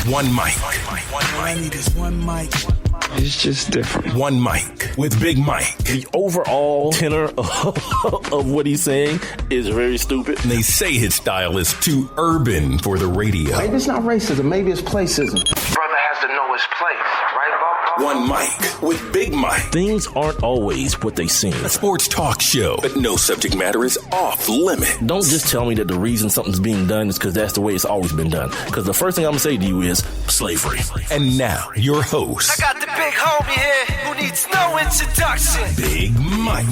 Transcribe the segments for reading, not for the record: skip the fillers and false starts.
One mic. All I need is one mic. It's just different. One mic with Big Mike. The overall tenor of what he's saying is very stupid. And they say his style is too urban for the radio. Maybe it's not racism. Maybe it's placism. Brother has to know his place, right, Bob? One mic with Big Mike. Things aren't always what they seem. A sports talk show, but no subject matter is off limit. Don't just tell me that the reason something's being done is because that's the way it's always been done. Because the first thing I'm going to say to you is slavery. And now, your host. I got the big homie here who needs no introduction. Big Mike.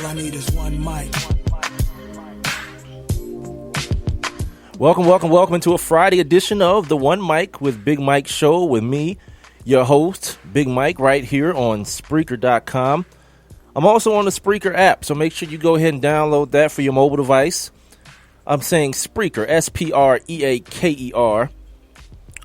All I need is one mic. Welcome into a Friday edition of the One Mic with Big Mike show with me, your host, Big Mike, right here on Spreaker.com. I'm also on the Spreaker app, so make sure you go ahead and download that for your mobile device. I'm saying Spreaker, Spreaker.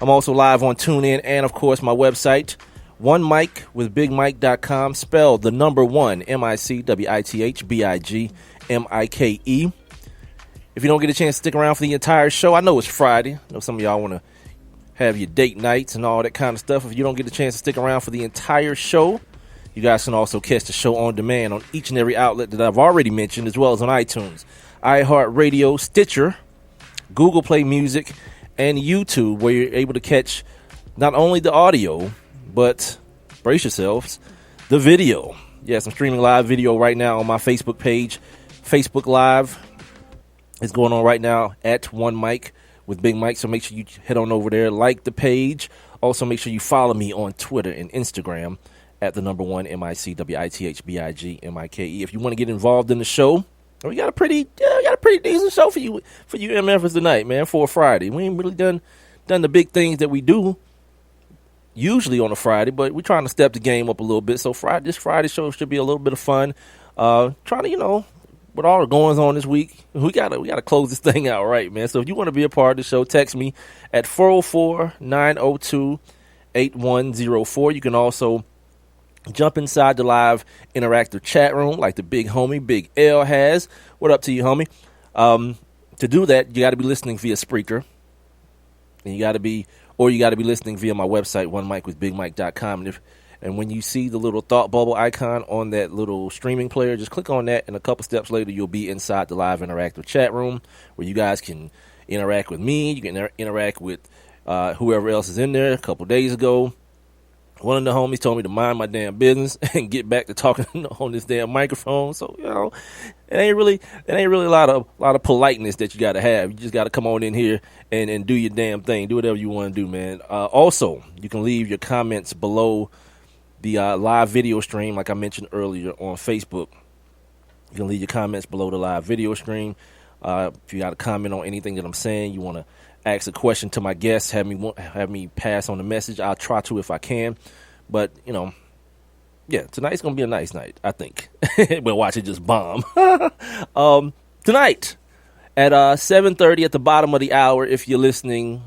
I'm also live on TuneIn and, of course, my website, onemicwithbigmike.com, spelled the number one, MICWITHBIGMIKE. If you don't get a chance to stick around for the entire show, I know it's Friday. I know some of y'all want to have your date nights and all that kind of stuff. If you don't get a chance to stick around for the entire show, you guys can also catch the show on demand on each and every outlet that I've already mentioned, as well as on iTunes, iHeartRadio, Stitcher, Google Play Music, and YouTube, where you're able to catch not only the audio, but, brace yourselves, the video. Yes, I'm streaming live video right now on my Facebook page. Facebook Live is going on right now at One Mic with Big Mike, so make sure you head on over there, like the page. Also, make sure you follow me on Twitter and Instagram at the number one, MICWITHBIGMIKE. If you want to get involved in the show, we got a pretty decent show for you MFers tonight, man, for a Friday. We ain't really done the big things that we do usually on a Friday, but we're trying to step the game up a little bit. So this Friday show should be a little bit of fun. Trying to, with all the goings on this week, we gotta close this thing out right, man. So if you want to be a part of the show, text me at 404-902-8104. You can also jump inside the live interactive chat room like the big homie, Big L, has. What up to you, homie? To do that, you got to be listening via Spreaker. And you got to be listening via my website, onemicwithbigmike.com. And when you see the little thought bubble icon on that little streaming player, just click on that, and a couple steps later, you'll be inside the live interactive chat room where you guys can interact with me. You can interact with whoever else is in there. A couple days ago, one of the homies told me to mind my damn business and get back to talking on this damn microphone. So, it ain't really a lot of politeness that you got to have. You just got to come on in here and do your damn thing. Do whatever you want to do, man. Also, you can leave your comments below the live video stream, like I mentioned earlier, on Facebook. You can leave your comments below the live video stream. If you got a comment on anything that I'm saying, you want to ask a question to my guests, have me pass on the message, I'll try to if I can. But, tonight's going to be a nice night, I think. We'll watch it just bomb. Tonight at 7:30 at the bottom of the hour, if you're listening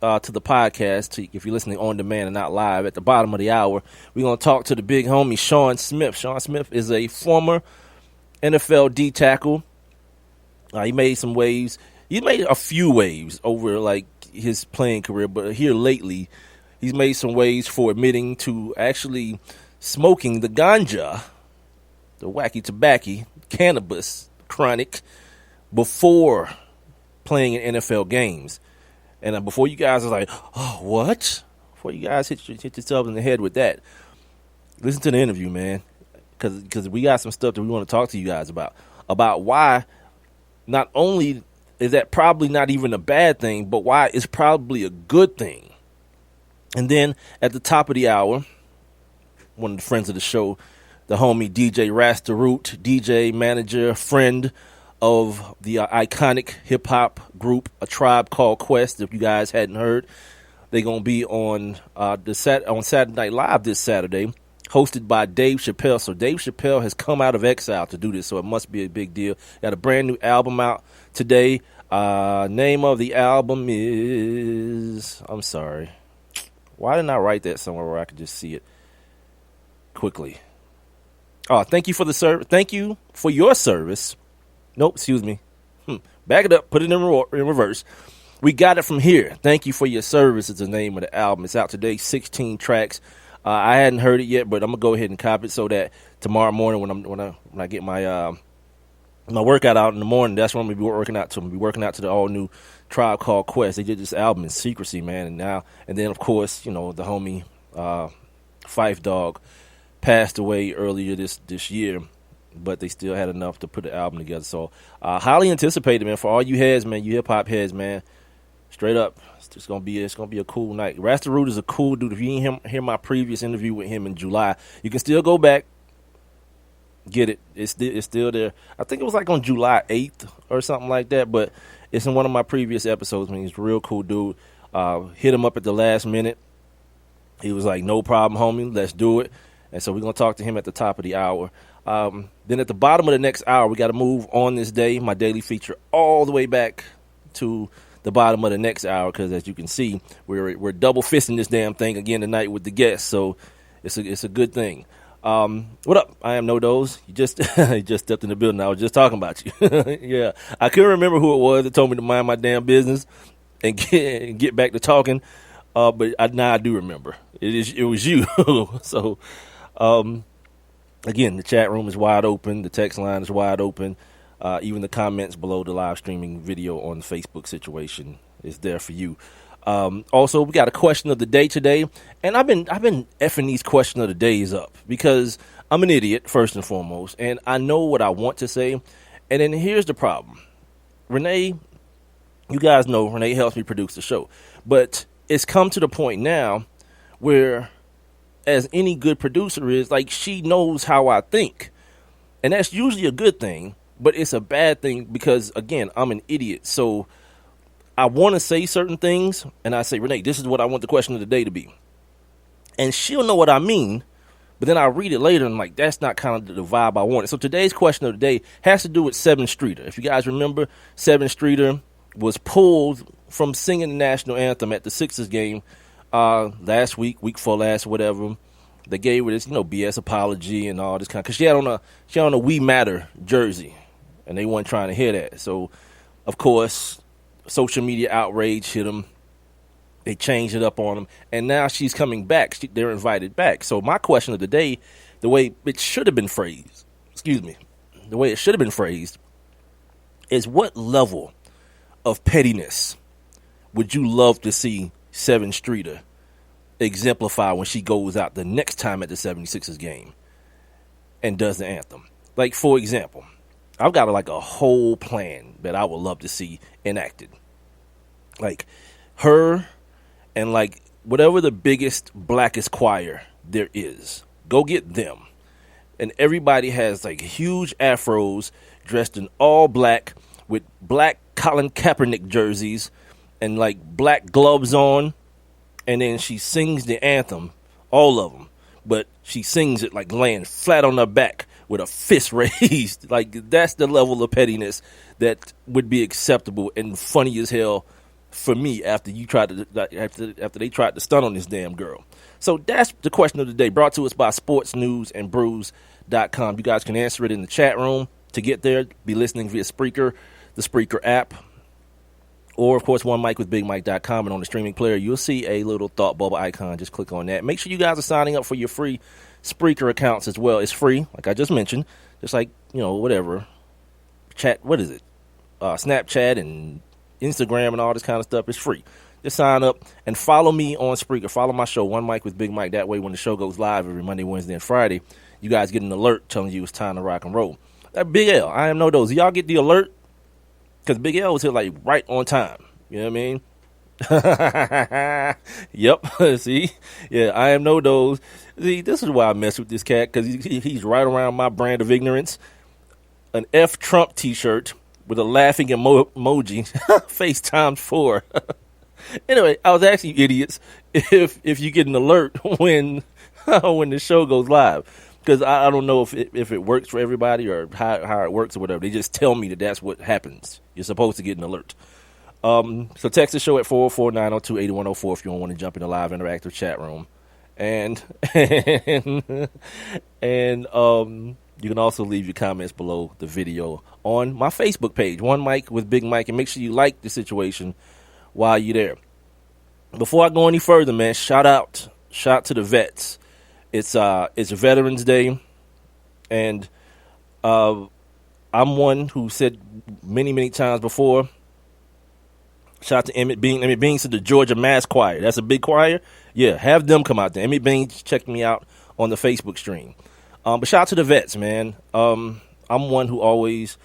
to the podcast, if you're listening on demand and not live, at the bottom of the hour, we're going to talk to the big homie, Shaun Smith. Shaun Smith is a former NFL D tackle. He made some waves. He made a few waves over like his playing career, but here lately, he's made some waves for admitting to actually smoking the ganja, the wacky tobacco, cannabis, chronic, before playing in NFL games. And before you guys are like, oh, what? Before you guys hit yourselves in the head with that, listen to the interview, man, because we got some stuff that we want to talk to you guys about why not only is that probably not even a bad thing, but why it's probably a good thing. And then at the top of the hour, one of the friends of the show, the homie DJ Rasta Root, DJ, manager, friend of the iconic hip-hop group, A Tribe Called Quest. If you guys hadn't heard, they're going to be on Saturday Night Live this Saturday, hosted by Dave Chappelle. So Dave Chappelle has come out of exile to do this, so it must be a big deal. Got a brand new album out today. Name of the album is, I'm sorry, why didn't I write that somewhere where I could just see it quickly? Thank you for the service. Thank you for your service. Nope, excuse me. Back it up. Put it in reverse. We Got It From Here. Thank you for your service is the name of the album. It's out today, 16 tracks. I hadn't heard it yet, but I'm gonna go ahead and copy it so that tomorrow morning when I get my my workout out in the morning, that's when I'm gonna be working out to. I'm gonna be working out to the all new Tribe Called Quest. They did this album in secrecy, man, and then of course, you know, the homie Phife Dawg passed away earlier this year, but they still had enough to put the album together. So highly anticipated, man, for all you heads, man, you hip hop heads, man. Straight up, it's gonna be a cool night. Rasta Root is a cool dude. If you didn't hear my previous interview with him in July, you can still go back, get it. It's still there. I think it was like on July 8th or something like that. But it's in one of my previous episodes. I mean, he's a real cool dude. Hit him up at the last minute. He was like, "No problem, homie. Let's do it." And so we're gonna talk to him at the top of the hour. Then at the bottom of the next hour, we got to move on this day, my daily feature, all the way back to the bottom of the next hour, because as you can see, we're double fisting this damn thing again tonight with the guests, so it's a good thing. What up? I am No Dose. You just stepped in the building. I was just talking about you. Yeah, I couldn't remember who it was that told me to mind my damn business and get back to talking. But now I do remember. It was you. So, again, the chat room is wide open. The text line is wide open. Even the comments below the live streaming video on the Facebook situation is there for you. Also, we got a question of the day today, and I've been effing these question of the days up because I'm an idiot first and foremost, and I know what I want to say. And then here's the problem, Renee. You guys know Renee helps me produce the show, but it's come to the point now where, as any good producer is, like, she knows how I think, and that's usually a good thing. But it's a bad thing because, again, I'm an idiot. So I want to say certain things, and I say, Renee, this is what I want the question of the day to be. And she'll know what I mean, but then I read it later, and I'm like, that's not kind of the vibe I wanted. So today's question of the day has to do with 7th Streeter. If you guys remember, 7th Streeter was pulled from singing the national anthem at the Sixers game last week before last, whatever. They gave her this, BS apology and all this kind of, because she had on a We Matter jersey. And they weren't trying to hear that. So, of course, social media outrage hit them. They changed it up on them. And now she's coming back. They're invited back. So my question of the day, the way it should have been phrased, is what level of pettiness would you love to see 7th Streeter exemplify when she goes out the next time at the 76ers game and does the anthem? Like, for example, I've got a whole plan that I would love to see enacted. Like her and whatever the biggest, blackest choir there is, go get them. And everybody has huge afros, dressed in all black with black Colin Kaepernick jerseys and black gloves on. And then she sings the anthem, all of them. But she sings it laying flat on her back with a fist raised. That's the level of pettiness that would be acceptable and funny as hell for me after they tried to stun on this damn girl. So that's the question of the day, brought to us by sportsnewsandbrews.com. You guys can answer it in the chat room. To get there, be listening via Spreaker, the Spreaker app, or, of course, OneMicWithBigMike.com. And on the streaming player, you'll see a little thought bubble icon. Just click on that. Make sure you guys are signing up for your free Spreaker accounts as well. It's free, like I just mentioned. Just whatever. Chat, what is it? Snapchat and Instagram and all this kind of stuff is free. Just sign up and follow me on Spreaker. Follow my show, One Mic with Big Mike. That way, when the show goes live every Monday, Wednesday, and Friday, you guys get an alert telling you it's time to rock and roll. That Big L, I am No Dose. Y'all get the alert? Because Big L was here right on time. You know what I mean? Yep. See? Yeah, I am No Dose. See, this is why I mess with this cat, because he's right around my brand of ignorance. An F Trump t-shirt with a laughing emoji. FaceTime 4. Anyway, I was asking you idiots if you get an alert when the show goes live. Because I don't know if it works for everybody or how it works or whatever. They just tell me that's what happens. You're supposed to get an alert. So text the show at 404-902-8104 if you don't want to jump in the live interactive chat room. And you can also leave your comments below the video on my Facebook page, One Mic with Big Mike. And make sure you like the situation while you're there. Before I go any further, man, shout out to the vets. It's Veterans Day, and I'm one who said many times before. Shout out to Emmett Bean. Emmett Bean said the Georgia Mass Choir. That's a big choir. Yeah, have them come out there. Emmett Bean checked me out on the Facebook stream. But shout out to the vets, man. I'm one who always,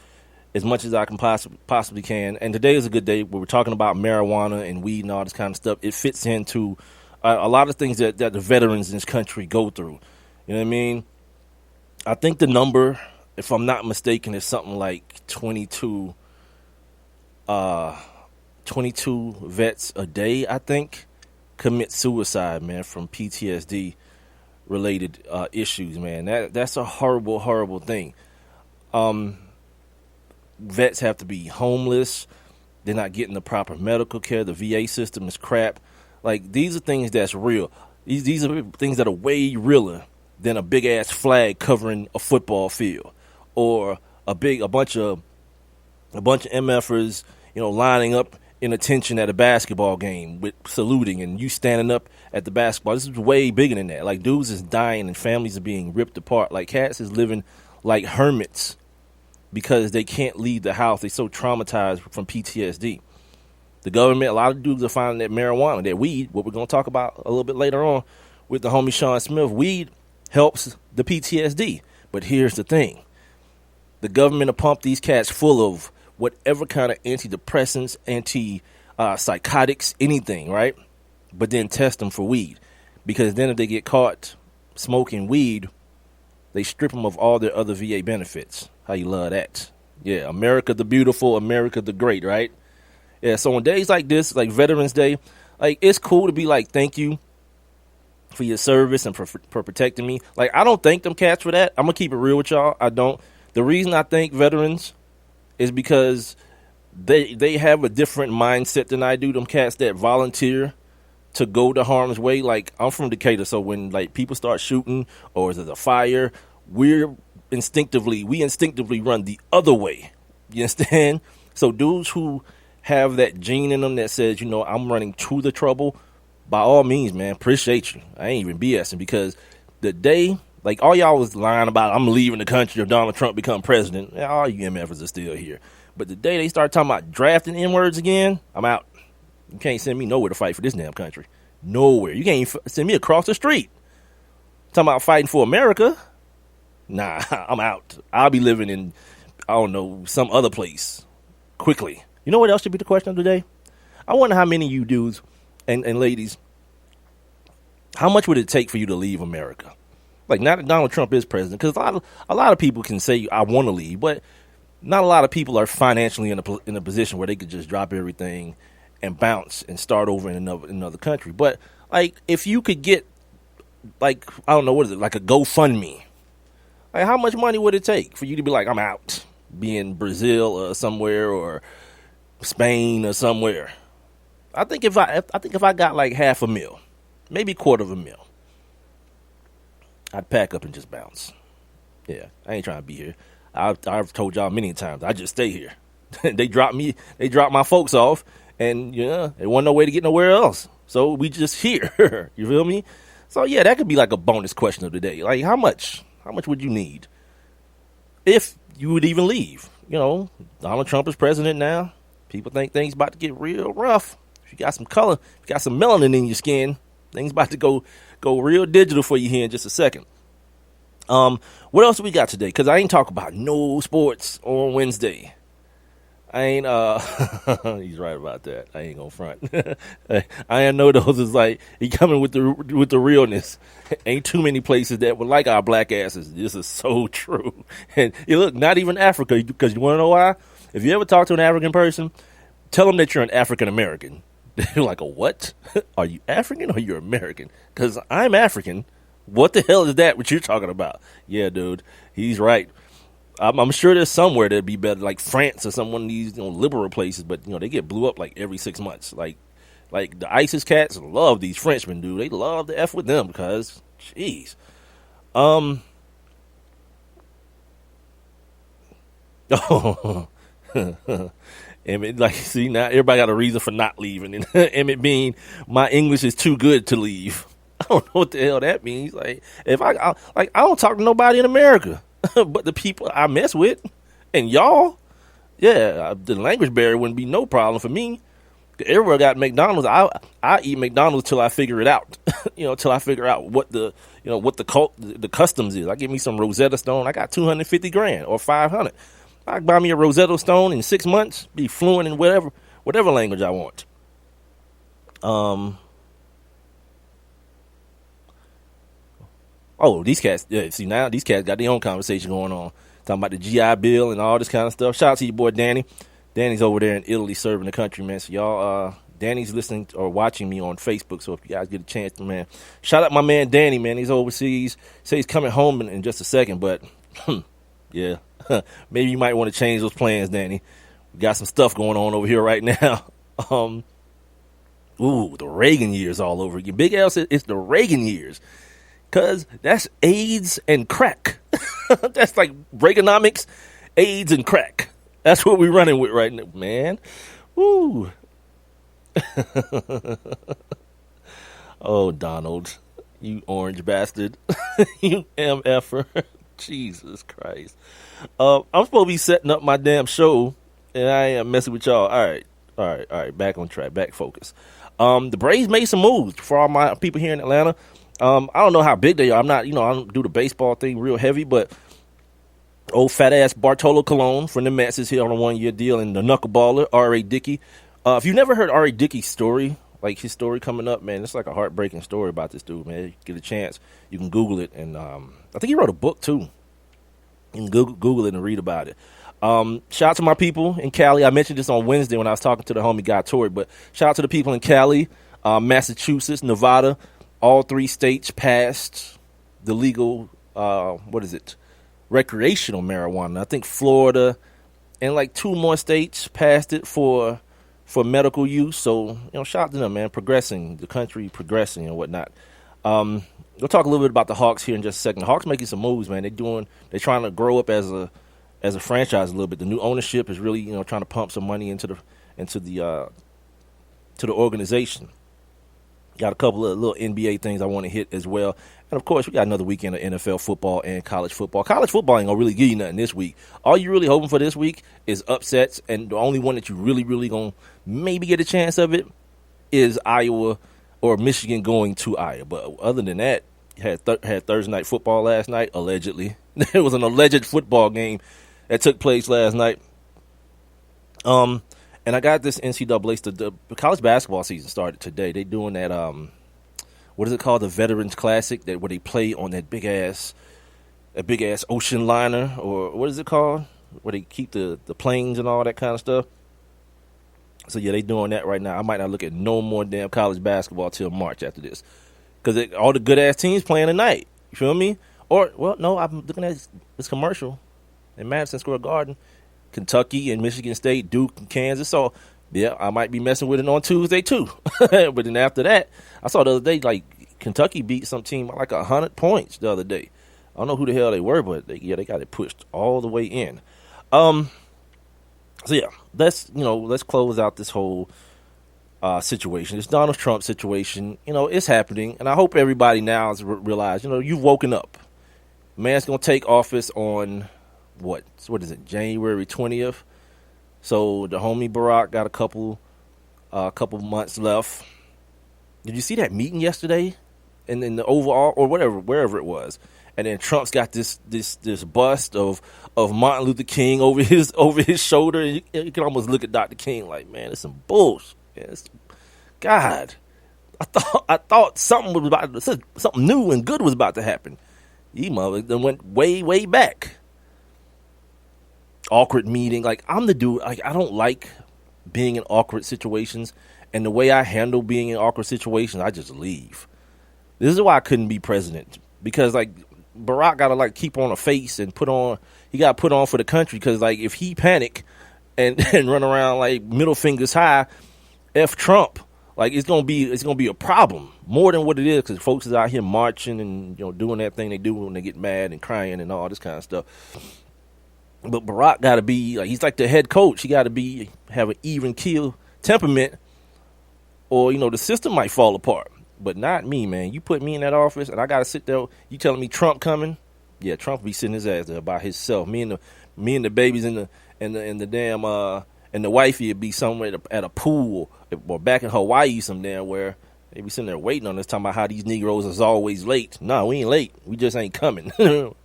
as much as I can possibly can, and today is a good day where we're talking about marijuana and weed and all this kind of stuff. It fits into a lot of things that the veterans in this country go through. You know what I mean? I think the number, if I'm not mistaken, is something like 22 vets a day, I think, commit suicide, man, from PTSD related issues, man. That's a horrible thing. Vets have to be homeless. They're not getting the proper medical care. The VA system is crap. Like, these are things that's real. These are things that are way realer than a big ass flag covering a football field, or a bunch of MFers, lining up in attention at a basketball game with saluting and you standing up at the basketball. This is way bigger than that. Like, dudes is dying and families are being ripped apart. Like, cats is living like hermits because they can't leave the house. They're so traumatized from PTSD. The government, a lot of dudes are finding that marijuana, that weed, what we're going to talk about a little bit later on with the homie Shaun Smith, weed helps the PTSD. But here's the thing. The government will pump these cats full of whatever kind of antidepressants, psychotics, anything, right? But then test them for weed. Because then if they get caught smoking weed, they strip them of all their other VA benefits. How you love that? Yeah, America the beautiful, America the great, right? Yeah, so on days like this, like Veterans Day, like, it's cool to be like, thank you for your service and for protecting me. Like, I don't thank them cats for that. I'm going to keep it real with y'all. I don't. The reason I thank veterans is because they have a different mindset than I do. Them cats that volunteer to go to harm's way. Like, I'm from Decatur, so when, like, people start shooting or there's a fire, we instinctively run the other way. You understand? So dudes who have that gene in them that says, I'm running to the trouble, by all means, man, appreciate you. I ain't even BSing, because the day, like, all y'all was lying about I'm leaving the country if Donald Trump become president, all you MFers are still here. But the day they start talking about drafting N-words again, I'm out. You can't send me nowhere to fight for this damn country. Nowhere. You can't send me across the street. Talking about fighting for America? Nah, I'm out. I'll be living in, I don't know, some other place quickly. You know what else should be the question of the day? I wonder how many of you dudes and ladies, how much would it take for you to leave America? Like, not that Donald Trump is president, because a lot of people can say, I want to leave, but not a lot of people are financially in a position where they could just drop everything and bounce and start over in another country. But, like, if you could get, like, I don't know, what is it, like a GoFundMe, like, how much money would it take for you to be like, I'm out, be in Brazil or somewhere, or Spain or somewhere? I think if I got like $500,000, maybe $250,000, I'd pack up and just bounce. Yeah, I ain't trying to be here. I've told y'all many times, I just stay here. They dropped my folks off, and there wasn't no way to get nowhere else. So we just here. You feel me? So yeah, that could be like a bonus question of the day. Like, how much would you need if you would even leave? Donald Trump is president now. People think things about to get real rough. If you got some color, if you got some melanin in your skin, things about to go real digital for you here in just a second. What else do we got today? Because I ain't talking about no sports on Wednesday. I ain't, he's right about that. I ain't gonna front. I know those is like, he coming with the realness. Ain't too many places that would like our black asses. This is so true. And look, not even Africa, because you want to know why? If you ever talk to an African person, tell them that you're an African American. They're like, a what? Are you African or you're American? Because I'm African. What the hell is that, what you're talking about? Yeah, dude, he's right. I'm sure there's somewhere that'd be better, like France or some one of these liberal places, but they get blew up like every 6 months. Like the ISIS cats love these Frenchmen, dude. They love to F with them because, jeez. Emmett, like, see, now everybody got a reason for not leaving. And Emmett being, my English is too good to leave. I don't know what the hell that means. Like, if I don't talk to nobody in America but the people I mess with. And y'all, yeah, the language barrier wouldn't be no problem for me. Everywhere got McDonald's. I eat McDonald's till I figure it out. Till I figure out what the customs is. I give me some Rosetta Stone. I got $250,000 or $500,000. I can buy me a Rosetta Stone in 6 months. Be fluent in whatever language I want. Oh, these cats. Yeah, see now these cats got their own conversation going on, talking about the GI Bill and all this kind of stuff. Shout out to your boy Danny. Danny's over there in Italy serving the country, man. So y'all, Danny's listening or watching me on Facebook. So if you guys get a chance, man, shout out my man Danny, man. He's overseas. Say he's coming home in just a second, but yeah, maybe you might want to change those plans, Danny. We got some stuff going on over here right now. The Reagan years all over again. Big L said it's the Reagan years. Because that's AIDS and crack. That's like Reaganomics, AIDS and crack. That's what we're running with right now, man. Woo. Oh, Donald, you orange bastard. You MFer. Jesus Christ. I'm supposed to be setting up my damn show, and I am messing with y'all. All right. Back on track. Back focus. The Braves made some moves for all my people here in Atlanta. I don't know how big they are. I don't do the baseball thing real heavy, but old fat ass Bartolo Colon from the Mets is here on a 1-year deal, and the knuckleballer R.A. Dickey. If you've never heard R.A. Dickey's story, like his story coming up, man, it's like a heartbreaking story about this dude, man. If you get a chance, you can Google it, and I think he wrote a book too. You can Google it and read about it. Shout out to my people in Cali. I mentioned this on Wednesday when I was talking to the homie guy Tori, but shout out to the people in Cali, Massachusetts, Nevada. All 3 states passed the legal, recreational marijuana. I think Florida and like 2 more states passed it for medical use. So, shout out to them, man. The country progressing and whatnot. We'll talk a little bit about the Hawks here in just a second. The Hawks making some moves, man. They're trying to grow up as a franchise a little bit. The new ownership is really, trying to pump some money into the organization. Got a couple of little NBA things I want to hit as well. And, of course, we got another weekend of NFL football and college football. College football ain't going to really give you nothing this week. All you're really hoping for this week is upsets, and the only one that you really, really going to maybe get a chance of it is Iowa or Michigan going to Iowa. But other than that, you had Thursday night football last night, allegedly. There was an alleged football game that took place last night. And I got this NCAA, the college basketball season started today. They doing that, what is it called? The Veterans Classic, where they play on that big ass ocean liner, or what is it called? Where they keep the planes and all that kind of stuff. So yeah, they doing that right now. I might not look at no more damn college basketball till March after this, because all the good ass teams playing tonight. You feel me? Or no, I'm looking at this commercial in Madison Square Garden. Kentucky and Michigan State, Duke and Kansas. So, yeah, I might be messing with it on Tuesday, too. But then after that, I saw the other day, like, Kentucky beat some team by like 100 points the other day. I don't know who the hell they were, but they got it pushed all the way in. So, yeah, let's close out this whole situation. This Donald Trump situation, it's happening. And I hope everybody now has realized, you've woken up. Man's going to take office on... what is it, January 20th? So the homie Barack got a couple months left. Did you see that meeting yesterday? And then the overall, or wherever it was. And then Trump's got this bust of Martin Luther King over his shoulder. And you can almost look at Dr. King like, man, it's some bullshit. God, I thought something new and good was about to happen. He went way back. Awkward meeting. Like, I'm the dude, like, I don't like being in awkward situations, and the way I handle being in awkward situations, I just leave. This is why I couldn't be president, because, like, Barack gotta, like, keep on a face and he got put on for the country, because, like, if he panic and run around, like, middle fingers high, F Trump, like, it's gonna be a problem, more than what it is, because folks is out here marching and, doing that thing they do when they get mad and crying and all this kind of stuff. But Barack got to be like, he's like the head coach. He got to have an even keel temperament, or the system might fall apart. But not me, man. You put me in that office, and I got to sit there. You telling me Trump coming? Yeah, Trump be sitting his ass there by himself. Me and the babies and the damn and the wifey would be somewhere at a pool or back in Hawaii some damn where. They be sitting there waiting on us, talking about how these Negroes is always late. No, we ain't late. We just ain't coming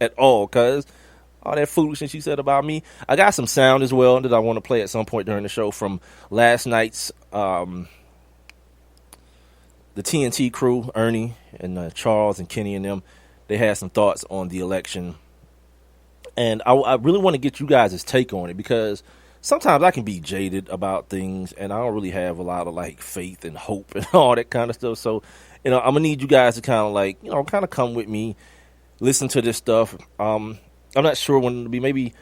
at all, cuz. All that foolishness you said about me. I got some sound as well that I want to play at some point during the show from last night's the TNT crew, Ernie and Charles and Kenny and them. They had some thoughts on the election. And I really want to get you guys' take on it, because sometimes I can be jaded about things, and I don't really have a lot of like faith and hope and all that kind of stuff. So, I'm gonna need you guys to kind of like, kind of come with me, listen to this stuff. I'm not sure when it'll be. Maybe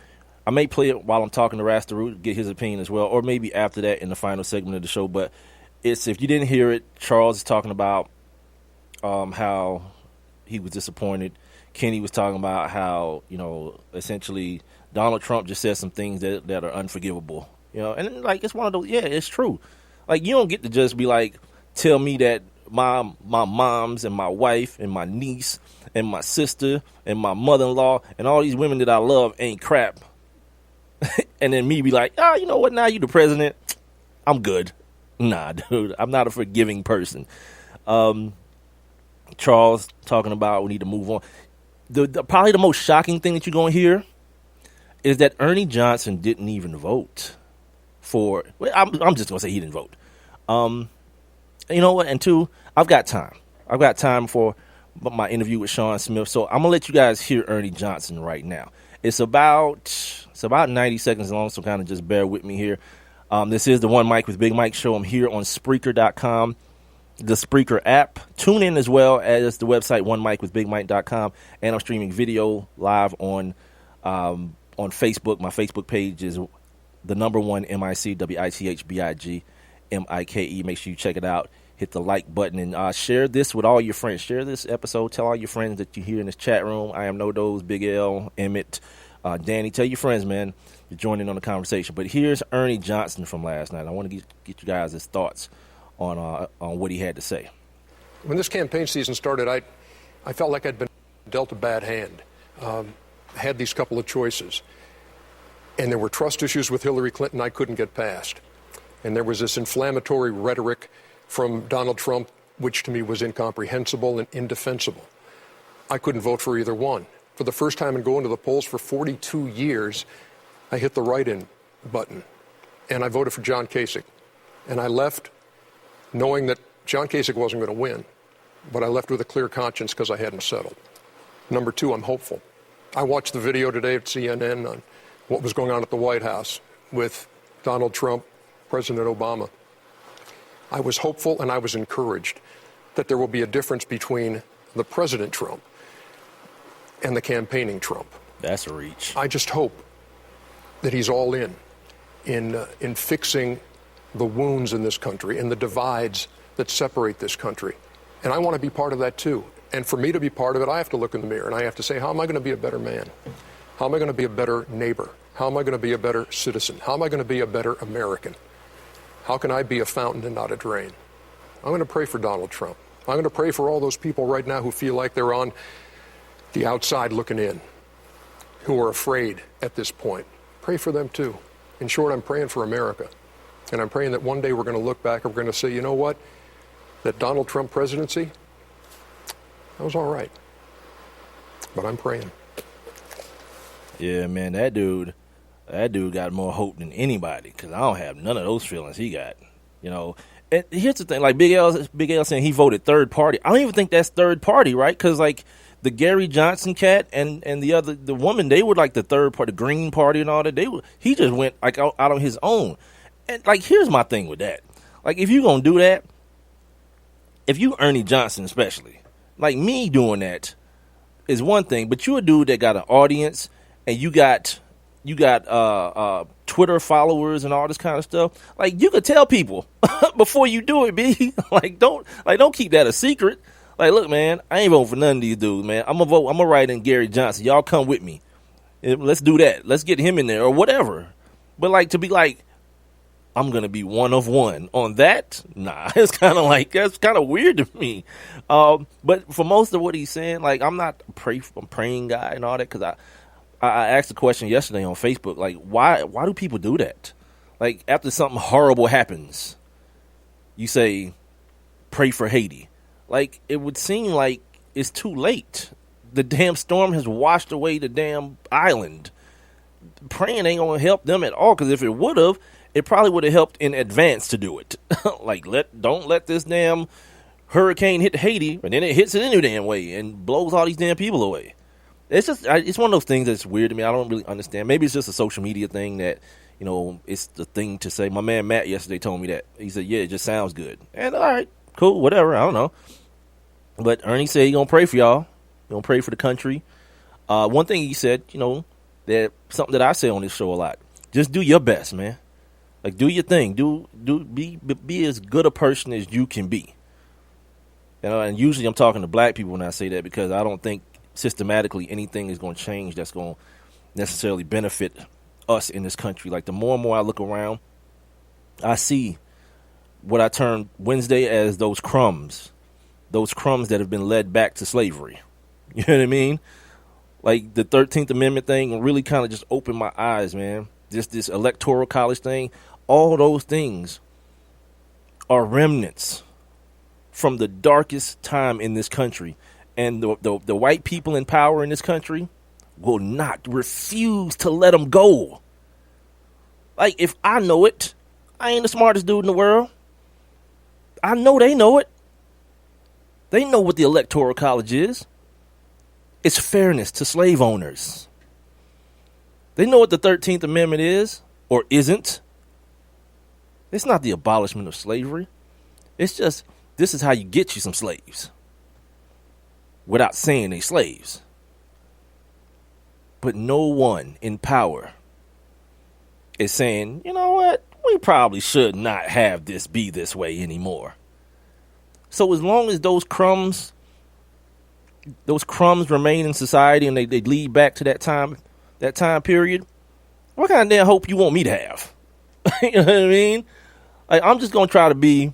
I may play it while I'm talking to Rasta Root, get his opinion as well, or maybe after that in the final segment of the show. But if you didn't hear it, Charles is talking about how he was disappointed. Kenny was talking about how, essentially Donald Trump just said some things that are unforgivable, and like, it's one of those, yeah, it's true. Like, you don't get to just be like, tell me that my moms and my wife and my niece and my sister and my mother-in-law and all these women that I love ain't crap. And then me be like, you know what, now you the president, I'm good. Nah, dude, I'm not a forgiving person. Charles talking about we need to move on. Probably the most shocking thing that you're going to hear is that Ernie Johnson didn't even vote for. Well, I'm just going to say he didn't vote. You know what? And two, I've got time. I've got time for my interview with Shaun Smith. So I'm going to let you guys hear Ernie Johnson right now. It's about 90 seconds long, so kind of just bear with me here. This is the One Mic with Big Mike show. I'm here on Spreaker.com, the Spreaker app. Tune in as well as the website onemicwithbigmike.com, and I'm streaming video live on Facebook. My Facebook page is the number one MICWITHBIGMIKE. Make sure you check it out. Hit the like button and share this with all your friends. Share this episode. Tell all your friends that you hear in this chat room. I am No Dose, Big L, Emmett, Danny. Tell your friends, man, to join in on the conversation. But here's Ernie Johnson from last night. I want to get you guys his thoughts on what he had to say. When this campaign season started, I felt like I'd been dealt a bad hand. Had these couple of choices. And there were trust issues with Hillary Clinton I couldn't get past. And there was this inflammatory rhetoric from Donald Trump, which to me was incomprehensible and indefensible. I couldn't vote for either one. For the first time in going to the polls for 42 years, I hit the write-in button. And I voted for John Kasich. And I left knowing that John Kasich wasn't going to win. But I left with a clear conscience because I hadn't settled. Number two, I'm hopeful. I watched the video today at CNN on what was going on at the White House with Donald Trump, President Obama. I was hopeful and I was encouraged that there will be a difference between the President Trump and the campaigning Trump. That's a reach. I just hope that he's all in fixing the wounds in this country and the divides that separate this country. And I want to be part of that too. And for me to be part of it, I have to look in the mirror and I have to say, how am I going to be a better man? How am I going to be a better neighbor? How am I going to be a better citizen? How am I going to be a better American? How can I be a fountain and not a drain? I'm going to pray for Donald Trump. I'm going to pray for all those people right now who feel like they're on the outside looking in, who are afraid at this point. Pray for them too. In short, I'm praying for America. And I'm praying that one day we're going to look back and we're going to say, you know what? That Donald Trump presidency, that was all right. But I'm praying. Yeah, man, that dude got more hope than anybody, because I don't have none of those feelings he got. And here's the thing, like Big L saying he voted third party. I don't even think that's third party, right? Because like the Gary Johnson cat and the woman, they were like the third party, the Green Party and all that. He just went like out on his own. And like, here's my thing with that. Like, if you're gonna do that, if you Ernie Johnson especially, like me doing that is one thing, but you're a dude that got an audience and you got Twitter followers and all this kind of stuff. Like, you could tell people before you do it, B. Don't keep that a secret. Like, look, man, I ain't voting for none of these dudes, man. I'm gonna write in Gary Johnson. Y'all come with me. Let's do that. Let's get him in there or whatever. But like to be like, I'm gonna be one of one on that. Nah, it's kind of like that's kind of weird to me. But for most of what he's saying, like I'm not a praying guy and all that because I asked a question yesterday on Facebook, like why do people do that? Like after something horrible happens, you say pray for Haiti. Like it would seem like it's too late. The damn storm has washed away the damn island. Praying ain't gonna help them at all because if it would have, it probably would have helped in advance to do it. Like don't let this damn hurricane hit Haiti, and then it hits it any damn way and blows all these damn people away. It's just it's one of those things that's weird to me. I don't really understand. Maybe it's just a social media thing that it's the thing to say. My man Matt yesterday told me that. He said, "Yeah, it just sounds good." And all right, cool, whatever. I don't know. But Ernie said he gonna pray for y'all. Don't pray for the country. One thing he said, that something that I say on this show a lot. Just do your best, man. Like do your thing. Be as good a person as you can be. And usually I'm talking to black people when I say that because I don't think systematically anything is going to change that's going to necessarily benefit us in this country. Like the more and more I look around, I see what I term Wednesday as those crumbs that have been led back to slavery. You know what I mean? Like the 13th Amendment thing really kind of just opened my eyes, man. Just this electoral college thing, all those things are remnants from the darkest time in this country. And the white people in power in this country will not refuse to let them go. Like if I know it, I ain't the smartest dude in the world. I know they know it. They know what the electoral college is. It's fairness to slave owners. They know what the 13th Amendment is or isn't. It's not the abolishment of slavery. It's just this is how you get you some slaves without saying they slaves. But no one in power is saying, you know what? We probably should not have this be this way anymore. So as long as those crumbs remain in society and they lead back to that time period, what kind of damn hope you want me to have? You know what I mean? Like, I'm just going to try to be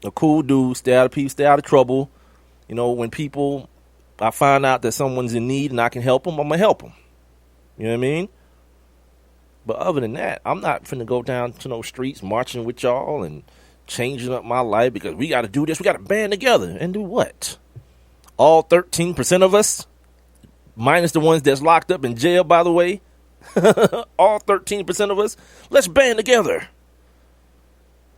a cool dude, stay out of trouble. When I find out that someone's in need and I can help them, I'm going to help them. You know what I mean? But other than that, I'm not finna go down to no streets marching with y'all and changing up my life because we got to do this. We got to band together and do what? All 13% of us, minus the ones that's locked up in jail, by the way, all 13% of us, let's band together.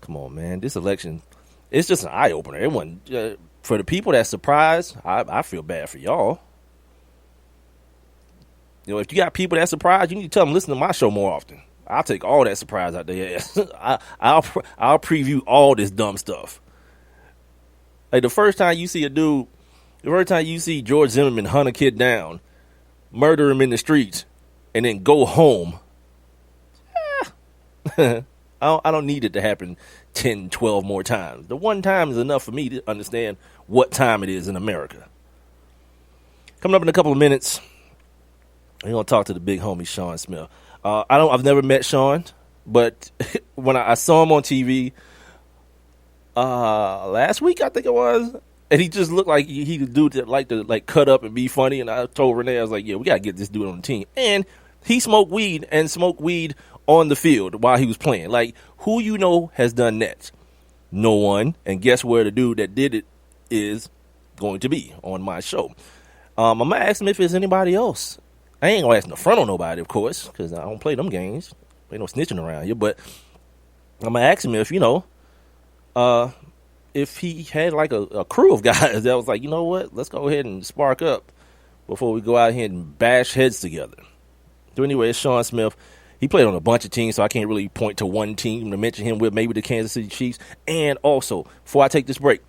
Come on, man. This election, it's just an eye-opener. It wasn't, for the people that's surprised, I feel bad for y'all. If you got people that surprised, you need to tell them, listen to my show more often. I'll take all that surprise out their ass. I'll preview all this dumb stuff. Like the first time you see George Zimmerman hunt a kid down, murder him in the streets, and then go home, I don't need it to happen 10, 12 more times. The one time is enough for me to understand what time it is in America. Coming up in a couple of minutes, we're going to talk to the big homie Shaun Smith. I've never met Shaun, but when I saw him on TV last week, I think it was, and he just looked like he could do that, like to cut up and be funny. And I told Renee, I was like, yeah, we got to get this dude on the team. And he smoked weed on the field while he was playing. Like, who has done that? No one. And guess where the dude that did it is going to be on my show. I'm going to ask him if there's anybody else. I ain't going to ask no front on nobody, of course, because I don't play them games. Ain't no snitching around here. But I'm going to ask him if he had like a crew of guys that was like, you know what, let's go ahead and spark up before we go out here and bash heads together. So anyway, it's Shaun Smith. He played on a bunch of teams, so I can't really point to one team to mention him with, maybe the Kansas City Chiefs. And also, before I take this break,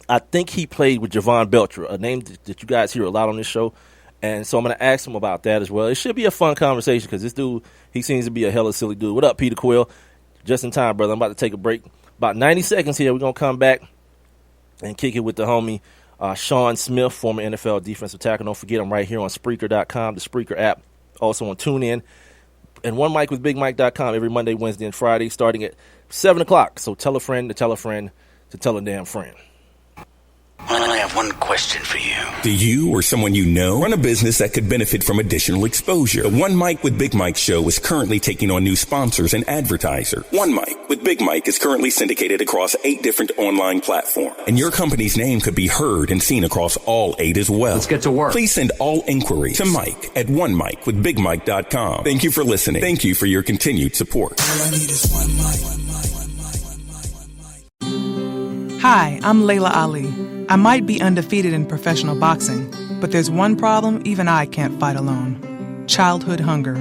I think he played with Javon Belcher, a name that you guys hear a lot on this show. And so I'm going to ask him about that as well. It should be a fun conversation because this dude, he seems to be a hella silly dude. What up, Peter Quill? Just in time, brother. I'm about to take a break. About 90 seconds here. We're going to come back and kick it with the homie. Shaun Smith, former NFL defensive tackle. Don't forget, I'm right here on Spreaker.com, the Spreaker app, also on TuneIn, and OneMicWithBigMike.com every Monday, Wednesday, and Friday, starting at 7 o'clock. So tell a friend to tell a friend to tell a damn friend. I have one question for you. Do you or someone you know run a business that could benefit from additional exposure? The One Mic with Big Mike show is currently taking on new sponsors and advertisers. One Mic with Big Mike is currently syndicated across 8 different online platforms, and your company's name could be heard and seen across all 8 as well. Let's get to work. Please send all inquiries to Mike at OneMicWithBigMike.com. Thank you for listening. Thank you for your continued support. All I need is one mic. Hi, I'm Layla Ali. I might be undefeated in professional boxing, but there's one problem even I can't fight alone: childhood hunger.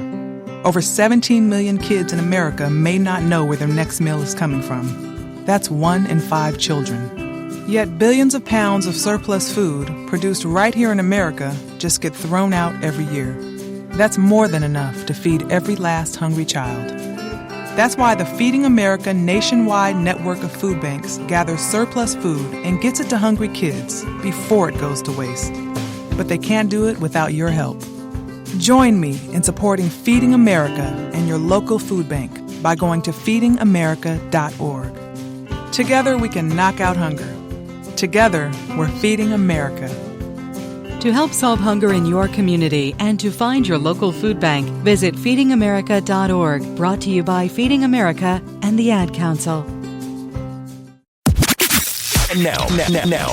Over 17 million kids in America may not know where their next meal is coming from. That's 1 in 5 children. Yet billions of pounds of surplus food produced right here in America just get thrown out every year. That's more than enough to feed every last hungry child. That's why the Feeding America nationwide network of food banks gathers surplus food and gets it to hungry kids before it goes to waste. But they can't do it without your help. Join me in supporting Feeding America and your local food bank by going to feedingamerica.org. Together we can knock out hunger. Together we're Feeding America. To help solve hunger in your community and to find your local food bank, visit feedingamerica.org. Brought to you by Feeding America and the Ad Council. And now,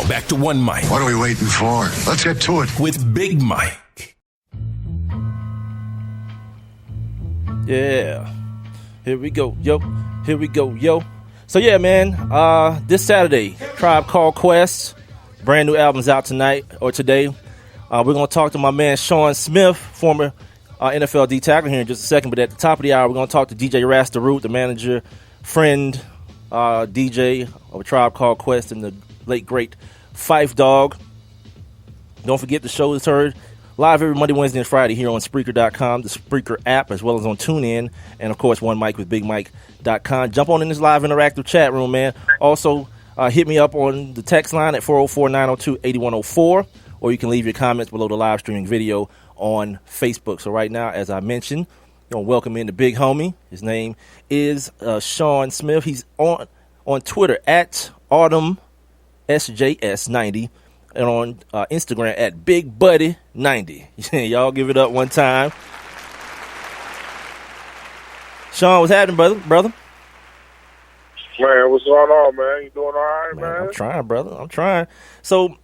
back to One Mic. What are we waiting for? Let's get to it. With Big Mike. Yeah. Here we go, yo. Here we go, yo. So, yeah, man, this Saturday, Tribe Called Quest, brand new album's out tonight or today. We're going to talk to my man Shaun Smith, former NFL D tackle, here in just a second. But at the top of the hour, we're going to talk to DJ Rasta Root, the manager, friend, DJ of a Tribe Called Quest, and the late, great Fife Dog. Don't forget the show is heard live every Monday, Wednesday, and Friday here on Spreaker.com, the Spreaker app, as well as on TuneIn, and, of course, OneMicWithBigMike.com. Jump on in this live interactive chat room, man. Also, hit me up on the text line at 404-902-8104. Or you can leave your comments below the live streaming video on Facebook. So right now, as I mentioned, I'm going to welcome in the big homie. His name is Shaun Smith. He's on Twitter at AutumnSJS90 and on Instagram at BigBuddy90. Y'all give it up one time. Shaun, what's happening, brother? Man, what's going on, man? You doing all right, man? I'm trying, brother. I'm trying. So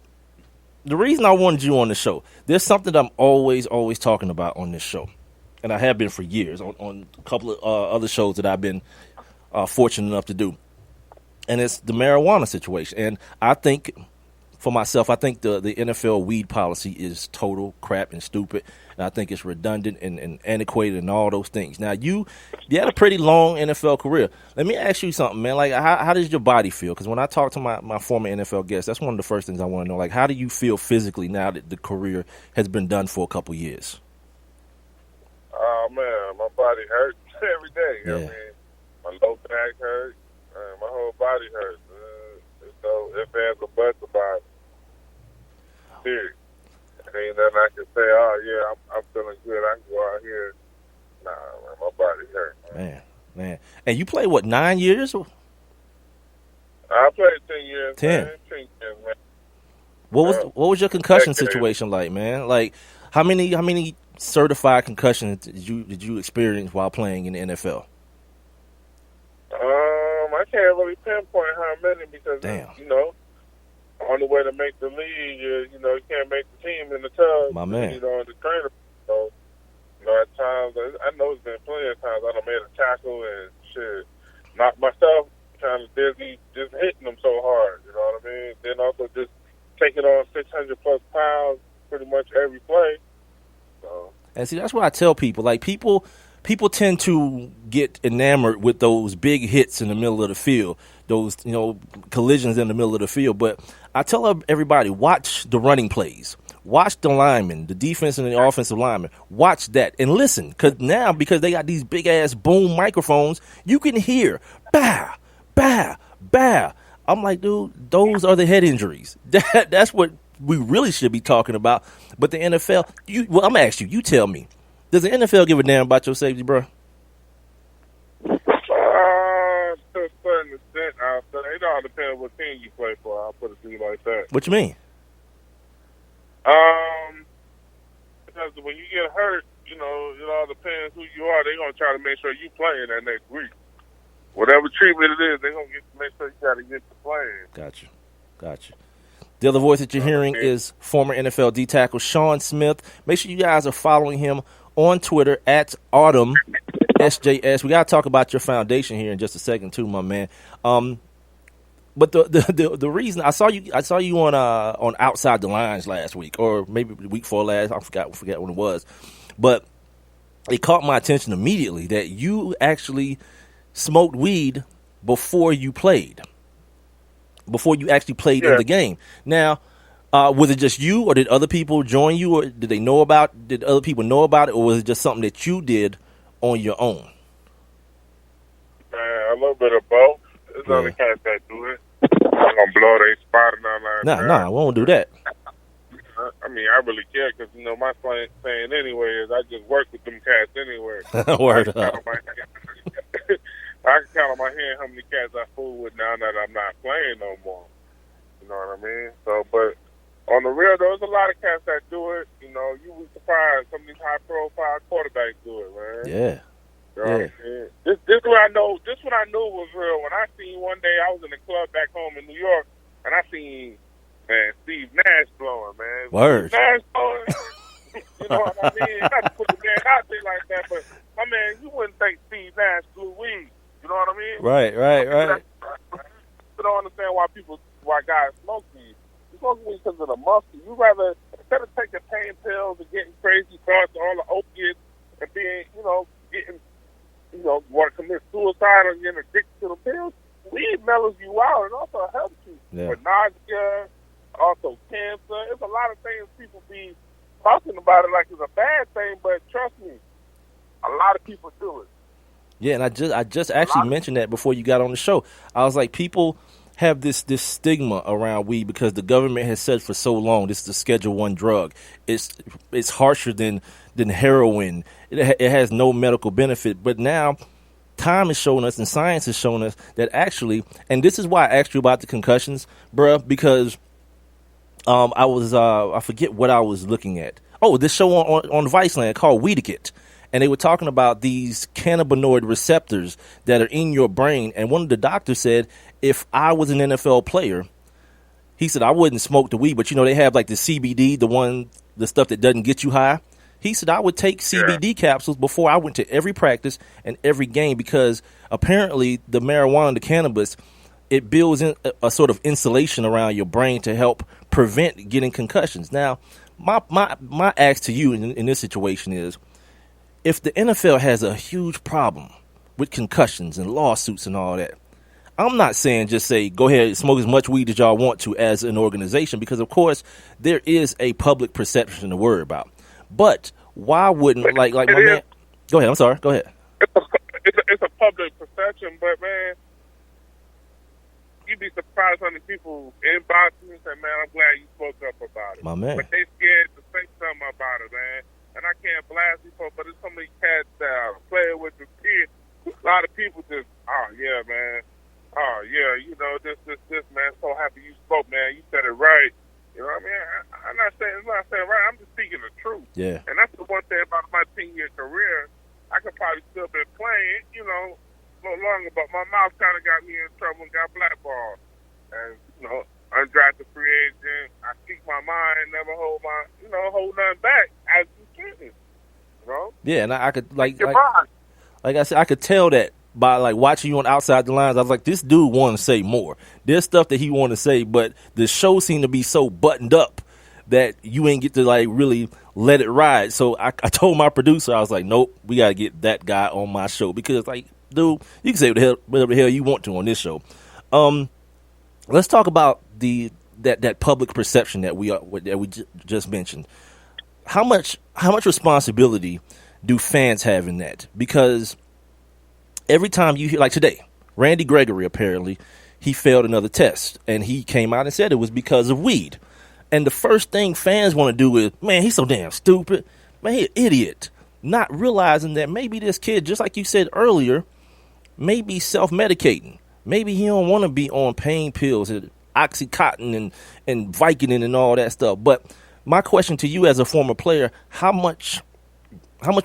the reason I wanted you on the show, there's something that I'm always talking about on this show, and I have been for years on a couple of other shows that I've been fortunate enough to do, and it's the marijuana situation. And I think, for myself, I think the NFL weed policy is total crap and stupid, and I think it's redundant and antiquated and all those things. Now, you had a pretty long NFL career. Let me ask you something, man. Like, how does your body feel? Because when I talk to my former NFL guests, that's one of the first things I want to know. Like, how do you feel physically now that the career has been done for a couple years? Oh, man, my body hurts every day. Yeah. I mean, my low back hurts, my whole body hurts. There's no ifs, ands, or buts about it. Serious. Ain't nothing I can say, oh, yeah, I'm feeling good. I can go out here. Nah, man, my body hurt. Man. And you played, what, 9 years? I played 10 years, 10. man. 10 years, man. What was your concussion situation like, man? Like, how many certified concussions did you experience while playing in the NFL? I can't really pinpoint how many because, you know, on the way to make the league, you can't make the team in the tub. My man. In the trainer. So, at times, I know it's been plenty of times I done made a tackle and shit, knocked myself kind of dizzy, just hitting them so hard, you know what I mean? Then also just taking on 600 plus pounds pretty much every play. So. And see, that's what I tell people. Like, people tend to get enamored with those big hits in the middle of the field, those, collisions in the middle of the field. But I tell everybody, watch the running plays. Watch the linemen, the defense and the offensive linemen. Watch that and listen, because they got these big-ass boom microphones, you can hear, bah, bah, bah. I'm like, dude, those are the head injuries. That's what we really should be talking about. But the NFL, I'm going to ask you, you tell me, does the NFL give a damn about your safety, bro? To a certain extent, I'll say. It all depends what team you play for. I'll put it to you like that. What you mean? Because when you get hurt, it all depends who you are. They're going to try to make sure you playing that next week. Whatever treatment it is, they're going to get to make sure you got to get to playing. Gotcha. The other voice that you're hearing is former NFL D tackle Shaun Smith. Make sure you guys are following him on Twitter at Autumn SJS. We got to talk about your foundation here in just a second too, my man. But the reason I saw you on Outside the Lines last week, or maybe the week before last. I forget when it was, but it caught my attention immediately that you actually smoked weed before you played. Before you actually played in the game. Now, was it just you, or did other people join you, or did other people know about it, or was it just something that you did on your own? A little bit of both. There's other cats that do it. I'm gonna blow their spot and all that. Nah, we won't do that. I mean, I really care because my saying anyway is I just work with them cats anyway. Word up. I can count on my hand how many cats I fool with now that I'm not playing no more. You know what I mean? So, but on the real, there's a lot of cats that do it. You would be surprised some of these high-profile quarterbacks do it, man. Yeah. You know what I'm saying? This what I know. This what I knew was real. When I seen one day, I was in a club back home in New York, and I seen Steve Nash blowing, man. Word. Steve Nash blowing. You know what I mean? Not to put the man out there like that, but my man, you wouldn't think Steve Nash blew weed. You know what I mean? Right. You don't understand why guys smoke weed. You smoke weed because of the muscle. You rather, instead of taking pain pills and getting crazy thoughts, all the opiates, and being, want to commit suicide or getting addicted to the pills, weed mellows you out and also helps you. Yeah. For nausea, also cancer. There's a lot of things people be talking about it like it's a bad thing, but trust me, a lot of people do it. Yeah, and I just actually mentioned that before you got on the show. I was like, people have this stigma around weed because the government has said for so long this is a Schedule I drug. It's harsher than heroin. It has no medical benefit. But now time is showing us and science is showing us that actually, and this is why I asked you about the concussions, bruh, because I forget what I was looking at. Oh, this show on Viceland called Weedicate. And they were talking about these cannabinoid receptors that are in your brain. And one of the doctors said, if I was an NFL player, he said, I wouldn't smoke the weed. But, they have like the CBD, the stuff that doesn't get you high. He said, I would take CBD capsules before I went to every practice and every game because apparently the marijuana, the cannabis, it builds in a sort of insulation around your brain to help prevent getting concussions. Now, my ask to you in this situation is, if the NFL has a huge problem with concussions and lawsuits and all that, I'm not saying just say, go ahead and smoke as much weed as y'all want to as an organization, because, of course, there is a public perception to worry about. But why wouldn't, like my man... Go ahead, I'm sorry. Go ahead. It's a public perception, but, man, you'd be surprised how many people inbox me and say, man, I'm glad you spoke up about it. My man. But they scared to say something about it, man. And I can't blast people, but there's so many cats that are playing with the kids. A lot of people just, oh, yeah, man. Oh, yeah, this, man. So happy you spoke, man. You said it right. You know what I mean? I'm not saying right. I'm just speaking the truth. Yeah. And that's the one thing about my 10-year career. I could probably still been playing, a little longer, but my mouth kind of got me in trouble and got blackballed. And, undrafted free agent. I speak my mind, never hold nothing back. As you can, Yeah, and I could like I said, I could tell that by like watching you on Outside the Lines. I was like, this dude want to say more. There's stuff that he want to say, but the show seemed to be so buttoned up that you ain't get to like really let it ride. So I told my producer, I was like, nope, we got to get that guy on my show because, like, dude, you can say whatever the hell you want to on this show. Let's talk about that public perception that we just mentioned. How much responsibility do fans have in that? Because every time you hear, like today, Randy Gregory, apparently he failed another test, and he came out and said it was because of weed. And the first thing fans want to do is, man, he's so damn stupid. Man, he an idiot. Not realizing that maybe this kid, just like you said earlier, may be self-medicating. Maybe he don't want to be on pain pills and Oxycontin and Vicodin and all that stuff. But my question to you as a former player, how much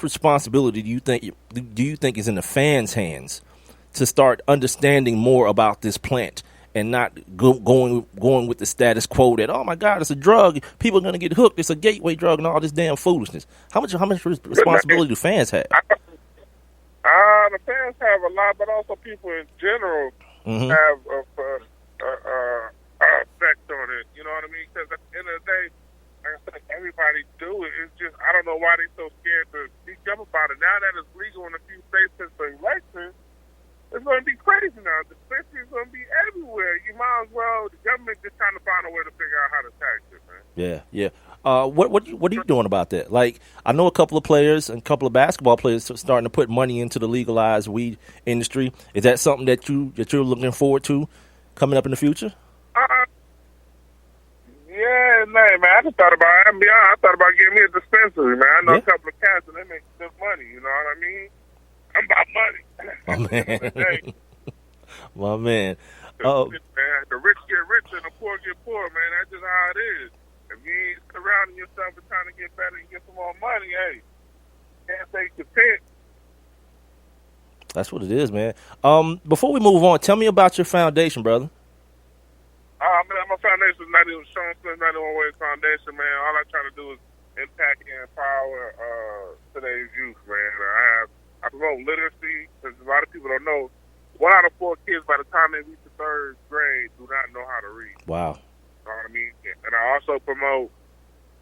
responsibility do you think is in the fans' hands to start understanding more about this plant and not going with the status quo that, oh my God, it's a drug, people are going to get hooked, it's a gateway drug and all this damn foolishness? How much responsibility do fans have? The fans have a lot, but also people in general have a effect on it. You know what I mean? Because at the end of the day, like I said, everybody do it. It's just, I don't know why they're so scared to speak up about it. Now that it's legal in a few states since the election, it's going to be crazy now. The dispensary is going to be everywhere. You might as well, the government just trying to find a way to figure out how to tax it, man. Yeah. What are you doing about that? Like, I know a couple of players and a couple of basketball players are starting to put money into the legalized weed industry. Is that something that you're looking forward to coming up in the future? Yeah, man. I just thought about it. I thought about getting me a dispensary, man. I know a couple of cats and they make good money. You know what I mean? I'm about money. My man. My man. The rich get richer and the poor get poor, man. That's just how it is. If you ain't surrounding yourself and trying to get better and get some more money, hey, can't take your pick. That's what it is, man. Before we move on, tell me about your foundation, brother. My foundation is 91 Shaun Smith 91 Ways Foundation, man. All I try to do is impact and empower today's youth, man. I promote literacy because a lot of people don't know. 1 out of 4 kids by the time they reach the 3rd grade do not know how to read. Wow. You know what I mean? And I also promote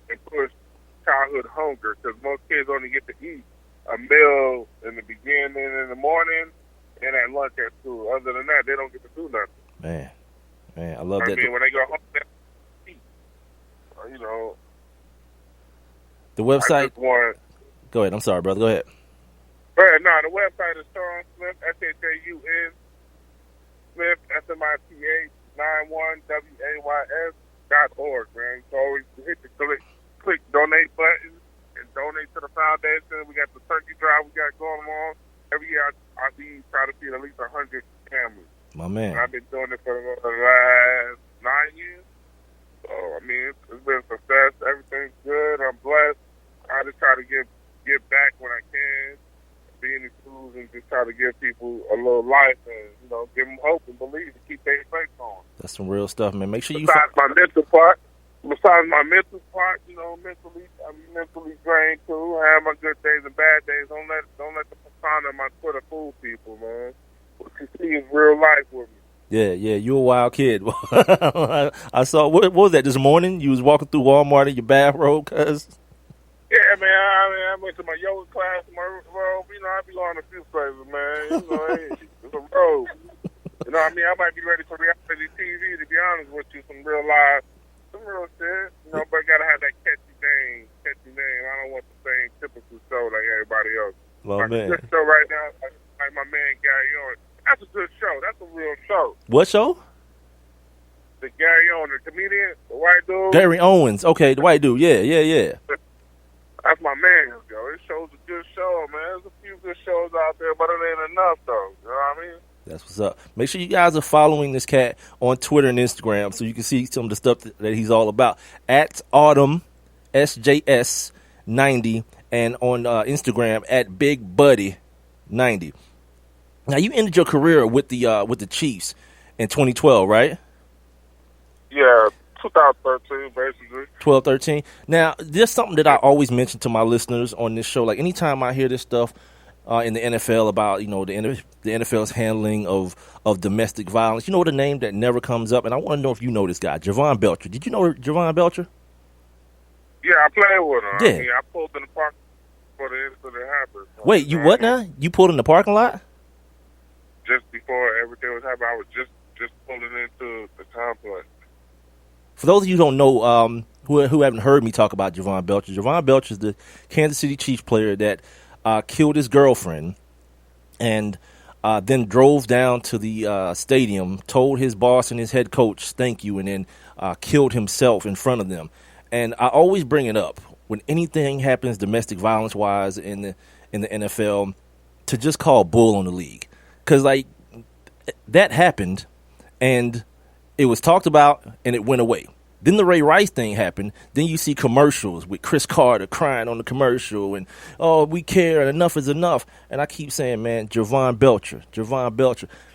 and push childhood hunger because most kids only get to eat a meal in the beginning in the morning and at lunch at school. Other than that, they don't get to do nothing. Man, I love that. I mean, when they go home, they eat. You know. The website. Go ahead. I'm sorry, brother. Go ahead. No, the website is Shaun Smith, SHAUN Smith, SMITH 91WAYS.org, man. So always hit the click donate button and donate to the foundation. We got the turkey drive we got going on. Every year I try to feed at least 100 families. My man. And I've been doing it for the last 9 years. So, I mean, it's been a success. Everything's good. I'm blessed. I just try to give back when I can, be in the schools and just try to give people a little life and, you know, give them hope and believe to keep their faith on. That's some real stuff, man. Make sure you... Besides my mental part, you know, I'm mentally drained too. I have my good days and bad days. Don't let the persona on my Twitter fool people, man. What you see is real life with me. Yeah, you a wild kid. I saw, what was that this morning? You was walking through Walmart in your bathrobe, cuz? Yeah, man, I went to my yoga class, you know, I be going a few places, man. You know, it's a road. You know what I mean? I might be ready for reality TV, to be honest with you, some real shit. You know, but I gotta have that catchy name. I don't want the same typical show like everybody else. Well, man. This show right now, like my man Gary Owen. That's a good show. That's a real show. What show? The Gary Owen, the comedian, the white dude. Gary Owens. Okay, the white dude. Yeah. That's my man, yo. This show's a good show, man. There's a few good shows out there, but it ain't enough, though. You know what I mean? That's what's up. Make sure you guys are following this cat on Twitter and Instagram so you can see some of the stuff that he's all about. At Autumn SJS 90 and on Instagram at Big Buddy 90. Now you ended your career with the Chiefs in 2012, right? Yeah, 2013, basically. 12-13. Now, there's something that I always mention to my listeners on this show. Like, anytime I hear this stuff in the NFL about, you know, the NFL's handling of domestic violence, you know what a name that never comes up? And I want to know if you know this guy, Javon Belcher. Did you know Javon Belcher? Yeah, I played with him. Yeah. I mean, I pulled in the parking before the incident happened. Wait, you what now? You pulled in the parking lot? Just before everything was happening, I was just pulling into the complex. For those of you who don't know, who haven't heard me talk about Javon Belcher is the Kansas City Chiefs player that killed his girlfriend and then drove down to the stadium, told his boss and his head coach, thank you, and then killed himself in front of them. And I always bring it up when anything happens domestic violence-wise in the NFL to just call bull on the league. Because, like, that happened, and it was talked about, and it went away. Then the Ray Rice thing happened. Then you see commercials with Chris Carter crying on the commercial and, oh, we care and enough is enough. And I keep saying, man, Javon Belcher.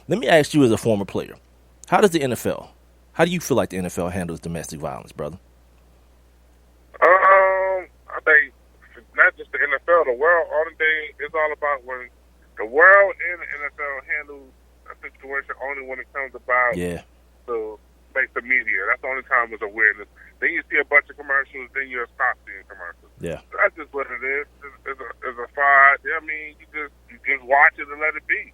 Let me ask you as a former player, how do you feel like the NFL handles domestic violence, brother? I think not just the NFL, the world, all the day, it's all about when the world and the NFL handles a situation only when it comes about to make the media. That's the only time there's awareness. Then you see a bunch of commercials, then you'll stop seeing commercials. Yeah. That's just what it is. It's a fight. I mean, you just watch it and let it be.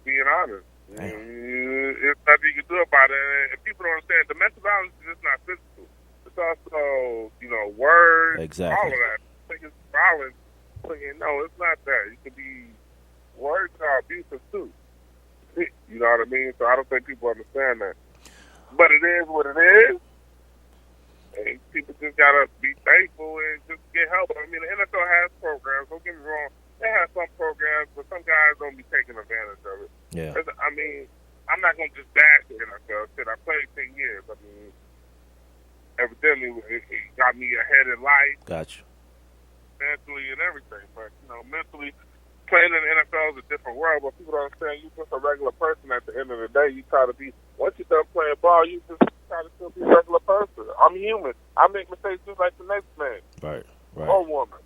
Being honest. It's nothing you can do about it. And people don't understand, domestic violence is just not physical. It's also, words, exactly. all of that. I think it's violence. No, it's not that. It could be words are abusive too. You know what I mean? So I don't think people understand that. But it is what it is. And people just got to be thankful and just get help. I mean, the NFL has programs. Don't get me wrong. They have some programs, but some guys don't be taking advantage of it. Yeah. I mean, I'm not going to just bash the NFL. I played 10 years. I mean, evidently, it got me ahead in life. Gotcha. Mentally and everything. But, mentally, playing in the NFL is a different world, but people don't understand you're just a regular person at the end of the day. You try to be, once you're done playing ball, you just try to still be a regular person. I'm human. I make mistakes just like the next man. Right. Or woman.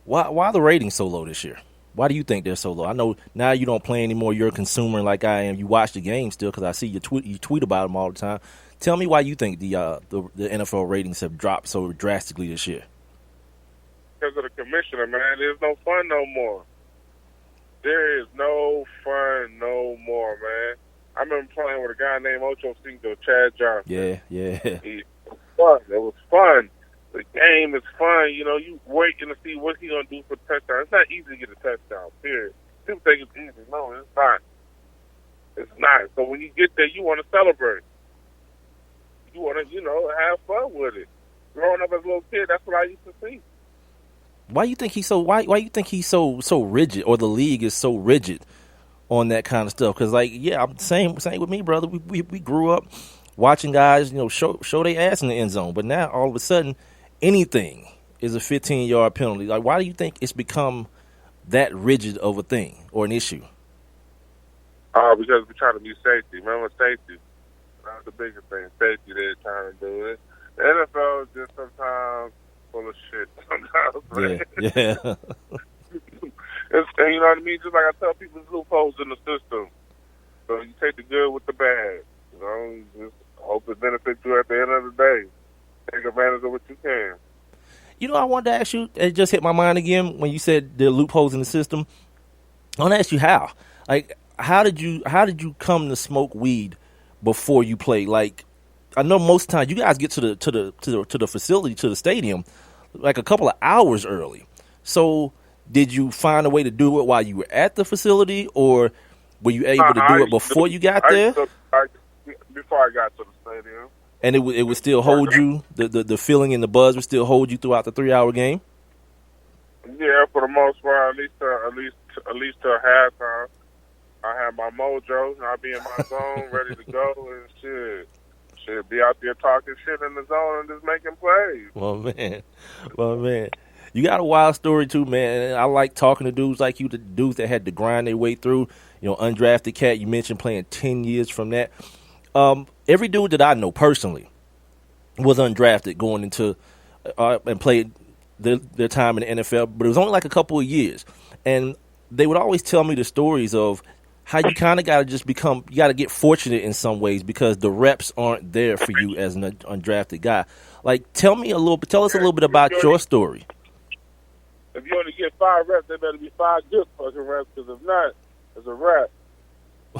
Why are the ratings so low this year? Why do you think they're so low? I know now you don't play anymore. You're a consumer like I am. You watch the game still because I see you tweet about them all the time. Tell me why you think the NFL ratings have dropped so drastically this year. Because of the commissioner, man. There's no fun no more. There is no fun no more, man. I remember playing with a guy named Ocho Cinco, Chad Johnson. Yeah. It was fun. The game is fun. You waiting to see what he's going to do for the touchdown. It's not easy to get a touchdown, period. People think it's easy. No, it's not. It's not. So when you get there, you want to celebrate. You want to, have fun with it. Growing up as a little kid, that's what I used to see. Why you think he's so? Why you think he's so rigid, or the league is so rigid on that kind of stuff? Because I'm same with me, brother. We grew up watching guys, show their ass in the end zone, but now all of a sudden, anything is a 15-yard penalty. Like, why do you think it's become that rigid of a thing or an issue? Because we're trying to be safety. Remember safety? That's the biggest thing. Safety. They're trying to do it. The NFL is just sometimes full of shit. Sometimes, yeah. And you know what I mean? Just like I tell people, there's loopholes in the system. So you take the good with the bad. Just hope it benefits you at the end of the day. Take advantage of what you can. I wanted to ask you, it just hit my mind again when you said there are loopholes in the system. I want to ask you how. Like, how did you come to smoke weed before you played? Like, I know most of the time you guys get to the facility, to the stadium, like a couple of hours early. So did you find a way to do it while you were at the facility, or were you able to do it before you got there? Before I got to the stadium. And it would still hold you, the feeling and the buzz would still hold you throughout the 3-hour game? Yeah, for the most part, at least till halftime. I have my mojo, I'll be in my zone, ready to go, and shit. Be out there talking shit in the zone and just making plays. Well, man. You got a wild story, too, man. I like talking to dudes like you, the dudes that had to grind their way through. Undrafted cat, you mentioned playing 10 years from that. Every dude that I know personally was undrafted going into and played their time in the NFL, but it was only like a couple of years. And they would always tell me the stories of how you kind of got to just you got to get fortunate in some ways because the reps aren't there for you as an undrafted guy. Like, tell us a little bit about your story. If you only get 5 reps, there better be 5 good fucking reps, because if not, it's a wrap.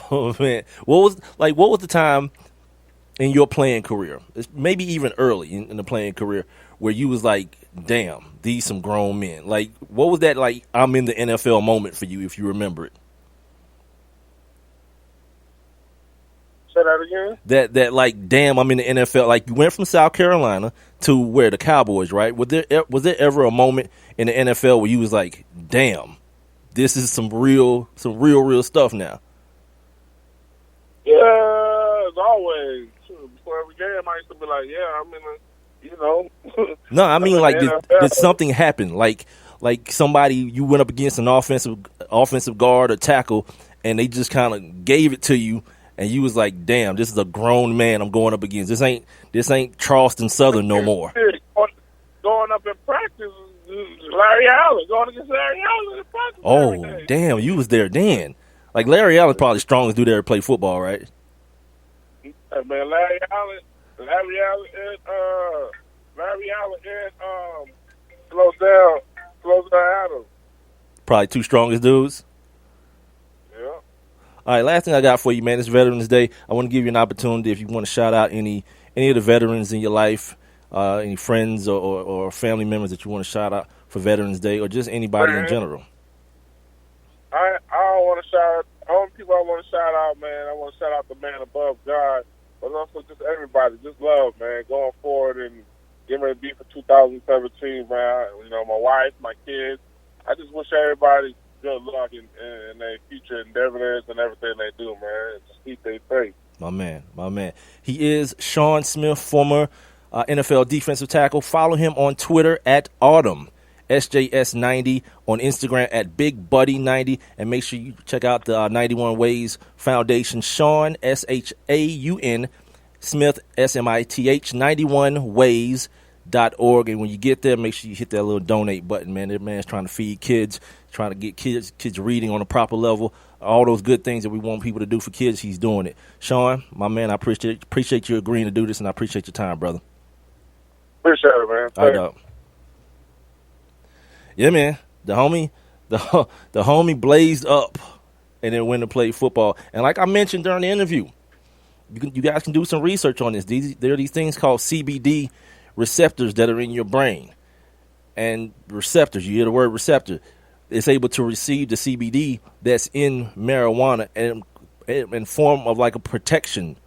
Oh, man. What was the time in your playing career, maybe even early in the playing career, where you was like, damn, these some grown men? Like, what was that like, I'm in the NFL moment for you, if you remember it? that again? That like, damn, I'm in the NFL. Like, you went from South Carolina to where the Cowboys, right? Was there ever a moment in the NFL where you was like, damn, this is some real stuff now? Yeah, as always. Before every game, I used to be like, yeah, I'm in a, you know. No, I mean, like, NFL. did something happen? Like somebody, you went up against an offensive guard or tackle, and they just kind of gave it to you, and you was like, damn, this is a grown man I'm going up against. This ain't Charleston Southern no more. Going up in practice, Larry Allen, going against Larry Allen in practice. Oh, damn, you was there then. Like, Larry Allen's probably the strongest dude that ever played football, right? Man, Larry Allen, and slows down Adams. Probably two strongest dudes. Yeah. All right, last thing I got for you, man, it's Veterans Day. I want to give you an opportunity if you want to shout out any of the veterans in your life, any friends or family members that you want to shout out for Veterans Day, or just anybody in general. I don't want to shout out. Only people I want to shout out, man, I want to shout out the man above God, but also just everybody. Just love, man, going forward and getting ready to be for 2017, man. You know, my wife, my kids. I just wish everybody good luck in their future endeavors and everything they do, man. Just keep their faith. My man. He is Shaun Smith, former NFL defensive tackle. Follow him on Twitter at Autumn, SJS90, on Instagram at BigBuddy90, and make sure you check out the 91 Ways Foundation. Shaun, SHAUN, Smith, SMITH, 91ways.org. And when you get there, make sure you hit that little donate button, man. That man's trying to feed kids, trying to get kids reading on a proper level. All those good things that we want people to do for kids, he's doing it. Shaun, my man, I appreciate you agreeing to do this, and I appreciate your time, brother. Appreciate it, man. All right, dog. Yeah, man. The homie blazed up and then went to play football. And like I mentioned during the interview, you guys can do some research on this. There are these things called CBD receptors that are in your brain. And receptors, you hear the word receptor, it's able to receive the CBD that's in marijuana and in form of like a protection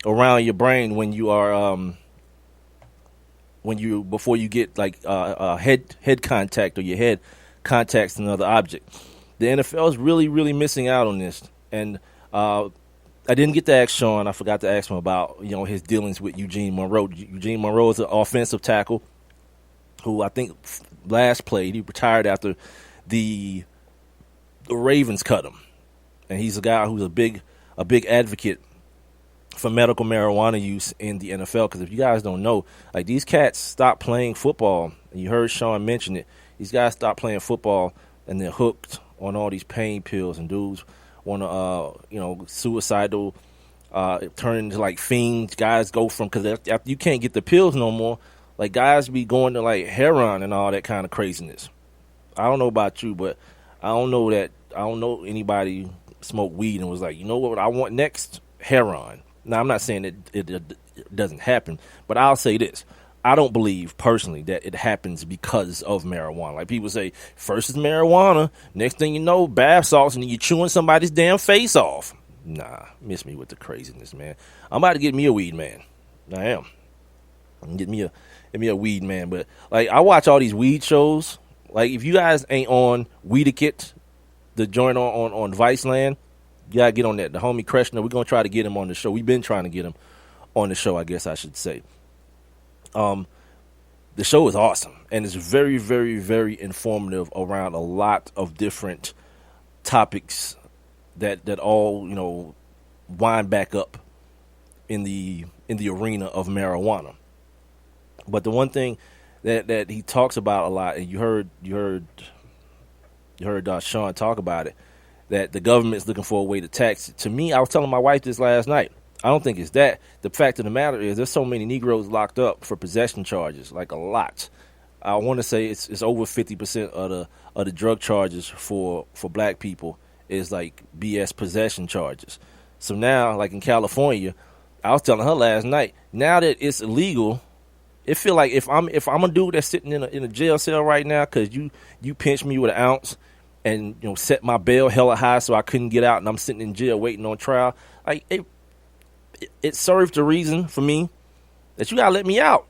around your brain when you are before you get like head contact or your head contacts another object. The NFL is really, really missing out on this. And I didn't get to ask Shaun. I forgot to ask him about, his dealings with Eugene Monroe. Eugene Monroe is an offensive tackle who I think last played. He retired after the Ravens cut him. And he's a guy who's a big advocate for medical marijuana use in the NFL. Because if you guys don't know, like, these cats stopped playing football. And you heard Shaun mention it. These guys stopped playing football and they're hooked on all these pain pills, and dudes want to, suicidal, turn into like fiends. Guys go from, because after you can't get the pills no more, like, guys be going to like heroin and all that kind of craziness. I don't know about you, but I don't know anybody who smoked weed and was like, you know what I want next? Heroin. Now, I'm not saying that it doesn't happen, but I'll say this. I don't believe personally that it happens because of marijuana. Like, people say, first is marijuana, next thing you know, bath salts, and then you're chewing somebody's damn face off. Nah, miss me with the craziness, man. I'm about to get me a weed man. I am. Get me a weed man. But like, I watch all these weed shows. Like, if you guys ain't on Weedakit, the joint on Viceland, you gotta get on that. The homie Kreshner, we're gonna try to get him on the show. We've been trying to get him on the show, I guess I should say. The show is awesome, and it's very, very, very informative around a lot of different topics that all wind back up in the arena of marijuana. But the one thing that he talks about a lot, and you heard Shaun talk about it, that the government's looking for a way to tax it. To me, I was telling my wife this last night. I don't think it's that. The fact of the matter is there's so many Negroes locked up for possession charges, like a lot. I want to say it's over 50% of the drug charges for black people is like BS possession charges. So now, like in California, I was telling her last night, now that it's illegal, it feel like if I'm a dude that's sitting in a jail cell right now because you pinched me with an ounce and set my bail hella high so I couldn't get out, and I'm sitting in jail waiting on trial, like it served a reason for me that you gotta let me out.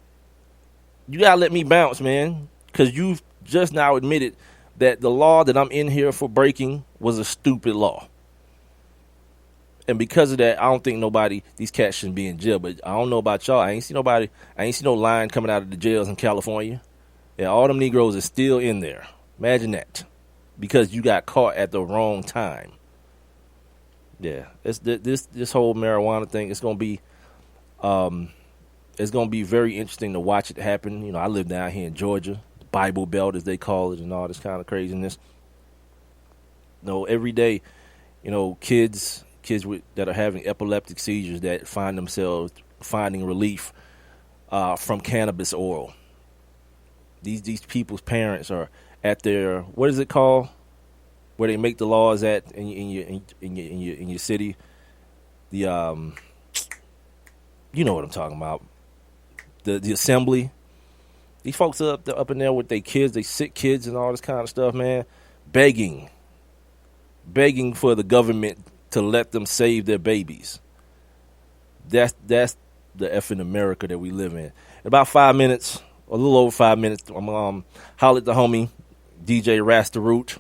You gotta let me bounce, man, because you've just now admitted that the law that I'm in here for breaking was a stupid law. And because of that, I don't think these cats shouldn't be in jail. But I don't know about y'all. I ain't see no line coming out of the jails in California. Yeah, all them Negroes are still in there. Imagine that. Because you got caught at the wrong time. Yeah, this whole marijuana thing, it's gonna be very interesting to watch it happen. You know, I live down here in Georgia, the Bible Belt as they call it, and all this kind of craziness. You know, every day, you know, kids that are having epileptic seizures that find themselves finding relief from cannabis oil. These people's parents are at their, what is it called, where they make the laws at in your city? The you know what I'm talking about. The assembly. These folks are up in there with their kids, they sick kids and all this kind of stuff, man, begging for the government to let them save their babies. That's the effing America that we live in. In about 5 minutes, a little over 5 minutes, I'm holler at the homie DJ Rasta Root.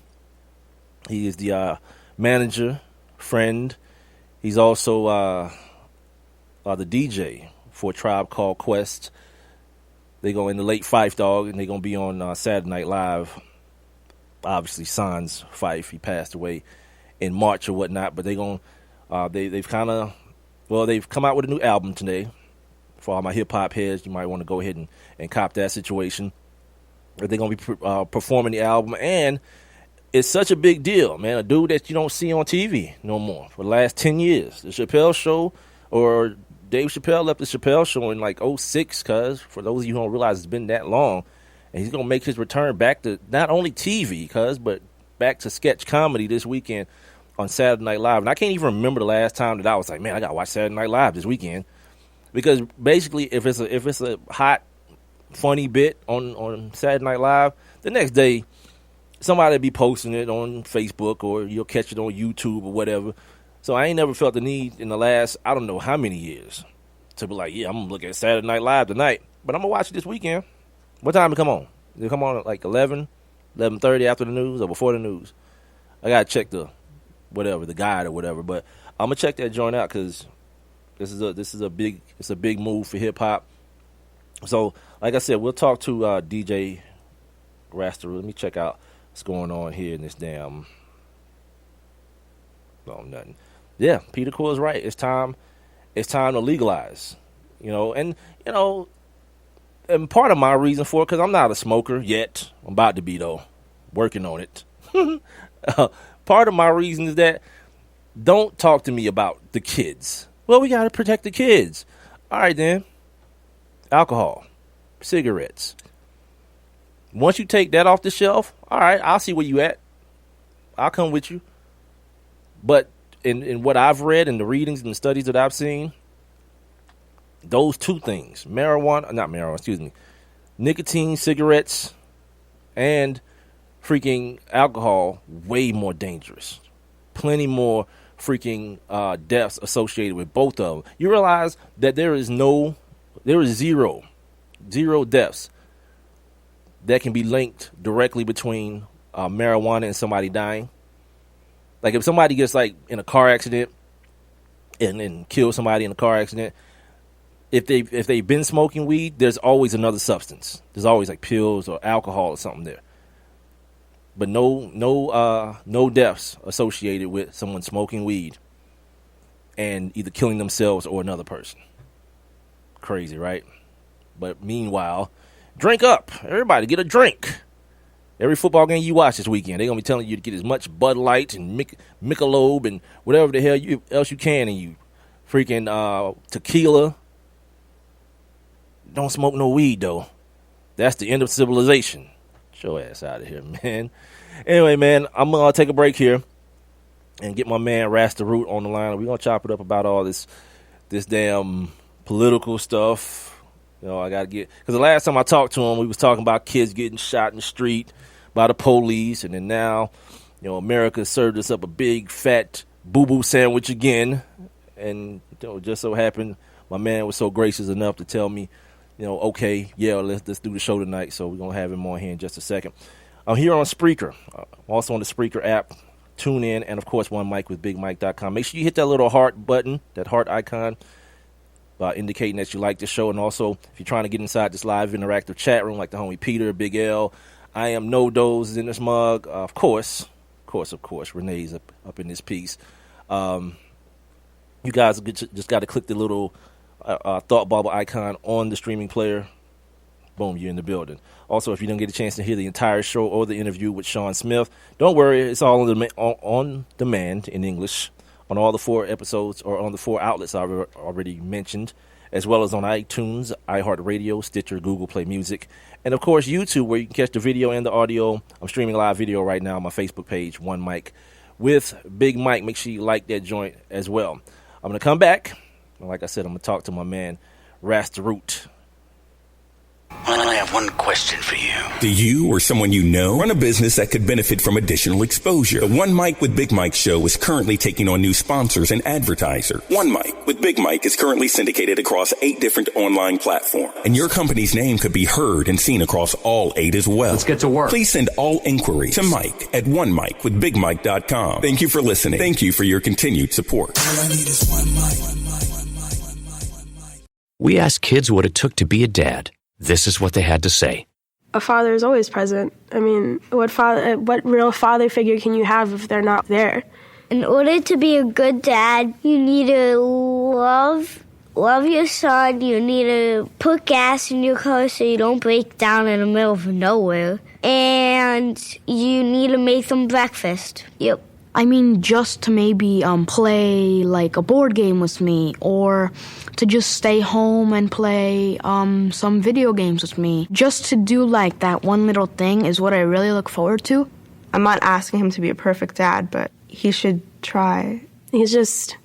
He is the manager, friend. He's also the DJ for a Tribe Called Quest. They go in the late Fife, dog, and they're going to be on Saturday Night Live. Obviously, Sans Fife, he passed away in March or whatnot, but they've come out with a new album today. For all my hip-hop heads, you might want to go ahead and cop that situation. They're going to be performing the album, and it's such a big deal, man. A dude that you don't see on TV no more for the last 10 years. The Chappelle Show, or Dave Chappelle left the Chappelle Show in like 06, cuz, for those of you who don't realize it's been that long. And he's going to make his return back to not only TV, cuz, but back to sketch comedy this weekend on Saturday Night Live. And I can't even remember the last time that I was like, man, I got to watch Saturday Night Live this weekend. Because basically, if it's a hot, funny bit on Saturday Night Live, the next day, somebody will be posting it on Facebook, or you'll catch it on YouTube or whatever. So I ain't never felt the need in the last, I don't know how many years, to be like, yeah, I'm going to look at Saturday Night Live tonight, but I'm going to watch it this weekend. What time it come on? Did it come on at like 11:30 after the news or before the news? I got to check the guide or whatever, but I'm going to check that joint out because this is a big move for hip hop. So, like I said, we'll talk to DJ Rasta Root. Let me check out what's going on here in this damn. No, nothing. Yeah, Peter Core is right. It's time to legalize. And part of my reason for it, because I'm not a smoker yet. I'm about to be though, working on it. Part of my reason is that don't talk to me about the kids. Well, we got to protect the kids. All right, then. Alcohol, cigarettes. Once you take that off the shelf, all right, I'll see where you at. I'll come with you. But in what I've read and the readings and the studies that I've seen, those two things, nicotine, cigarettes, and freaking alcohol, way more dangerous. Plenty more freaking deaths associated with both of them. You realize that there is zero deaths that can be linked directly between marijuana and somebody dying. Like if somebody gets like in a car accident and kills somebody in a car accident, if they've been smoking weed, there's always another substance. There's always like pills or alcohol or something there. But no deaths associated with someone smoking weed and either killing themselves or another person. Crazy, right? But meanwhile, drink up. Everybody get a drink. Every football game you watch this weekend, they're going to be telling you to get as much Bud Light and Michelob and whatever the hell else you can, and you freaking tequila. Don't smoke no weed, though. That's the end of civilization. Get your ass out of here, man. Anyway, man, I'm going to take a break here and get my man Rasta Root on the line. We're going to chop it up about all this damn political stuff. I got to get, because the last time I talked to him, we was talking about kids getting shot in the street by the police, and then now, America served us up a big fat boo-boo sandwich again, And just so happened, my man was so gracious enough to tell me, okay, yeah, let's do the show tonight. So we're going to have him on here in just a second. I'm here on Spreaker, also on the Spreaker app. Tune in, and, of course, One Mic with BigMike.com. Make sure you hit that little heart button, that heart icon, indicating that you like the show. And also, if you're trying to get inside this live interactive chat room like the homie Peter, Big L, I am No Dose in this mug. Of course, Renee's up in this piece. You guys just got to click the little thought bubble icon on the streaming player. Boom, you're in the building. Also, if you don't get a chance to hear the entire show or the interview with Shaun Smith, don't worry. It's all on demand in English on all the 4 episodes or on the 4 outlets I've already mentioned, as well as on iTunes, iHeartRadio, Stitcher, Google Play Music, and, of course, YouTube, where you can catch the video and the audio. I'm streaming live video right now on my Facebook page, One Mic with Big Mike. Make sure you like that joint as well. I'm going to come back. Like I said, I'm going to talk to my man, Rasta Root. I have one question for you. Do you or someone you know run a business that could benefit from additional exposure? The One Mic with Big Mike show is currently taking on new sponsors and advertisers. One Mic with Big Mike is currently syndicated across 8 different online platforms, and your company's name could be heard and seen across all 8 as well. Let's get to work. Please send all inquiries to Mike at onemicwithbigmike.com. Thank you for listening. Thank you for your continued support. All I need is one mic. We asked kids what it took to be a dad. This is what they had to say. A father is always present. I mean, what real father figure can you have if they're not there? In order to be a good dad, you need to love your son. You need to put gas in your car so you don't break down in the middle of nowhere. And you need to make them breakfast. Yep. I mean, just to maybe play like a board game with me, or to just stay home and play some video games with me. Just to do like that one little thing is what I really look forward to. I'm not asking him to be a perfect dad, but he should try. He's just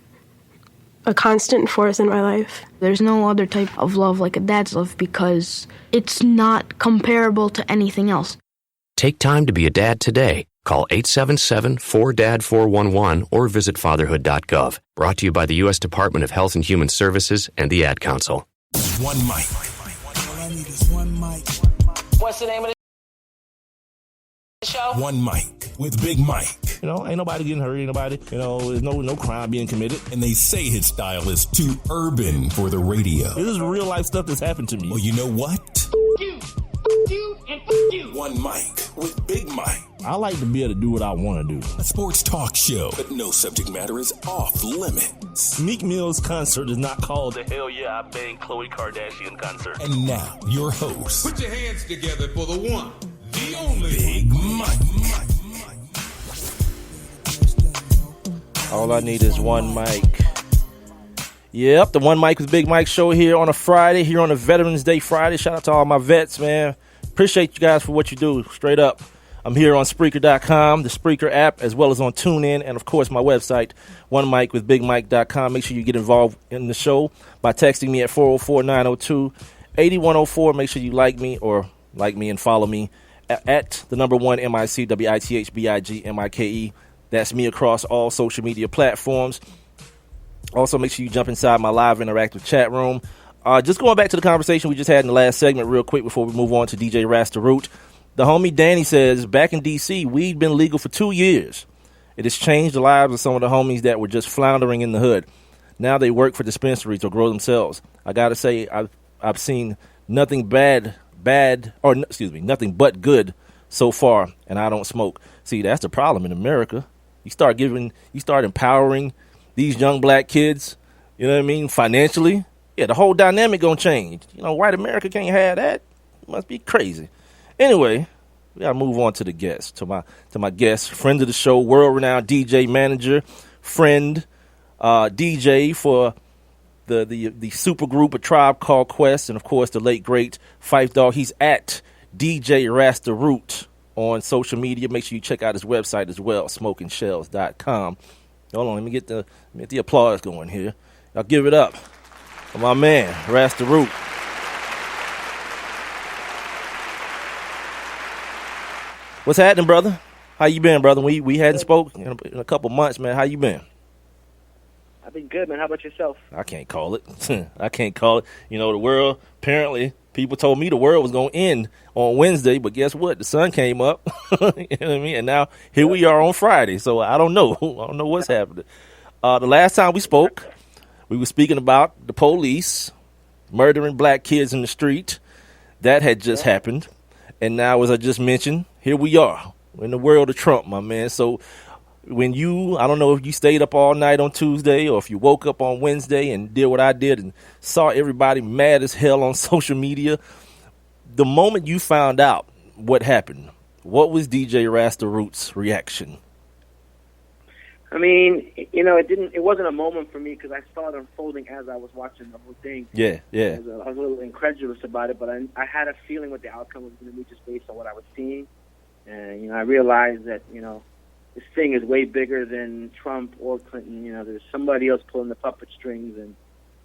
a constant force in my life. There's no other type of love like a dad's love because it's not comparable to anything else. Take time to be a dad today. Call 877-4DAD-411 or visit fatherhood.gov. Brought to you by the U.S. Department of Health and Human Services and the Ad Council. One mic. All I need is one mic. What's the name of the show? One Mic with Big Mike. Ain't nobody getting hurt, ain't nobody, there's no crime being committed. And they say his style is too urban for the radio. This is real life stuff that's happened to me. Well, you know what? You, and you. One Mic with Big Mike. I like to be able to do what I want to do. A sports talk show, but no subject matter is off limits. Meek Mill's concert is not called the Hell Yeah, I Bang Khloe Kardashian concert. And now, your host. Put your hands together for the one, the only Big Mike. All I need is one mic. Yep, the One Mic with Big Mike show here on a Friday, here on a Veterans Day Friday. Shout out to all my vets, man. Appreciate you guys for what you do, straight up. I'm here on Spreaker.com, the Spreaker app, as well as on TuneIn, and, of course, my website, onemicwithbigmike.com. Make sure you get involved in the show by texting me at 404-902-8104. Make sure you like me and follow me at the number 1 MICWITHBIGMIKE. That's me across all social media platforms. Also, make sure you jump inside my live interactive chat room. Just going back to the conversation we just had in the last segment real quick before we move on to DJ Rasta Root. The homie Danny says, back in D.C., weed been legal for 2 years. It has changed the lives of some of the homies that were just floundering in the hood. Now they work for dispensaries or grow themselves. I got to say, I've seen nothing nothing but good so far, and I don't smoke. See, that's the problem in America. You start empowering these young black kids, you know what I mean, financially. Yeah, the whole dynamic gonna change. White America can't have that. It must be crazy. Anyway, we gotta move on to the guest, to my guest, friend of the show, world-renowned DJ manager, friend, DJ for the super group, A Tribe Called Quest, and of course the late great Phife Dawg. He's at DJ Rasta Root on social media. Make sure you check out his website as well, smokingshells.com. Hold on, let me get the applause going here. I'll give it up for my man, Rasta Root. What's happening, brother? How you been, brother? We hadn't spoke in a couple months, man. How you been? I've been good, man. How about yourself? I can't call it. I can't call it. You know, the world, apparently, people told me the world was going to end on Wednesday, but guess what? The sun came up. You know what I mean? And now here we are on Friday, so I don't know. I don't know what's happening. The last time we spoke, we were speaking about the police murdering black kids in the street. That had just happened. And now, as I just mentioned, here we are in the world of Trump, my man. So when I don't know if you stayed up all night on Tuesday or if you woke up on Wednesday and did what I did and saw everybody mad as hell on social media, the moment you found out what happened, what was DJ Rasta Root's reaction? I mean, you know, it wasn't a moment for me because I saw it unfolding as I was watching the whole thing. Yeah. I was a little incredulous about it, but I had a feeling what the outcome was going to be just based on what I was seeing. And, you know, I realized that, you know, this thing is way bigger than Trump or Clinton. You know, there's somebody else pulling the puppet strings, and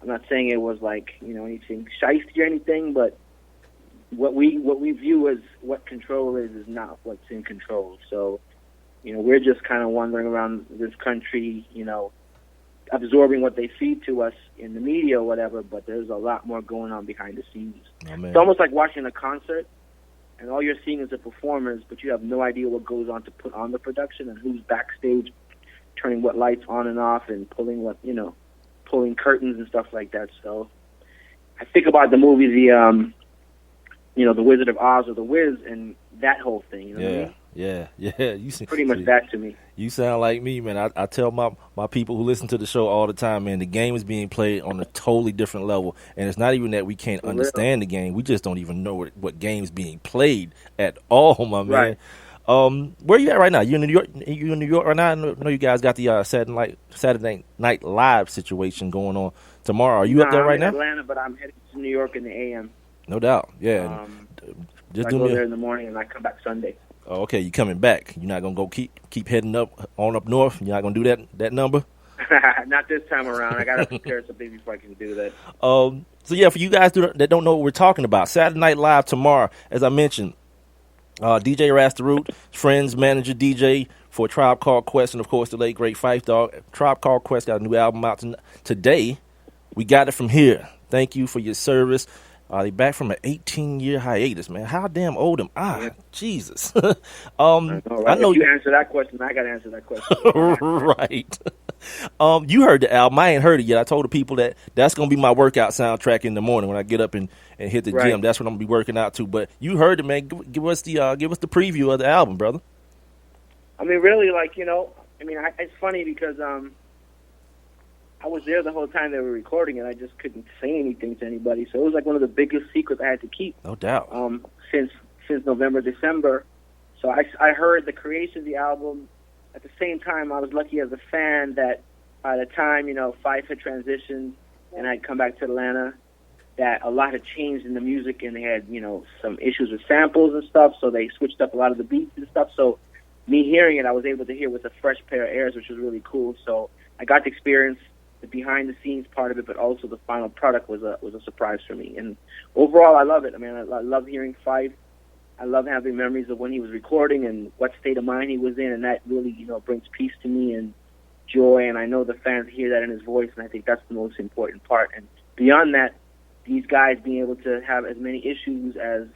I'm not saying it was like, you know, anything shiesty or anything, but what we view as what control is not what's in control. So, you know, we're just kind of wandering around this country, you know, absorbing what they feed to us in the media or whatever, but there's a lot more going on behind the scenes. It's almost like watching a concert, and all you're seeing is the performers, but you have no idea what goes on to put on the production and who's backstage turning what lights on and off and pulling curtains and stuff like that. So I think about the movie, The Wizard of Oz or The Wiz, and that whole thing. You know what I mean? Yeah. You pretty much that to me. You sound like me, man. I tell my people who listen to the show all the time, man, the game is being played on a totally different level. And it's not even that we can't understand the game. We just don't even know what game's being played at all, my man. Right. Where you at right now? You in New York? You in New York right now? I know you guys got the Saturday Night Live situation going on tomorrow. Are you up there right now? I'm in Atlanta, but I'm heading to New York in the AM. No doubt. Yeah. I go there in the morning and I come back Sunday. Oh, okay, you coming back. You're not going to go keep heading up north? You're not going to do that number? Not this time around. I got to prepare something before I can do that. So, yeah, for you guys that don't know what we're talking about, Saturday Night Live tomorrow, as I mentioned, DJ Rasta Root, friends, manager, DJ for Tribe Called Quest, and, of course, the late, great Phife Dawg. Tribe Called Quest got a new album out today. We got it from here. Thank you for your service. They back from an 18-year hiatus, man. How damn old am I? Yeah. Jesus. I know if you answer that question, I got to answer that question. Right. You heard the album. I ain't heard it yet. I told the people that's going to be my workout soundtrack in the morning when I get up and hit the gym. That's what I'm going to be working out to. But you heard it, man. Give us the preview of the album, brother. I mean, really, like, you know, it's funny because I was there the whole time they were recording, and I just couldn't say anything to anybody. So it was like one of the biggest secrets I had to keep. No doubt. Since November, December. So I heard the creation of the album. At the same time, I was lucky as a fan that by the time, you know, Phife had transitioned and I'd come back to Atlanta, that a lot had changed in the music, and they had, you know, some issues with samples and stuff, so they switched up a lot of the beats and stuff. So me hearing it, I was able to hear with a fresh pair of ears, which was really cool. So I got to experience the behind-the-scenes part of it, but also the final product was a surprise for me. And overall, I love it. I mean, I love hearing Phife. I love having memories of when he was recording and what state of mind he was in, and that really, you know, brings peace to me and joy. And I know the fans hear that in his voice, and I think that's the most important part. And beyond that, these guys being able to have as many issues as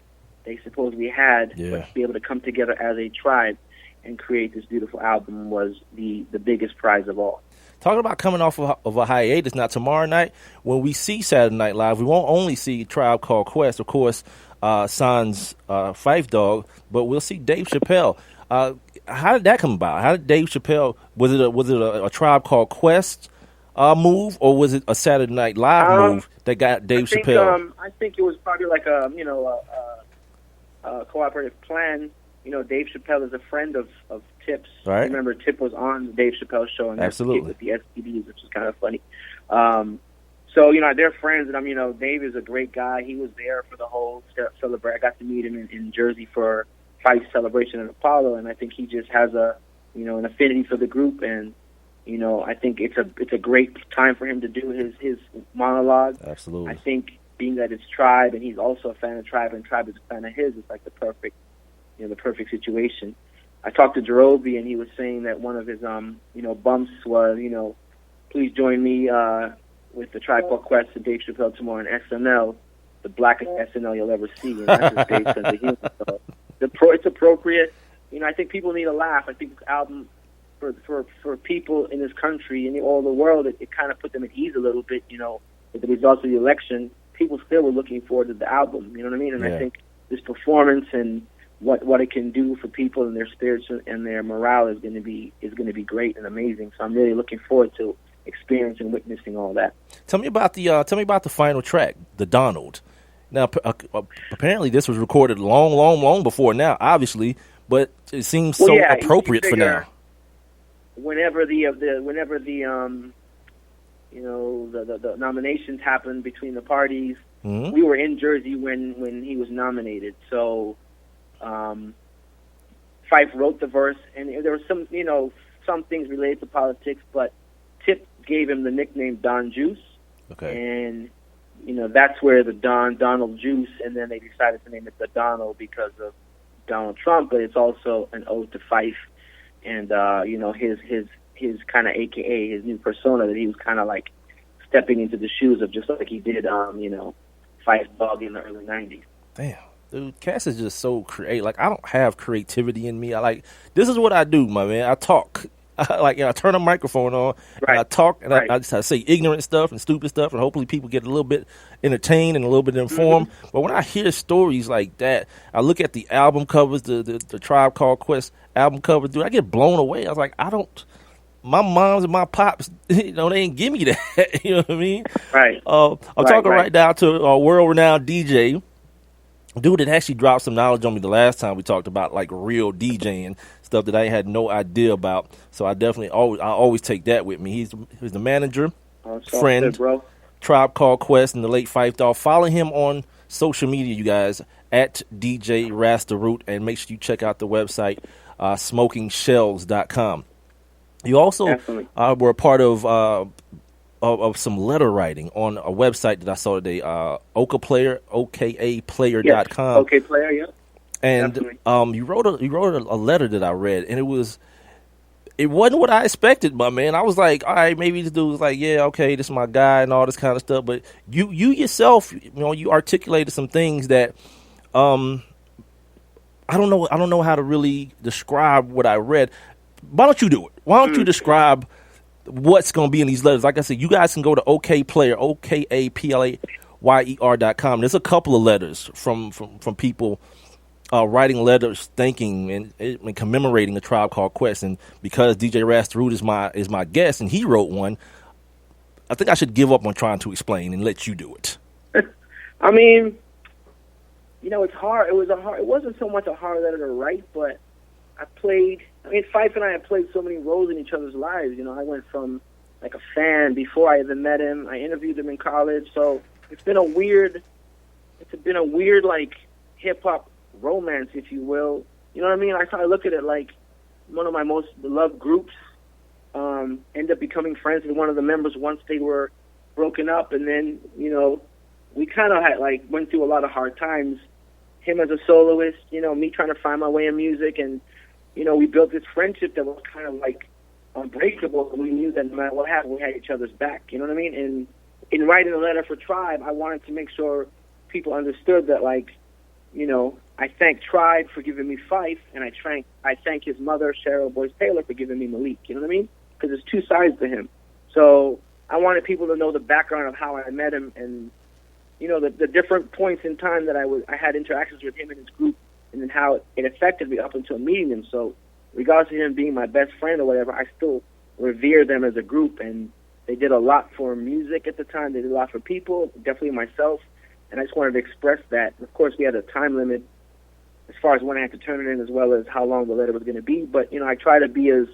they supposedly had, but to be able to come together as a tribe and create this beautiful album was the biggest prize of all. Talking about coming off of a hiatus, now tomorrow night, when we see Saturday Night Live, we won't only see Tribe Called Quest, of course, Sans Phife Dawg, but we'll see Dave Chappelle. How did that come about? How did Dave Chappelle, was it a Tribe Called Quest move, or was it a Saturday Night Live move that got Dave Chappelle? I think it was probably like a cooperative plan. You know, Dave Chappelle is a friend of Tip's. Right. Remember, Tip was on the Dave Chappelle show, and absolutely with the STDs, which is kind of funny. So, you know, they're friends, and Dave is a great guy. He was there for the whole celebration. I got to meet him in Jersey for Phife's celebration at Apollo, and I think he just has an affinity for the group, and you know, I think it's a great time for him to do his monologue. Absolutely. I think being that it's Tribe, and he's also a fan of Tribe, and Tribe is a fan of his, it's like the perfect situation. I talked to Jerobi, and he was saying that one of his bumps was, please join me with the Tribe Called Quest and Dave Chappelle tomorrow on SNL, the blackest SNL you'll ever see, and that's his base sense of humor. So it's appropriate. I think people need a laugh. I think this album, for people in this country and all the world, it kind of put them at ease a little bit, with the results of the election. People still were looking forward to the album, you know what I mean? And I think this performance and what it can do for people and their spirits and their morale is going to be great and amazing. So I'm really looking forward to experiencing and witnessing all that. Tell me about the final track, the Donald. Now, apparently this was recorded long before now, obviously, but it seems so appropriate for now. Whenever the nominations happened between the parties, we were in Jersey when he was nominated. So Fife wrote the verse, and there were some things related to politics, but Tip gave him the nickname Don Juice. Okay. And that's where the Donald Juice, and then they decided to name it the Donald because of Donald Trump, but it's also an ode to Fife and his kind of AKA, his new persona that he was kind of like stepping into the shoes of, just like he did Fife Dog in the early 90s. Damn. Dude, Cass is just so creative. Like, I don't have creativity in me. This is what I do, my man. I talk. I turn a microphone on, and I talk, and I say ignorant stuff and stupid stuff, and hopefully people get a little bit entertained and a little bit informed. But when I hear stories like that, I look at the album covers, the Tribe Called Quest album covers, dude, I get blown away. I was like, my moms and my pops, they didn't give me that. You know what I mean? Right. I'm talking right now to a world-renowned DJ. Dude, it actually dropped some knowledge on me the last time we talked about like real DJing stuff that I had no idea about. So I always take that with me. He's the manager, friend, good, bro. Tribe Called Quest, and the late Fife Dog. Follow him on social media, you guys, at DJ Rasta Root, and make sure you check out the website SmokingShells.com. You also were a part of some letter writing on a website that I saw today, okaplayer.com. Yes, okaplayer, yeah. And you wrote a letter that I read, and it wasn't what I expected, my man. I was like, all right, maybe this dude was like, yeah, okay, this is my guy and all this kind of stuff. But you yourself, you articulated some things that I don't know how to really describe what I read. Why don't you do it? Why don't you describe what's going to be in these letters? Like I said, you guys can go to okaplayer, okaplayer.com. There's a couple of letters from people writing letters thanking and commemorating a Tribe Called Quest. And because DJ Rasta Root is my guest and he wrote one, I think I should give up on trying to explain and let you do it. I mean, it's hard. It wasn't so much a hard letter to write, but Fife and I have played so many roles in each other's lives. I went from like a fan before I even met him. I interviewed him in college, so it's been a weird like hip hop romance, if you will. You know what I mean? I look at it like one of my most beloved groups ended up becoming friends with one of the members once they were broken up, and then we kind of had went through a lot of hard times. Him as a soloist, me trying to find my way in music, and we built this friendship that was kind of like unbreakable. We knew that no matter what happened, we had each other's back. You know what I mean? And in writing a letter for Tribe, I wanted to make sure people understood that, I thank Tribe for giving me Fife, and I thank his mother, Cheryl Boyce Taylor, for giving me Malik. You know what I mean? Because there's two sides to him. So I wanted people to know the background of how I met him, and the different points in time that I had interactions with him and his group, and then how it affected me up until meeting him. So regardless of him being my best friend or whatever, I still revere them as a group, and they did a lot for music at the time. They did a lot for people, definitely myself, and I just wanted to express that. Of course, we had a time limit as far as when I had to turn it in, as well as how long the letter was going to be. But, I try to be as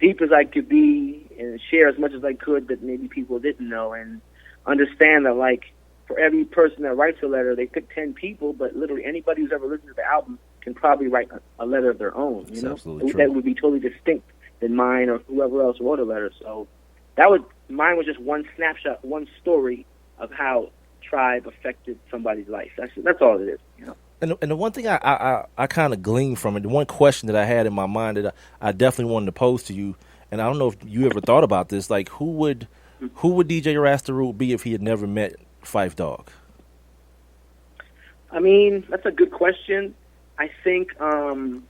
deep as I could be and share as much as I could that maybe people didn't know, and understand that, for every person that writes a letter, they pick 10 people, but literally anybody who's ever listened to the album can probably write a letter of their own. Absolutely true. That would be totally distinct than mine or whoever else wrote a letter. So mine was just one snapshot, one story of how Tribe affected somebody's life. That's all it is. And the one thing I kind of gleaned from it, the one question that I had in my mind that I definitely wanted to pose to you, and I don't know if you ever thought about this, like who would DJ Rasta Root be if he had never met Phife Dawg? I mean, that's a good question. I think how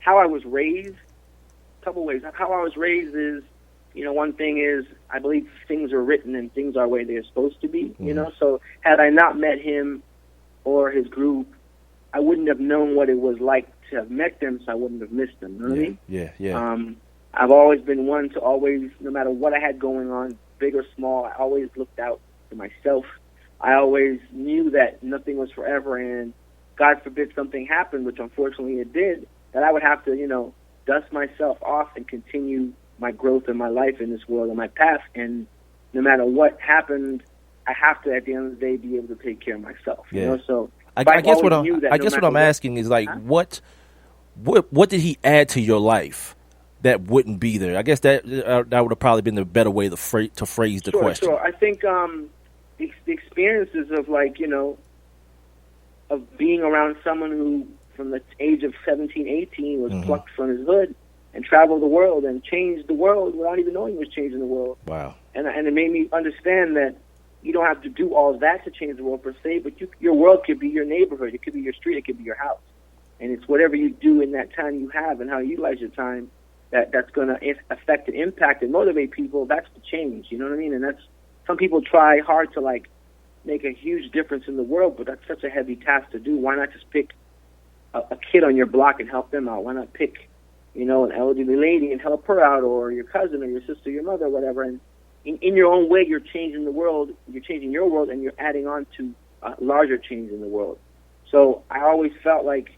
I was raised, a couple ways. How I was raised is, one thing is I believe things are written and things are the way they're supposed to be, So had I not met him or his group, I wouldn't have known what it was like to have met them, so I wouldn't have missed them. You know what I mean? Yeah. I've always been one to always, no matter what I had going on, big or small, I always looked out for myself. I always knew that nothing was forever, and God forbid something happened, which unfortunately it did, that I would have to, dust myself off and continue my growth in my life in this world and my path. And no matter what happened, I have to, at the end of the day, be able to take care of myself. So I guess what I'm asking is like, what did he add to your life that wouldn't be there? I guess that would have probably been the better way to phrase the question. Sure. I think the experiences of of being around someone who, from the age of 17, 18, was plucked from his hood and traveled the world and changed the world without even knowing he was changing the world. Wow. And it made me understand that you don't have to do all that to change the world per se, but your world could be your neighborhood, it could be your street, it could be your house. And it's whatever you do in that time you have and how you utilize your time that's going to affect and impact and motivate people. That's the change, you know what I mean? And that's, some people try hard to make a huge difference in the world, but that's such a heavy task to do. Why not just pick a kid on your block and help them out? Why not pick, an elderly lady and help her out, or your cousin or your sister, your mother, whatever? And in your own way, you're changing the world, you're changing your world, and you're adding on to a larger change in the world. So I always felt like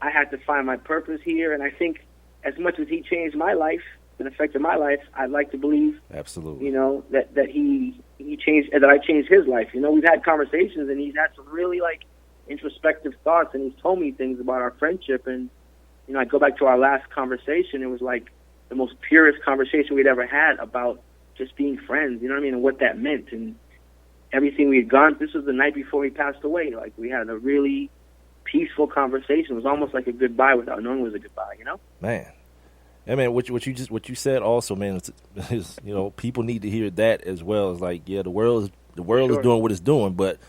I had to find my purpose here, and I think as much as he changed my life and affected my life, I'd like to believe, absolutely, that he changed, that I changed his life. We've had conversations, and he's had some really introspective thoughts, and he's told me things about our friendship. And I go back to our last conversation. It was like the most purest conversation we'd ever had about just being friends. You know what I mean, and what that meant, and everything we had gone. This was the night before he passed away. We had a really peaceful conversation. It was almost like a goodbye without knowing it was a goodbye. Man. I mean, what you said also, man, is people need to hear that as well. It's like, the world is doing what it's doing, but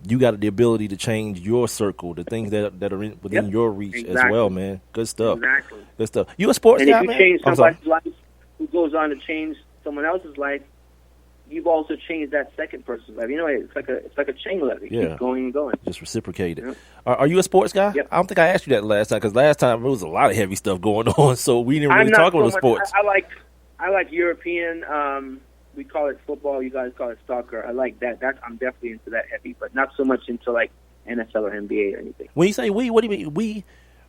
you got the ability to change your circle, the things that are within your reach as well, man. Good stuff. Exactly. Good stuff. You a sports guy, man? And if you change somebody's life who goes on to change someone else's life, you've also changed that second person's life. It's like a chain letter. You keep going and going. Just reciprocate it. Are you a sports guy? Yep. I don't think I asked you that last time, because last time there was a lot of heavy stuff going on, so we didn't really talk about sports. I like European. We call it football. You guys call it soccer. I like that. I'm definitely into that heavy, but not so much into NFL or NBA or anything. When you say we, what do you mean?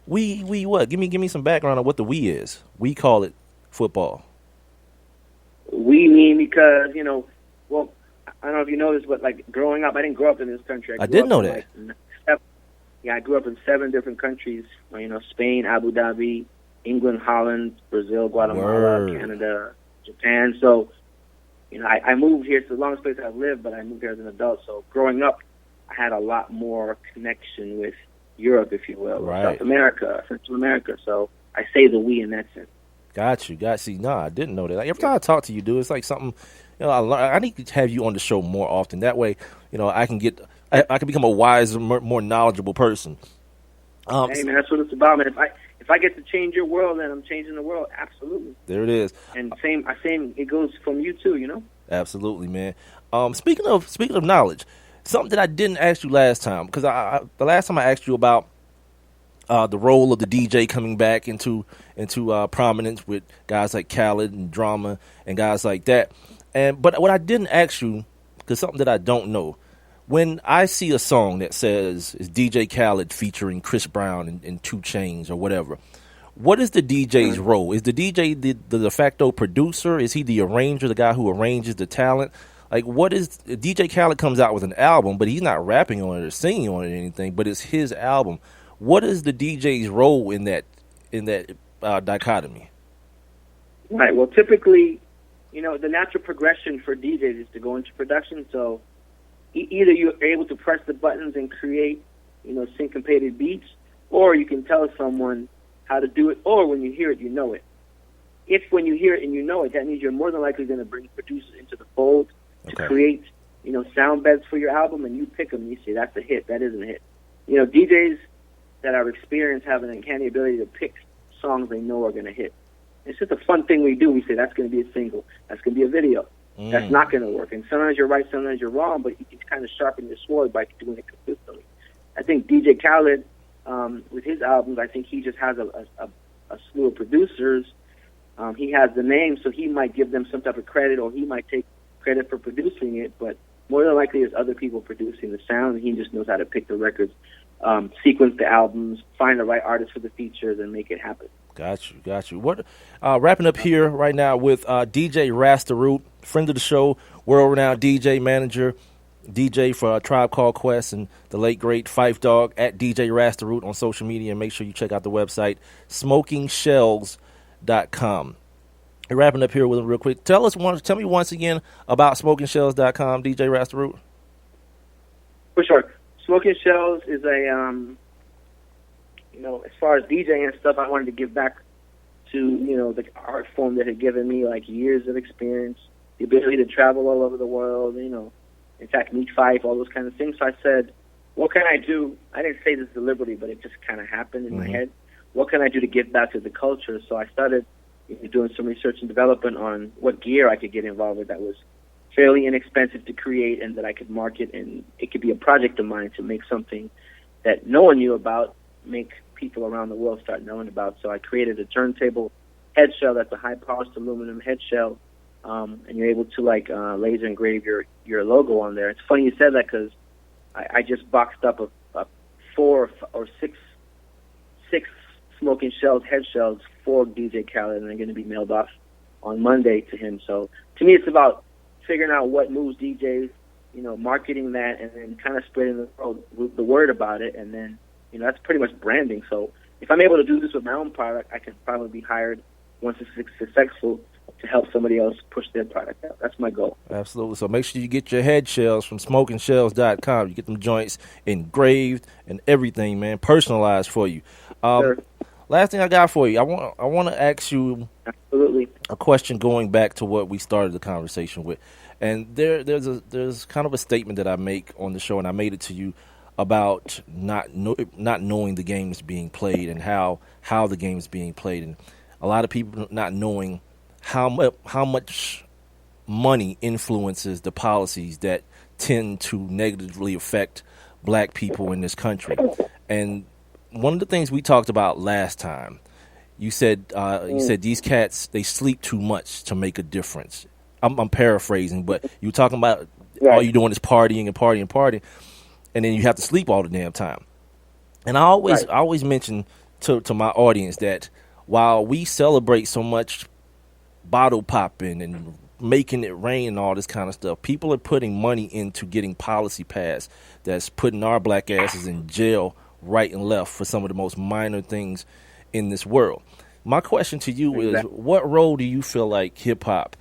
We what? Give me some background on what the we is. We call it football. We mean because, well, I don't know if you know this, but growing up, I didn't grow up in this country. I didn't know that. I grew up in 7 different countries, Spain, Abu Dhabi, England, Holland, Brazil, Guatemala, Canada, Japan. So, I moved here. It's the longest place I've lived, but I moved here as an adult. So growing up, I had a lot more connection with Europe, if you will, South America, Central America. So I say the we in that sense. Got you. See, I didn't know that. Every time I talk to you, dude, it's like something. I need to have you on the show more often. That way, I can become a wiser, more knowledgeable person. Hey, man, that's what it's about, man. If I get to change your world, then I'm changing the world. Absolutely. There it is. And same. It goes from you too. Absolutely, man. Speaking of knowledge, something that I didn't ask you last time, because the last time I asked you about the role of the DJ coming back into prominence with guys like Khaled and Drama and guys like that. But what I didn't ask you, because something that I don't know, when I see a song that says it's DJ Khaled featuring Chris Brown and 2 Chainz or whatever, what is the DJ's role? Is the DJ the de facto producer? Is he the arranger, the guy who arranges the talent? What is DJ Khaled comes out with an album, but he's not rapping on it or singing on it or anything, but it's his album. What is the DJ's role in that dichotomy? Right. Well, typically, the natural progression for DJs is to go into production. So either you're able to press the buttons and create, syncopated beats, or you can tell someone how to do it, or when you hear it, you know it. if when you hear it and you know it, that means you're more than likely going to bring producers into the fold to create, sound beds for your album, and you pick them. And you say that's a hit, that isn't a hit. DJs that are experienced have an uncanny ability to pick songs they know are going to hit. It's just a fun thing we do. We say that's going to be a single, that's going to be a video. That's not going to work. And sometimes you're right, sometimes you're wrong, but you can kind of sharpen your sword by doing it consistently. I think DJ Khaled, with his albums, I think he just has a slew of producers. He has the name, so he might give them some type of credit, or he might take credit for producing it, but more than likely there's other people producing the sound, and he just knows how to pick the records, sequence the albums, find the right artists for the features, and make it happen. Got you. What? Wrapping up here right now with DJ Rasta Root, friend of the show, world-renowned DJ, manager, DJ for Tribe Called Quest, and the late, great Fife Dog, at DJ Rasta Root on social media. And make sure you check out the website, SmokingShells.com. Wrapping up here with him real quick. Tell me once again about SmokingShells.com, DJ Rasta Root. For sure. Smoking Shells is a, as far as DJing and stuff, I wanted to give back to, the art form that had given me, years of experience, the ability to travel all over the world, in fact, meet Fife, all those kind of things. So I said, what can I do? I didn't say this deliberately, but it just kind of happened in my head. What can I do to give back to the culture? So I started doing some research and development on what gear I could get involved with that was fairly inexpensive to create and that I could market, and it could be a project of mine to make something that no one knew about, make people around the world start knowing about. So I created a turntable head shell that's a high-polished aluminum head shell, and you're able to laser engrave your logo on there. It's funny you said that because I just boxed up a 4 or 6 Smoking Shells head shells for DJ Khaled, and they're going to be mailed off on Monday to him. So to me, it's about figuring out what moves DJs, marketing that, and then kind of spreading the word about it, and then that's pretty much branding. So if I'm able to do this with my own product, I can probably be hired once it's successful to help somebody else push their product out. That's my goal. Absolutely. So make sure you get your head shells from SmokingShells.com. You get them joints engraved and everything, man, personalized for you. Sure. Last thing I got for you, I want to ask you absolutely a question going back to what we started the conversation with, and there's kind of a statement that I make on the show, and I made it to you about not knowing the game is being played and how the game is being played, and a lot of people not knowing how much money influences the policies that tend to negatively affect black people in this country. And one of the things we talked about last time, you said these cats, they sleep too much to make a difference. I'm paraphrasing, but you were talking about all you're doing is partying and partying and partying, and then you have to sleep all the damn time. And I always mention to my audience that while we celebrate so much bottle popping and making it rain and all this kind of stuff, people are putting money into getting policy passed that's putting our black asses in jail right and left for some of the most minor things in this world. My question to you is, what role do you feel like hip-hop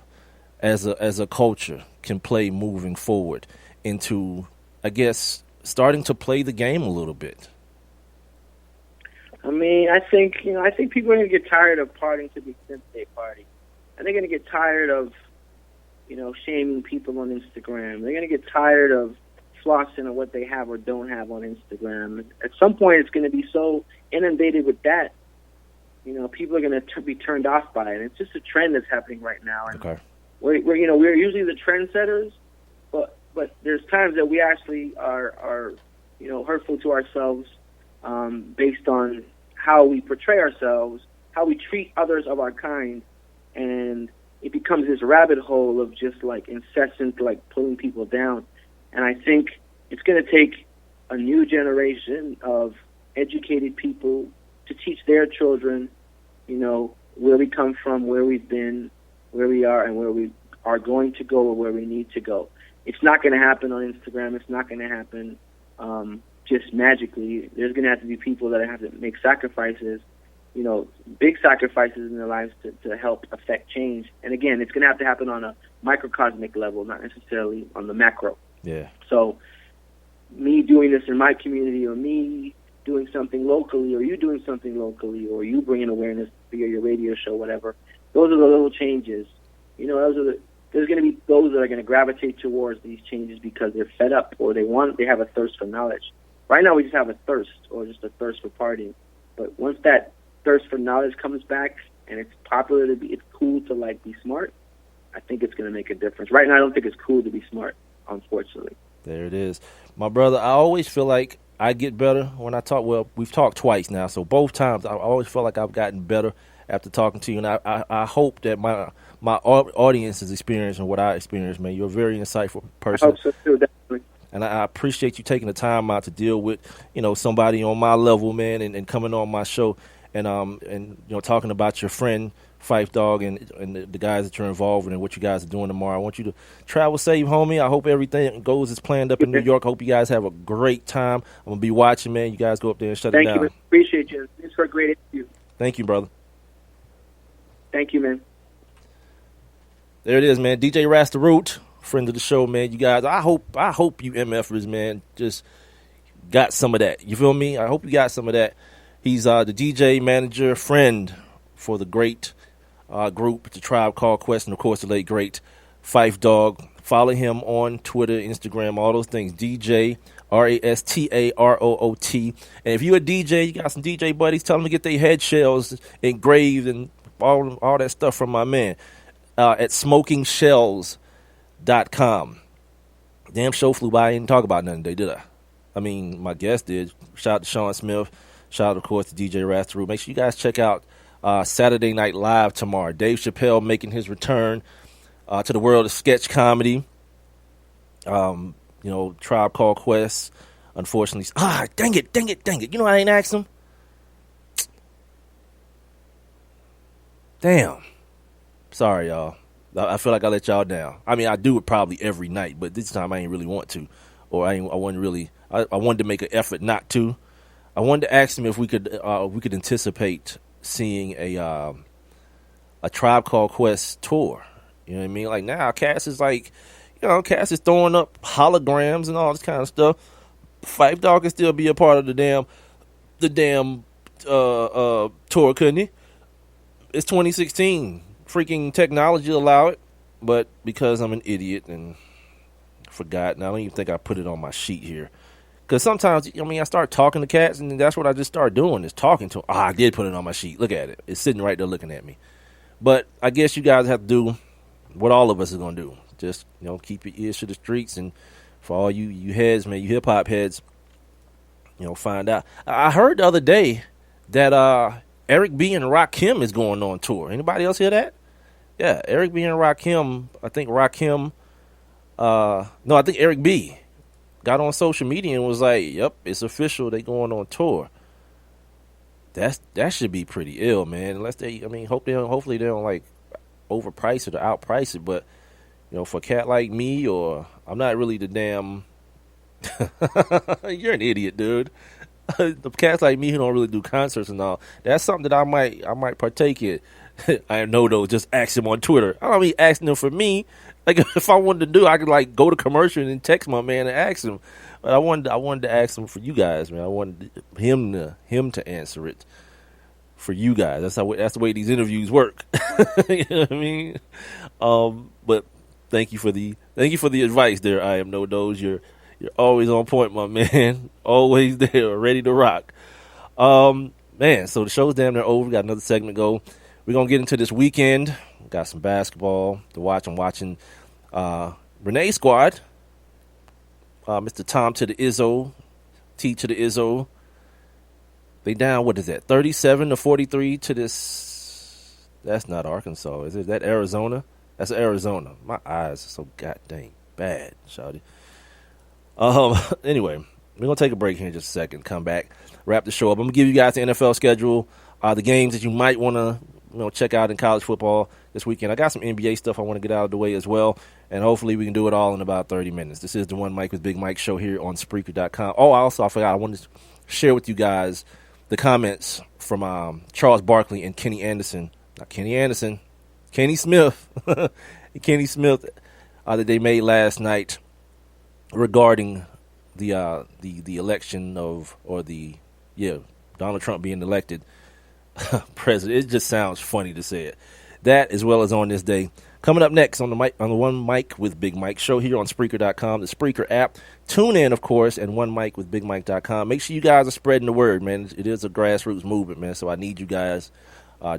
as a culture can play moving forward into, I guess, starting to play the game a little bit? I mean, I think people are going to get tired of partying to the extent they party. And they're going to get tired of, shaming people on Instagram. They're going to get tired of flossing on what they have or don't have on Instagram. At some point, it's going to be so inundated with that, people are going to be turned off by it. It's just a trend that's happening right now. And we're usually the trendsetters, but there's times that we actually are hurtful to ourselves based on how we portray ourselves, how we treat others of our kind, and it becomes this rabbit hole of just incessant pulling people down. And I think it's going to take a new generation of educated people to teach their children, where we come from, where we've been, where we are, and where we are going to go or where we need to go. It's not going to happen on Instagram. It's not going to happen just magically. There's going to have to be people that have to make sacrifices, big sacrifices in their lives to help affect change. And again, it's going to have to happen on a microcosmic level, not necessarily on the macro. Yeah. So me doing this in my community, or me doing something locally, or you doing something locally, or you bringing awareness via your radio show, whatever, those are the little changes. You know, there's going to be those that are going to gravitate towards these changes because they're fed up or they have a thirst for knowledge. Right now we just have a thirst or just a thirst for partying. But once that thirst for knowledge comes back and it's popular it's cool to like be smart, I think it's going to make a difference. Right now I don't think it's cool to be smart, unfortunately. There it is. My brother, I always feel like I get better when I talk. Well, we've talked twice now, so both times I always feel like I've gotten better after talking to you. And I hope that my audience is experiencing what I experienced, man. You're a very insightful person. I hope so too, definitely. And I appreciate you taking the time out to deal with, somebody on my level, man, and coming on my show and talking about your friend Phife Dawg and the guys that you're involved in and what you guys are doing tomorrow. I want you to travel safe, homie. I hope everything goes as planned up in New York. I hope you guys have a great time. I'm going to be watching, man. You guys go up there and shut it down. Thank you. Appreciate you. Thanks for a great interview. Thank you, brother. Thank you, man. There it is, man. DJ Rasta Root, friend of the show, man. You guys, I hope you MFers, man, just got some of that. You feel me? I hope you got some of that. He's the DJ, manager, friend for the great group, The Tribe Called Quest, and, of course, the late, great Phife Dawg. Follow him on Twitter, Instagram, all those things. DJ, RastaRoot. And if you're a DJ, you got some DJ buddies, tell them to get their head shells engraved and all that stuff from my man at SmokingShells.com. Damn show flew by. I didn't talk about nothing today, did I? I mean, my guest did. Shout out to Shaun Smith. Shout out, of course, to DJ Rasta Root. Make sure you guys check out Saturday Night Live tomorrow. Dave Chappelle making his return to the world of sketch comedy. Tribe Called Quest. Unfortunately, dang it. You know I ain't asked him. Damn. Sorry, y'all. I feel like I let y'all down. I mean, I do it probably every night, but this time I ain't really want to, or I wanted to make an effort not to. I wanted to ask him if we could anticipate seeing a Tribe Called Quest tour. You know what I mean? Like now, Cass is Cass is throwing up holograms and all this kind of stuff. Phife Dawg can still be a part of the damn tour, couldn't he? It's 2016. Freaking technology allow it, but because I'm an idiot and forgot, and I don't even think I put it on my sheet here. Because sometimes, I start talking to cats, and that's what I just start doing, is talking to them. I did put it on my sheet. Look at it. It's sitting right there looking at me. But I guess you guys have to do what all of us are going to do. Just, keep your ears to the streets, and for all you heads, man, you hip-hop heads, find out. I heard the other day that Eric B. and Rakim is going on tour. Anybody else hear that? Yeah, Eric B. and Rakim. I think Eric B. got on social media and was like, "Yep, it's official. They going on tour." That should be pretty ill, man. Unless hopefully they don't like overprice it or outprice it. But for a cat like me, or I'm not really the damn. You're an idiot, dude. The cats like me who don't really do concerts and all, that's something that I might partake in. I know though, just ask him on Twitter. I don't mean asking him for me. Like if I wanted to do, I could go to commercial and text my man and ask him. But I wanted to ask him for you guys, man. I wanted him to answer it for you guys. That's the way these interviews work. You know what I mean? But thank you for the advice there. I am no dose. You're always on point, my man. Always there, ready to rock. Man, so the show's damn near over. We got another segment to go. We're going to get into this weekend. Got some basketball to watch. I'm watching Renee's squad. Mr. Tom to the Izzo. T to the Izzo. They down, what is that, 37-43 to this. That's not Arkansas, is it? Is that Arizona? That's Arizona. My eyes are so goddamn bad, shawty. Anyway, we're going to take a break here in just a second. Come back, wrap the show up. I'm going to give you guys the NFL schedule, the games that you might want to check out in college football this weekend. I got some NBA stuff I want to get out of the way as well, and hopefully we can do it all in about 30 minutes. This is the One Mic with Big Mike show here on Spreaker.com. Oh, I forgot. I wanted to share with you guys the comments from Charles Barkley and Kenny Anderson. Not Kenny Anderson. Kenny Smith. Kenny Smith that they made last night regarding the election Donald Trump being elected president. It just sounds funny to say it. That as well as on this day. Coming up next on the One Mic with Big Mike show here on Spreaker.com, the Spreaker app. Tune in, of course, and OneMicWithBigMike.com. Make sure you guys are spreading the word, man. It is a grassroots movement, man, so I need you guys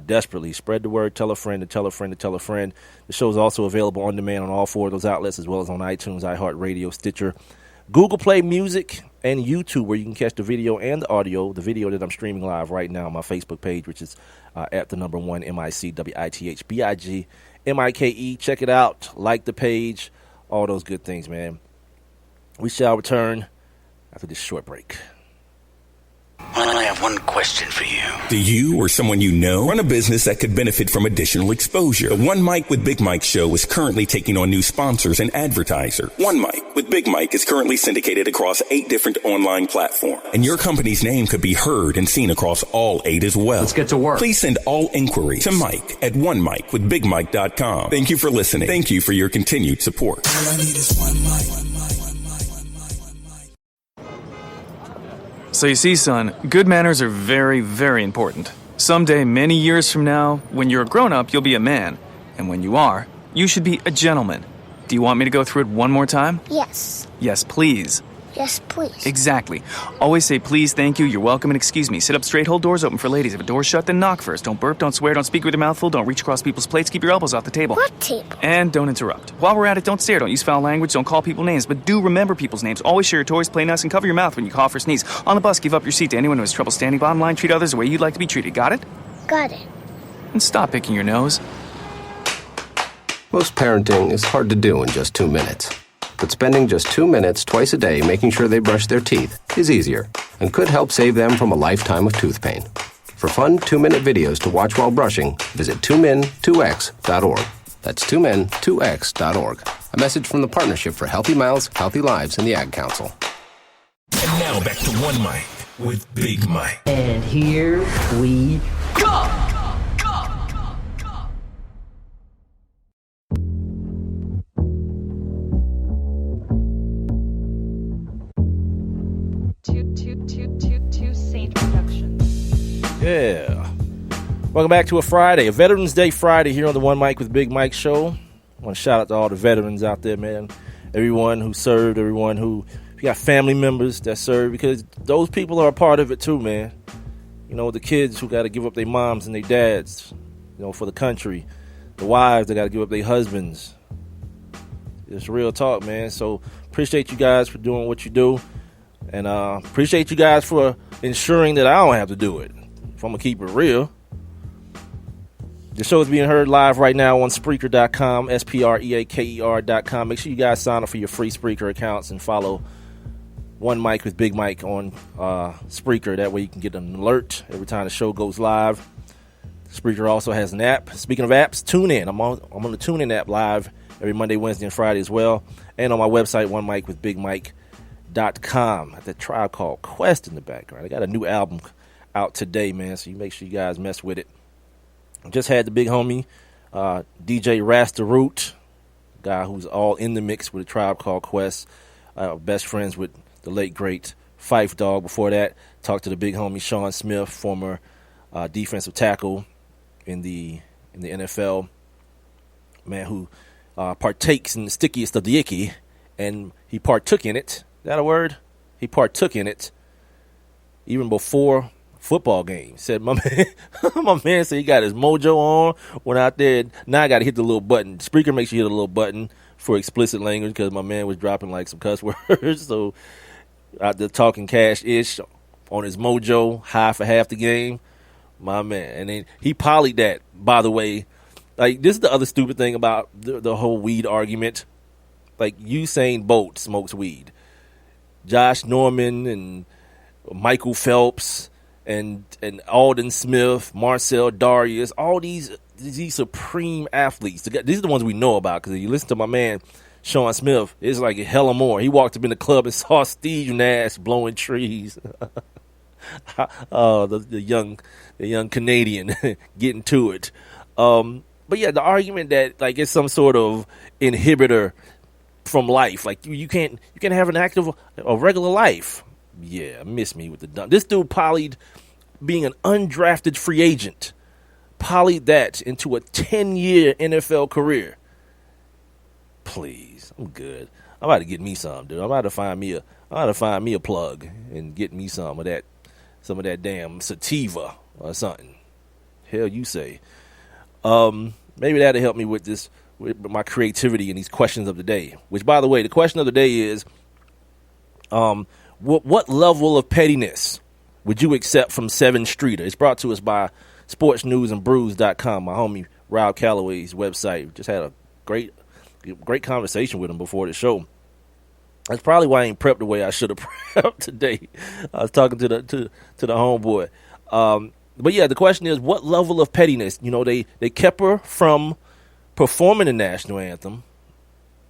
desperately. Spread the word, tell a friend, and tell a friend, and tell a friend. The show is also available on demand on all 4 of those outlets, as well as on iTunes, iHeartRadio, Stitcher, Google Play Music, and YouTube, where you can catch the video and the audio. The video that I'm streaming live right now on my Facebook page, which is at the number 1 MICWITHBIG. MIKE, check it out, like the page, all those good things, man. We shall return after this short break. I have one question for you. Do you or someone you know run a business that could benefit from additional exposure? The One Mic with Big Mike show is currently taking on new sponsors and advertisers. One Mic with Big Mike is currently syndicated across 8 different online platforms, and your company's name could be heard and seen across all 8 as well. Let's get to work. Please send all inquiries to Mike at onemicwithbigmike.com. Thank you for listening. Thank you for your continued support. All I need is one mic. So you see, son, good manners are very, very important. Someday, many years from now, when you're a grown-up, you'll be a man. And when you are, you should be a gentleman. Do you want me to go through it one more time? Yes. Yes, please. Yes, please. Exactly. Always say please, thank you, you're welcome, and excuse me. Sit up straight, hold doors open for ladies. If a door's shut, then knock first. Don't burp, don't swear, don't speak with your mouth full, don't reach across people's plates, keep your elbows off the table. What table? And don't interrupt. While we're at it, don't stare, don't use foul language, don't call people names, but do remember people's names. Always share your toys, play nice, and cover your mouth when you cough or sneeze. On the bus, give up your seat to anyone who has trouble standing. Bottom line, treat others the way you'd like to be treated. Got it? Got it. And stop picking your nose. Most parenting is hard to do in just 2 minutes. But spending just 2 minutes twice a day making sure they brush their teeth is easier and could help save them from a lifetime of tooth pain. For fun 2-minute videos to watch while brushing, visit 2min2x.org. That's 2min2x.org. A message from the Partnership for Healthy Mouths, Healthy Lives, and the Ad Council. And now back to One Mic with Big Mike. And here we go! Yeah. Welcome back to a Friday, a Veterans Day Friday here on the One Mic with Big Mike show. I want to shout out to all the veterans out there, man. Everyone who served, everyone who, if you got family members that served, because those people are a part of it too, man. You know, the kids who got to give up their moms and their dads, you know, for the country. The wives that got to give up their husbands. It's real talk, man. So appreciate you guys for doing what you do. And appreciate you guys for ensuring that I don't have to do it. If I'm going to keep it real. The show is being heard live right now on Spreaker.com, Spreaker.com. Make sure you guys sign up for your free Spreaker accounts and follow One Mic with Big Mike on Spreaker. That way you can get an alert every time the show goes live. Spreaker also has an app. Speaking of apps, tune in. I'm on the TuneIn app live every Monday, Wednesday, and Friday as well. And on my website, OneMicWithBigMike.com. That Tribe Called Quest in the background. I got a new album out today, man, so you make sure you guys mess with it. Just had the big homie DJ Rasta Root, guy who's all in the mix with a Tribe Called Quest, best friends with the late great Phife Dawg. Before that, talked to the big homie Shaun Smith, former defensive tackle in the NFL, man who partakes in the stickiest of the icky, and he partook in it. Is that a word? He partook in it even before football game. Said my man said he got his mojo on, went out there. Now I got to hit the little button. Spreaker makes you hit a little button for explicit language because my man was dropping like some cuss words. So out there talking cash-ish on his mojo, high for half the game. My man. And then he polyed that, by the way. Like, this is the other stupid thing about the whole weed argument. Like, Usain Bolt smokes weed. Josh Norman and Michael Phelps and Alden Smith, Marcel Darius, all these supreme athletes. These are the ones we know about, because if you listen to my man Shaun Smith, it's like hella more. He walked up in the club and saw Steve Nash blowing trees. The young Canadian getting to it. But yeah, the argument that like it's some sort of inhibitor from life, like you can't have an active, a regular life. Yeah, miss me with the dumb. This dude polyed being an undrafted free agent. poly that into a 10-year NFL career. Please, I'm good. I'm about to get me some, dude. I'm about to find me a plug and get me some of that damn sativa or something. Hell, you say. Maybe that'll help me with my creativity and these questions of the day. Which, by the way, the question of the day is, what level of pettiness would you accept from Seven Streeter? It's brought to us by sportsnewsandbrews.com, my homie Rob Calloway's website. Just had a great conversation with him before the show. That's probably why I ain't prepped the way I should have prepped today. I was talking to the homeboy. But yeah, the question is, what level of pettiness? You know, they kept her from performing the national anthem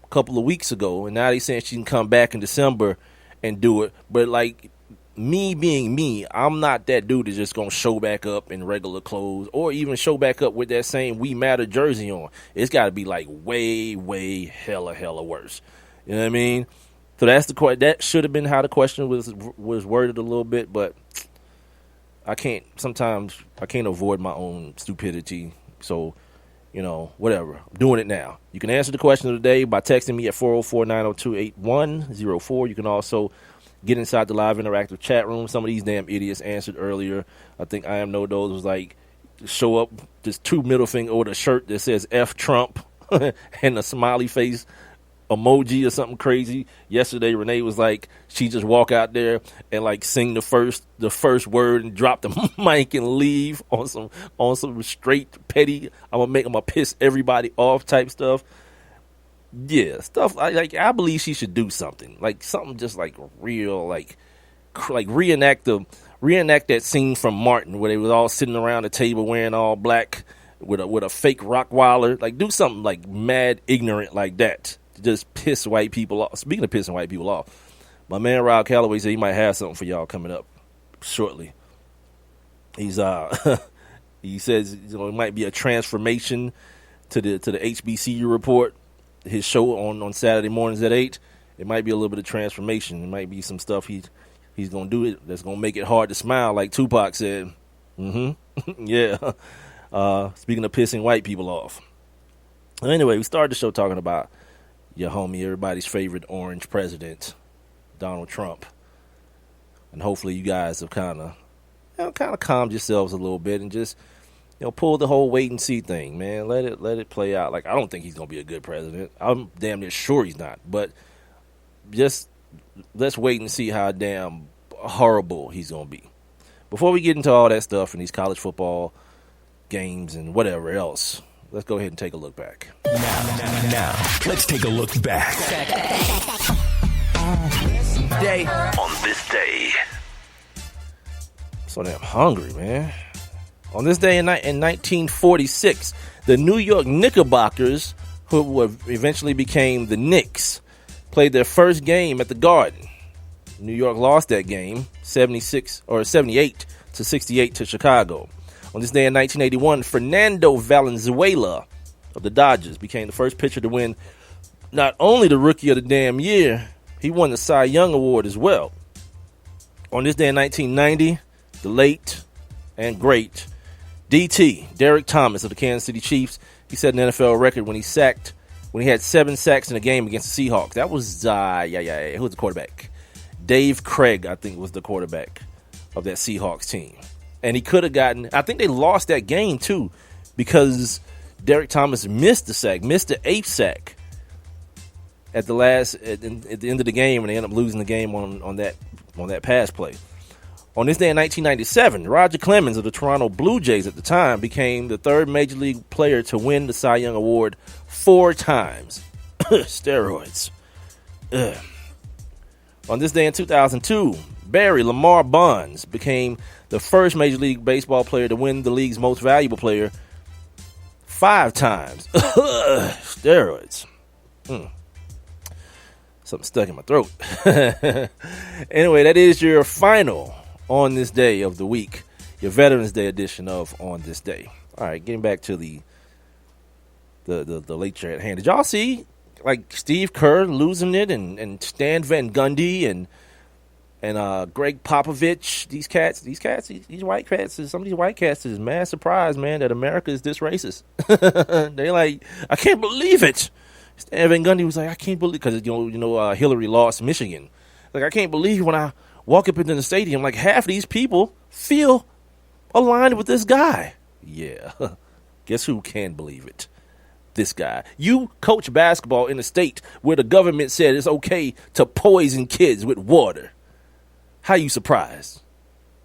a couple of weeks ago, and now they saying she can come back in December and do it. But like me being me, I'm not that dude that's just gonna show back up in regular clothes or even show back up with that same We Matter jersey on. It's got to be like way hella worse. You know what I mean? So that should have been how the question was worded a little bit, but sometimes I can't avoid my own stupidity. So, you know, whatever. I'm doing it now. You can answer the question of the day by texting me at 404-902-8104. You can also get inside the live interactive chat room. Some of these damn idiots answered earlier. I think I Am No Dose was like, show up, just 2 middle finger with a shirt that says F Trump and a smiley face emoji or something crazy. Yesterday, Renee was like, she just walk out there and like sing the first word and drop the mic and leave on some straight petty, I'm gonna piss everybody off type stuff. Yeah, stuff I believe she should do something like something just like real, like reenact that scene from Martin where they was all sitting around the table wearing all black with a fake Rottweiler. Like do something like mad ignorant like that. Just piss white people off. Speaking of pissing white people off, my man Rob Calloway said he might have something for y'all coming up shortly. He's he says it might be a transformation to the HBCU report, his show on Saturday mornings at 8. It might be a little bit of transformation. It might be some stuff he's gonna do it that's gonna make it hard to smile, like Tupac said. Yeah. Speaking of pissing white people off. Anyway, we started the show talking about your homie, everybody's favorite orange president, Donald Trump. And hopefully you guys have kind of calmed yourselves a little bit and just, pull the whole wait and see thing, man. Let it play out. Like, I don't think he's going to be a good president. I'm damn near sure he's not. But just let's wait and see how damn horrible he's going to be. Before we get into all that stuff and these college football games and whatever else, let's go ahead and take a look back. Now, let's take a look back. On this day. So damn hungry, man. On this day in 1946, the New York Knickerbockers, who eventually became the Knicks, played their first game at the Garden. New York lost that game 78-68 to Chicago. On this day in 1981, Fernando Valenzuela of the Dodgers became the first pitcher to win not only the Rookie of the Damn Year, he won the Cy Young Award as well. On this day in 1990, the late and great DT, Derek Thomas of the Kansas City Chiefs, he set an NFL record when he had 7 sacks in a game against the Seahawks. That was, who was the quarterback? Dave Craig, I think, was the quarterback of that Seahawks team. And he could have gotten, I think they lost that game too, because Derek Thomas missed the 8th sack at the end of the game, and they ended up losing the game on that pass play. On this day in 1997, Roger Clemens of the Toronto Blue Jays at the time became the 3rd Major League player to win the Cy Young Award 4 times. Steroids. Ugh. On this day in 2002, Barry Lamar Bonds became the first Major League Baseball player to win the league's most valuable player 5 times. Steroids. Something stuck in my throat. Anyway, that is your final On This Day of the week. Your Veterans Day edition of On This Day. All right, getting back to the late show at hand. Did y'all see like Steve Kerr losing it and Stan Van Gundy and and Greg Popovich. These white cats, some of these white cats is mad surprised, man, that America is this racist. They like, I can't believe it. Stan Van Gundy was like, I can't believe, because Hillary lost Michigan. Like, I can't believe when I walk up into the stadium, like half of these people feel aligned with this guy. Yeah, guess who can believe it? This guy. You coach basketball in a state where the government said it's okay to poison kids with water. How you surprised?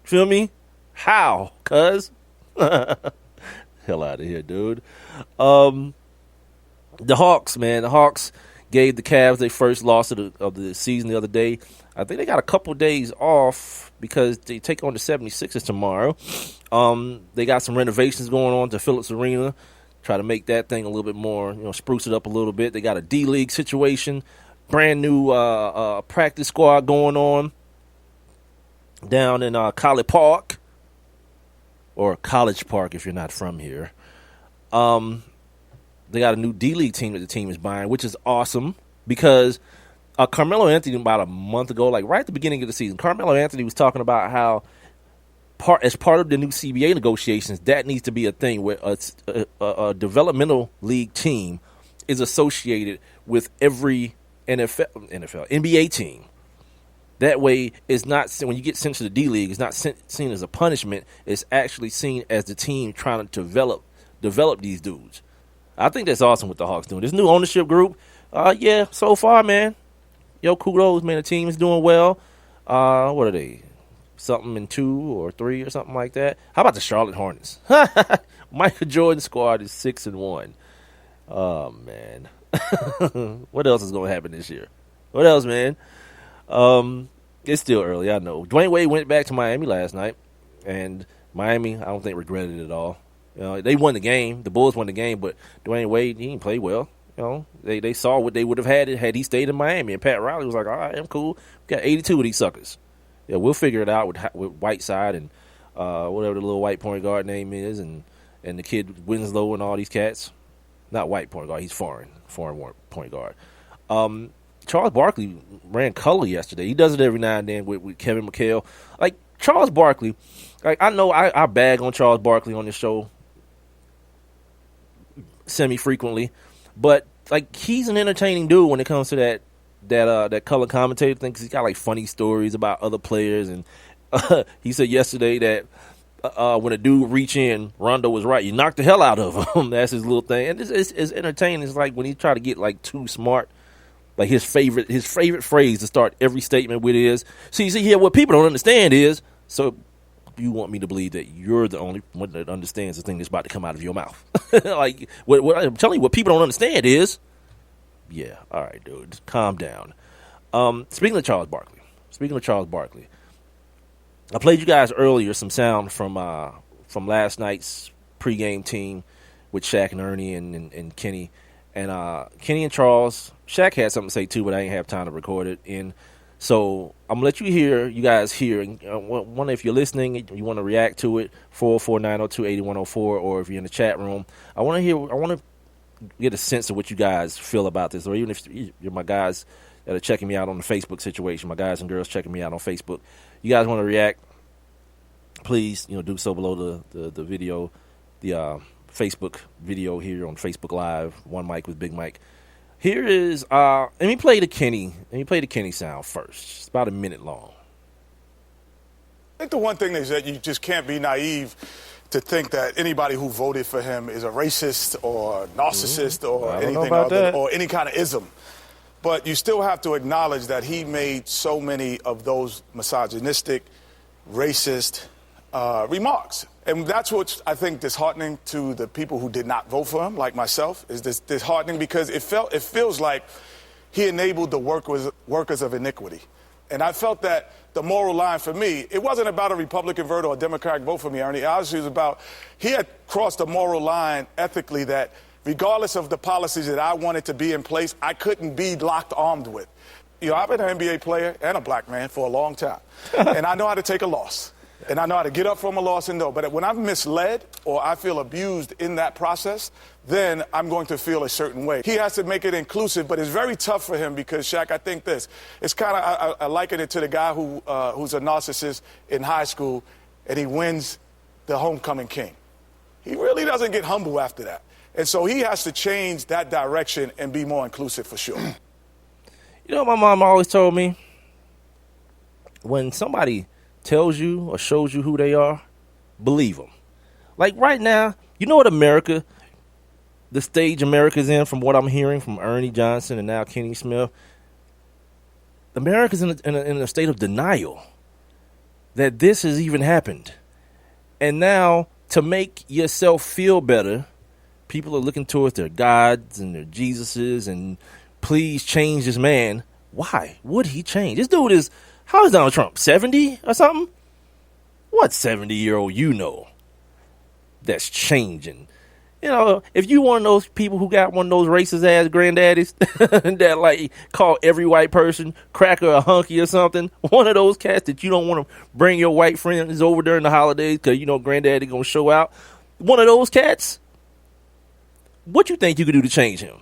Feel me? How? Cuz? Hell out of here, dude. The Hawks, man. The Hawks gave the Cavs their first loss of the season the other day. I think they got a couple days off because they take on the 76ers tomorrow. They got some renovations going on to Phillips Arena. Try to make that thing a little bit more, spruce it up a little bit. They got a D-League situation. Brand new practice squad going on down in College Park. Or College Park if you're not from here. They got a new D-League team that the team is buying, which is awesome because Carmelo Anthony about a month ago, like right at the beginning of the season, Carmelo Anthony was talking about how as part of the new CBA negotiations, that needs to be a thing where a developmental league team is associated with every NBA team. That way, it's not when you get sent to the D-League, it's not seen as a punishment. It's actually seen as the team trying to develop these dudes. I think that's awesome what the Hawks doing. This new ownership group, so far, man. Yo, kudos, man. The team is doing well. What are they? Something in 2 or 3 or something like that. How about the Charlotte Hornets? Michael Jordan's squad is 6-1. Oh, man. What else is going to happen this year? What else, man? It's still early, I know. Dwayne Wade went back to Miami last night, and Miami, I don't think regretted it at all. They won the game. The Bulls won the game, but Dwayne Wade, he didn't play well. They saw what they would have had he stayed in Miami. And Pat Riley was like, all right, I'm cool. We got 82 of these suckers. Yeah, we'll figure it out with Whiteside and whatever the little white point guard name is, and the kid Winslow and all these cats. Not white point guard. He's foreign point guard. Charles Barkley ran color yesterday. He does it every now and then with Kevin McHale. Like, Charles Barkley, like, I know I bag on Charles Barkley on this show semi-frequently, but, like, he's an entertaining dude when it comes to that color commentator thing, because he's got, like, funny stories about other players, and he said yesterday that when a dude reach in, Rondo was right. You knocked the hell out of him. That's his little thing. And it's entertaining. It's like when he try to get, like, too smart. Like his favorite phrase to start every statement with is, see here, what people don't understand is, so you want me to believe that you're the only one that understands the thing that's about to come out of your mouth. Like, what I'm telling you, what people don't understand is, yeah, all right, dude, calm down. Speaking of Charles Barkley, I played you guys earlier some sound from last night's pregame team with Shaq and Ernie and Kenny. And Kenny and Charles, Shaq had something to say too, but I ain't have time to record it. And so I'm going to let you guys hear. And if you're listening, you want to react to it, 44902-8104, or if you're in the chat room, I want to get a sense of what you guys feel about this. Or even if you're my guys that are checking me out on the Facebook situation, my guys and girls checking me out on Facebook, you guys want to react, please, do so below the video, the Facebook video here on Facebook Live, One Mic with Big Mike. Here is let me play the Kenny sound first. It's about a minute long. I think the one thing is that you just can't be naive to think that anybody who voted for him is a racist or narcissist or anything other, or any kind of ism. But you still have to acknowledge that he made so many of those misogynistic, racist remarks. And that's what I think disheartening to the people who did not vote for him, like myself, is this disheartening because it feels like he enabled the workers of iniquity. And I felt that the moral line for me, it wasn't about a Republican vote or a Democratic vote for me, Ernie. Obviously, it was about he had crossed a moral line ethically that regardless of the policies that I wanted to be in place, I couldn't be locked armed with. I've been an NBA player and a black man for a long time, and I know how to take a loss. And I know how to get up from a loss and know. But when I'm misled or I feel abused in that process, then I'm going to feel a certain way. He has to make it inclusive, but it's very tough for him because, Shaq, I think this. It's kind of, I liken it to the guy who's a narcissist in high school, and he wins the homecoming king. He really doesn't get humble after that. And so he has to change that direction and be more inclusive for sure. You know what my mom always told me? When somebody tells you or shows you who they are, believe them. Like right now, you know what America, the stage America's in, from what I'm hearing from Ernie Johnson and now Kenny Smith, America's in a state of denial that this has even happened. And now, to make yourself feel better, people are looking towards their gods and their Jesuses and please change this man. Why would he change? This dude is, how is Donald Trump, 70 or something? What 70-year-old you know that's changing? You know, if you one of those people who got one of those racist ass granddaddies that like call every white person cracker or hunky or something, one of those cats that you don't want to bring your white friends over during the holidays because you know granddaddy gonna show out, one of those cats, what you think you could do to change him?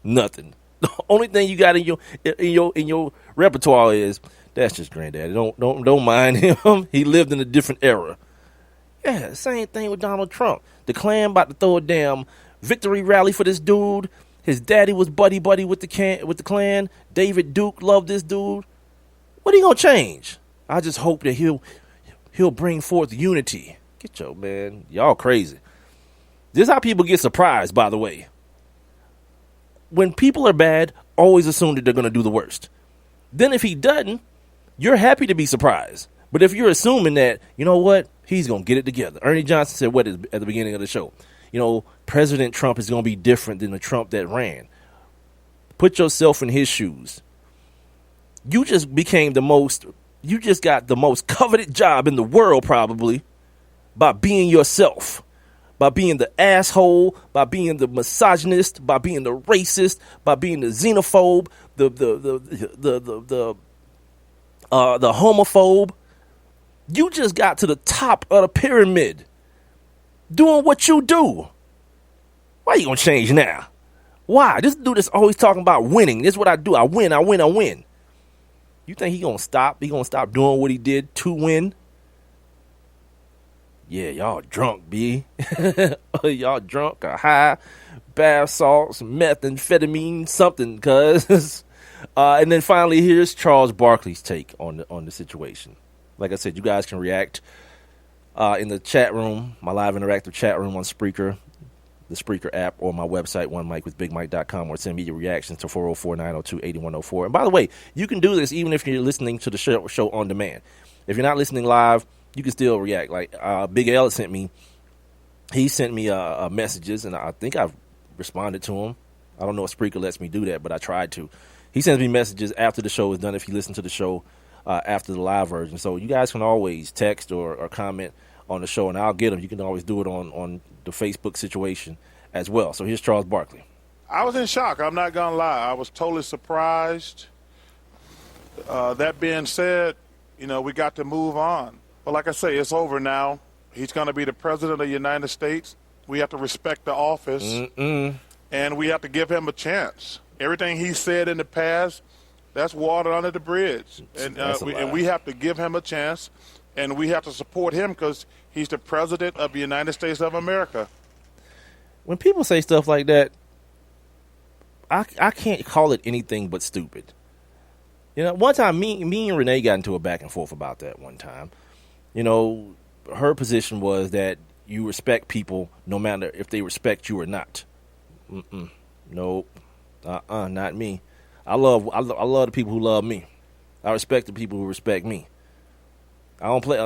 Nothing. The only thing you got in your repertoire is that's just granddaddy. Don't mind him. He lived in a different era. Yeah, same thing with Donald Trump. The Klan about to throw a damn victory rally for this dude. His daddy was buddy with the Klan. David Duke loved this dude. What are you gonna change? I just hope that he'll bring forth unity. Get your man, y'all crazy. This is how people get surprised, by the way. When people are bad, always assume that they're gonna do the worst. Then if he doesn't, you're happy to be surprised. But if you're assuming that, you know what, he's going to get it together. Ernie Johnson said what at the beginning of the show? You know, President Trump is going to be different than the Trump that ran. Put yourself in his shoes. You just got the most coveted job in the world probably by being yourself. By being the asshole, by being the misogynist, by being the racist, by being the xenophobe, the homophobe. You just got to the top of the pyramid doing what you do. Why are you going to change now? Why? This dude is always talking about winning. This is what I do. I win. You think he going to stop? He going to stop doing what he did to win? Yeah, y'all drunk, B. Y'all drunk or high. Bath salts, methamphetamine, something, cuz. And then finally, here's Charles Barkley's take on the situation. Like I said, you guys can react in the chat room, my live interactive chat room on Spreaker, the Spreaker app, or my website, onemicwithbigmike.com, or send me your reactions to 404-902-8104. And by the way, you can do this even if you're listening to the show on demand. If you're not listening live, you can still react. Like Big L sent me messages, and I think I've responded to him. I don't know if Spreaker lets me do that, but I tried to. He sends me messages after the show is done if you listen to the show after the live version. So you guys can always text or comment on the show, and I'll get them. You can always do it on the Facebook situation as well. So here's Charles Barkley. I was in shock. I'm not going to lie. I was totally surprised. That being said, we got to move on. But like I say, it's over now. He's going to be the president of the United States. We have to respect the office, and we have to give him a chance. Everything he said in the past, that's water under the bridge. And we have to give him a chance, and we have to support him because he's the president of the United States of America. When people say stuff like that, I can't call it anything but stupid. One time, me and Renee got into a back and forth about that one time. Her position was that you respect people no matter if they respect you or not. Nope. Not me. I love the people who love me. I respect the people who respect me. I don't play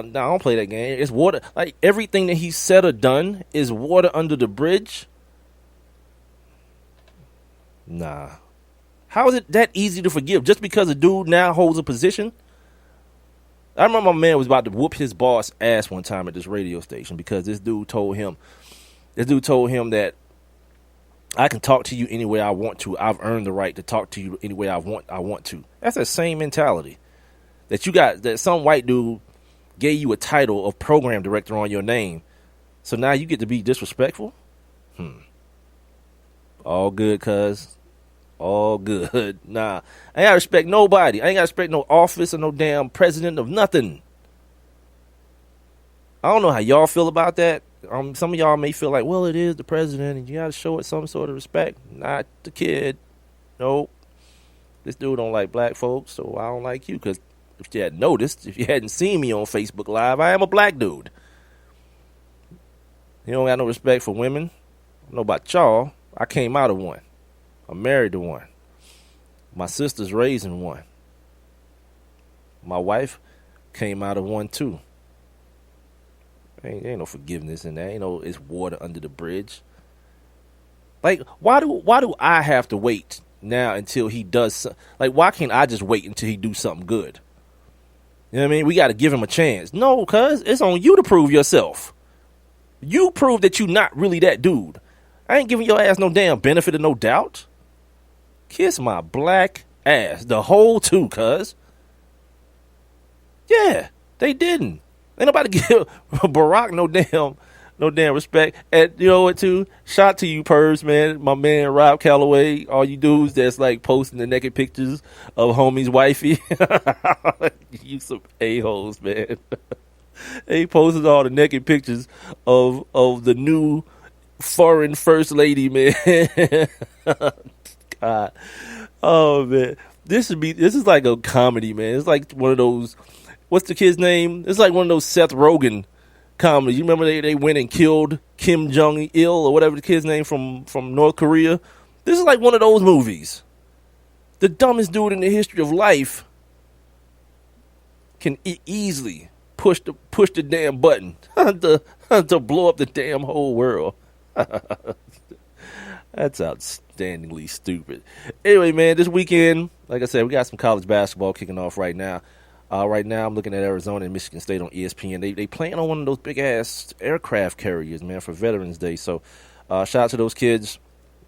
that game. It's water. Like everything that he said or done is water under the bridge. Nah. How is it that easy to forgive just because a dude now holds a position? I remember my man was about to whoop his boss ass one time at this radio station because this dude told him that I can talk to you any way I want to. I've earned the right to talk to you any way I want to. That's that same mentality that you got, that some white dude gave you a title of program director on your name. So now you get to be disrespectful? All good, cuz. All good. Nah, I ain't gotta respect nobody. I ain't gotta respect no office or no damn president of nothing. I don't know how y'all feel about that. Some of y'all may feel like, well, it is the president and you gotta show it some sort of respect. Not the kid. Nope. This dude don't like black folks, so I don't like you. Because if you hadn't noticed, if you hadn't seen me on Facebook Live, I am a black dude. You don't got no respect for women. I don't know about y'all. I came out of one. I'm married to one. My sister's raising one. My wife came out of one too. Ain't no forgiveness in that. Ain't no it's water under the bridge. Like, why do I have to wait now until he does like, why can't I just wait until he do something good? You know what I mean? We got to give him a chance. No, cuz it's on you to prove yourself. You prove that you not really that dude. I ain't giving your ass no damn benefit of no doubt. Kiss my black ass. The whole two, cuz. Yeah, they didn't. Ain't nobody give Barack no damn respect. And you know what, too? Shout to you, Purse, man. My man, Rob Calloway. All you dudes that's like posting the naked pictures of homie's wifey. You some a-holes, man. He posted all the naked pictures of the new foreign first lady, man. God. Oh, man. This is like a comedy, man. It's like one of those, what's the kid's name? It's like one of those Seth Rogen comedies. You remember they went and killed Kim Jong-il or whatever the kid's name from North Korea? This is like one of those movies. The dumbest dude in the history of life can easily push the damn button to blow up the damn whole world. That's outstandingly stupid. Anyway, man, this weekend, like I said, we got some college basketball kicking off right now. Right now, I'm looking at Arizona and Michigan State on ESPN. They playing on one of those big-ass aircraft carriers, man, for Veterans Day. So, shout out to those kids.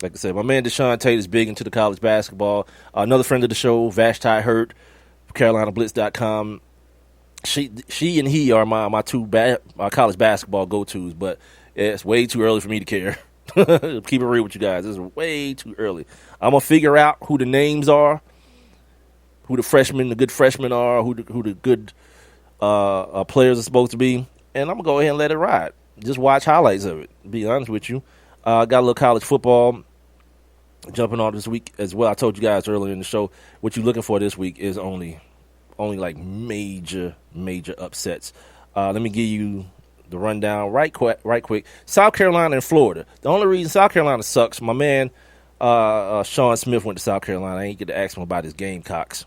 Like I said, my man Deshaun Tate is big into the college basketball. Another friend of the show, Vashti Hurt, CarolinaBlitz.com. She and he are my two college basketball go-tos, but it's way too early for me to care. Keep it real with you guys. This is way too early. I'm going to figure out who the names are, who the good freshmen are, who the good players are supposed to be, and I'm going to go ahead and let it ride. Just watch highlights of it, to be honest with you. Got a little college football jumping on this week as well. I told you guys earlier in the show, what you're looking for this week is only like major upsets. Let me give you the rundown right quick. South Carolina and Florida. The only reason South Carolina sucks, my man Shaun Smith went to South Carolina. I ain't get to ask him about his Gamecocks.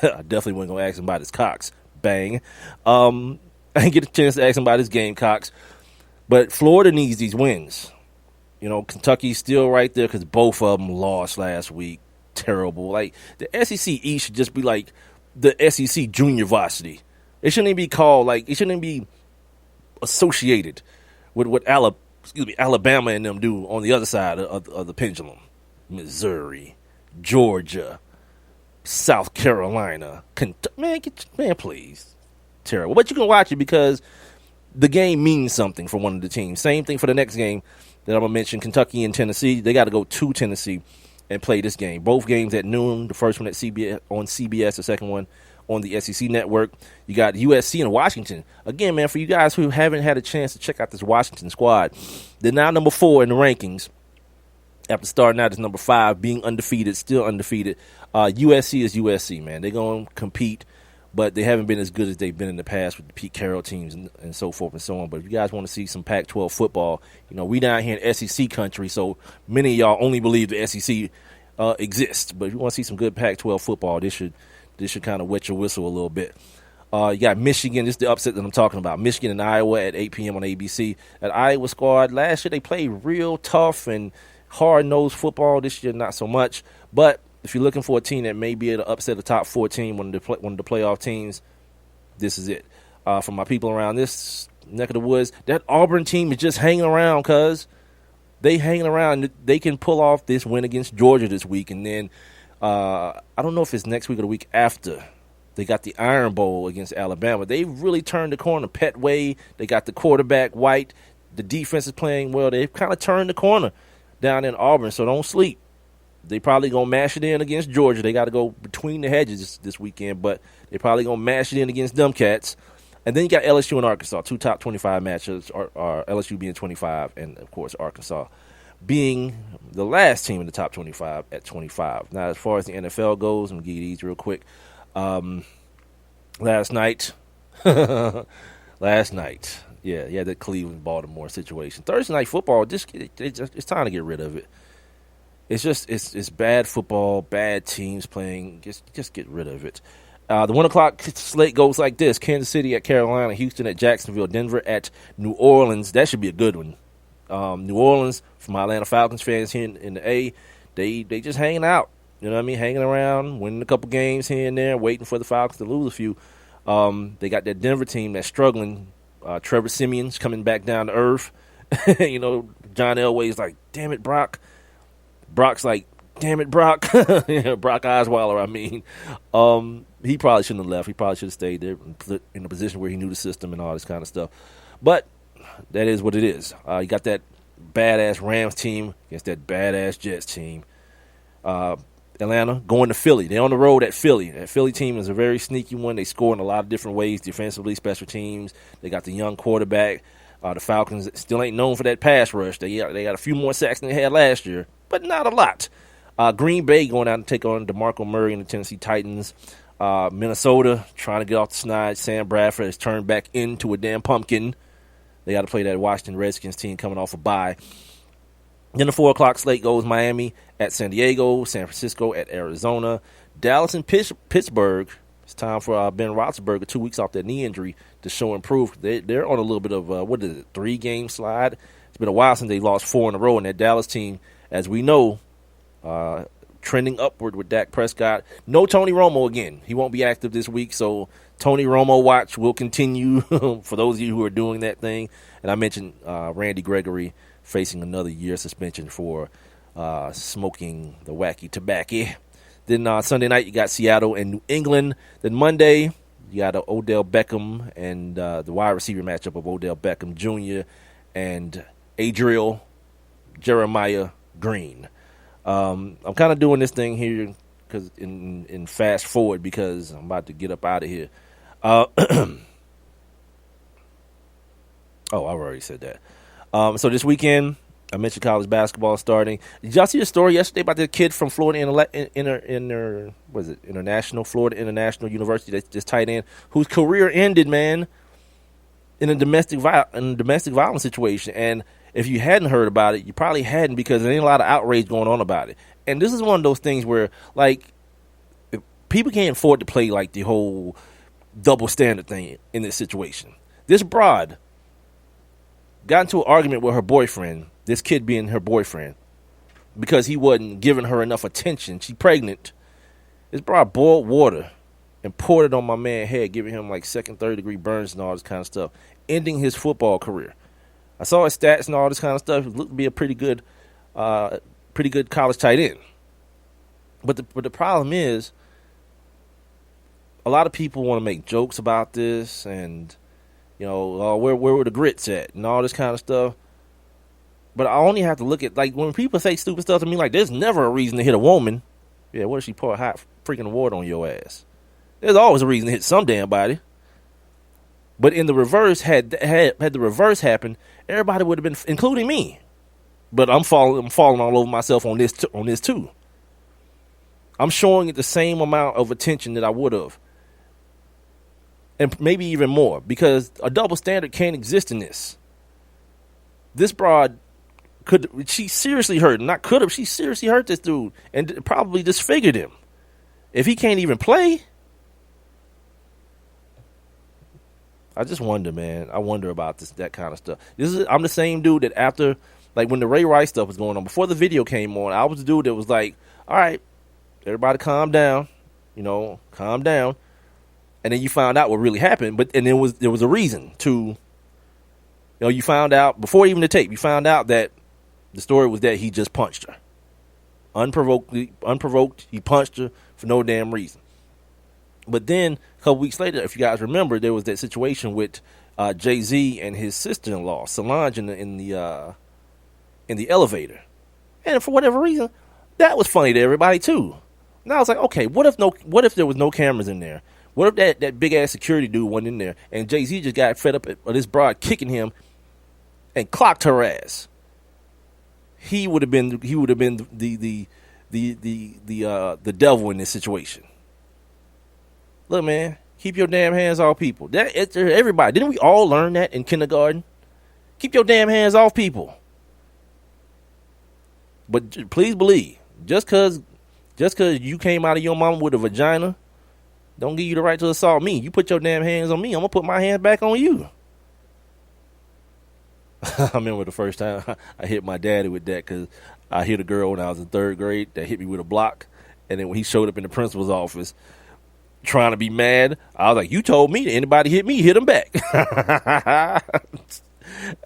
I definitely wasn't going to ask him about his Cocks. Bang. I didn't get a chance to ask him about his Gamecocks. But Florida needs these wins. You know, Kentucky's still right there because both of them lost last week. Terrible. Like, the SEC East should just be like the SEC junior varsity. It shouldn't even be called, like, it shouldn't even be associated with what Alabama and them do on the other side of the pendulum. Missouri, Georgia, South Carolina, Kentucky. Man, please. Terrible. But you can watch it because the game means something for one of the teams. Same thing for the next game that I'm going to mention, Kentucky and Tennessee. They got to go to Tennessee and play this game. Both games at noon. The first one at CBS, the second one on the SEC network. You got USC and Washington. Again, man, for you guys who haven't had a chance to check out this Washington squad, they're now number 4 in the rankings. After starting out as number 5, being undefeated, still undefeated. USC is USC, man. They're going to compete, but they haven't been as good as they've been in the past with the Pete Carroll teams and so forth and so on. But if you guys want to see some Pac-12 football, you know, we down here in SEC country, so many of y'all only believe the SEC exists. But if you want to see some good Pac-12 football, this should kind of wet your whistle a little bit. You got Michigan. This is the upset that I'm talking about. Michigan and Iowa at 8 p.m. on ABC. That Iowa squad, last year they played real tough and hard-nosed football. This year, not so much. But if you're looking for a team that may be able to upset the top 14, one of the playoff teams, this is it. For my people around this neck of the woods, that Auburn team is just hanging around, cuz. They hanging around. They can pull off this win against Georgia this week. And then I don't know if it's next week or the week after They got the Iron Bowl against Alabama. They really turned the corner. Petway, they got the quarterback, White. The defense is playing well. They've kind of turned the corner down in Auburn, so don't sleep. They probably going to mash it in against Georgia. They got to go between the hedges this weekend, but they probably going to mash it in against them cats. And then you got LSU and Arkansas, 2 top 25 matchups, LSU being 25, and, of course, Arkansas being the last team in the top 25 at 25. Now, as far as the NFL goes, I'm going to give you these real quick. Last night, yeah, the Cleveland-Baltimore situation. Thursday night football, it's time to get rid of it. It's just it's bad football, bad teams playing. Just get rid of it. The 1 o'clock slate goes like this: Kansas City at Carolina, Houston at Jacksonville, Denver at New Orleans. That should be a good one. New Orleans, for my Atlanta Falcons fans here in the A, they just hanging out. You know what I mean? Hanging around, winning a couple games here and there, waiting for the Falcons to lose a few. They got that Denver team that's struggling. Trevor Simeon's coming back down to earth. You know, John Elway's like, damn it, Brock. Brock's like, damn it, Brock. Brock Osweiler, I mean. He probably shouldn't have left. He probably should have stayed there in a position where he knew the system and all this kind of stuff. But that is what it is. You got that badass Rams team against that badass Jets team. Atlanta going to Philly. They're on the road at Philly. That Philly team is a very sneaky one. They score in a lot of different ways, defensively, special teams. They got the young quarterback. The Falcons still ain't known for that pass rush. They got a few more sacks than they had last year, but not a lot. Green Bay going out and take on DeMarco Murray and the Tennessee Titans. Minnesota trying to get off the snide. Sam Bradford has turned back into a damn pumpkin. They got to play that Washington Redskins team coming off a bye. Then the 4 o'clock slate goes Miami at San Diego, San Francisco at Arizona, Dallas and Pittsburgh. It's time for Ben Roethlisberger, 2 weeks off that knee injury, to show improve. They're on a little bit of a 3-game slide. It's been a while since they lost 4 in a row, and that Dallas team, as we know, trending upward with Dak Prescott. No Tony Romo again. He won't be active this week, so Tony Romo watch will continue for those of you who are doing that thing. And I mentioned Randy Gregory facing another year suspension for smoking the wacky tobacco. Then Sunday night, you got Seattle and New England. Then Monday, you got Odell Beckham and the wide receiver matchup of Odell Beckham Jr. and Adriel Jeremiah Green. I'm kind of doing this thing here because in fast forward because I'm about to get up out of here. Oh, I already said that. So this weekend, I mentioned college basketball starting. Did y'all see the story yesterday about the kid from Florida Florida International University, that's just tight end, whose career ended, man, in a domestic violence situation? And if you hadn't heard about it, you probably hadn't, because there ain't a lot of outrage going on about it. And this is one of those things where, like, people can't afford to play like the whole double standard thing in this situation. This broad got into an argument with her boyfriend, this kid being her boyfriend, because he wasn't giving her enough attention. She's pregnant. This broad boiled water and poured it on my man's head, giving him like second, third degree burns and all this kind of stuff, ending his football career. I saw his stats and all this kind of stuff. It looked to be a pretty good college tight end. But the problem is, a lot of people want to make jokes about this, and where were the grits at and all this kind of stuff. But I only have to look at, like, when people say stupid stuff to me, like, there's never a reason to hit a woman. Yeah, what if she pour hot freaking water on your ass? There's always a reason to hit some damn body. But in the reverse, had the reverse happened, everybody would have been, including me. But I'm falling all over myself on this too. I'm showing it the same amount of attention that I would have, and maybe even more, because a double standard can't exist in this. This broad she seriously hurt him. She seriously hurt this dude and probably disfigured him. If he can't even play, I just wonder, man. I wonder about that kind of stuff. I'm the same dude that after, like, when the Ray Rice stuff was going on, before the video came on, I was the dude that was like, all right, everybody calm down, calm down. And then you found out what really happened, and there was a reason to, you found out, before even the tape, you found out that the story was that he just punched her. Unprovoked, he punched her for no damn reason. But then a couple weeks later, if you guys remember, there was that situation with Jay-Z and his sister-in-law Solange in the elevator, and for whatever reason, that was funny to everybody too. And I was like, okay, what if there was no cameras in there? What if that big ass security dude wasn't in there, and Jay-Z just got fed up at this broad kicking him and clocked her ass? He would have been the devil in this situation. Look, man, keep your damn hands off people. It's everybody. Didn't we all learn that in kindergarten? Keep your damn hands off people. But please believe, just cause you came out of your mama with a vagina, don't give you the right to assault me. You put your damn hands on me, I'm gonna put my hands back on you. I remember the first time I hit my daddy with that, because I hit a girl when I was in 3rd grade that hit me with a block, and then when he showed up in the principal's office trying to be mad, I was like, you told me that anybody hit me, hit him back.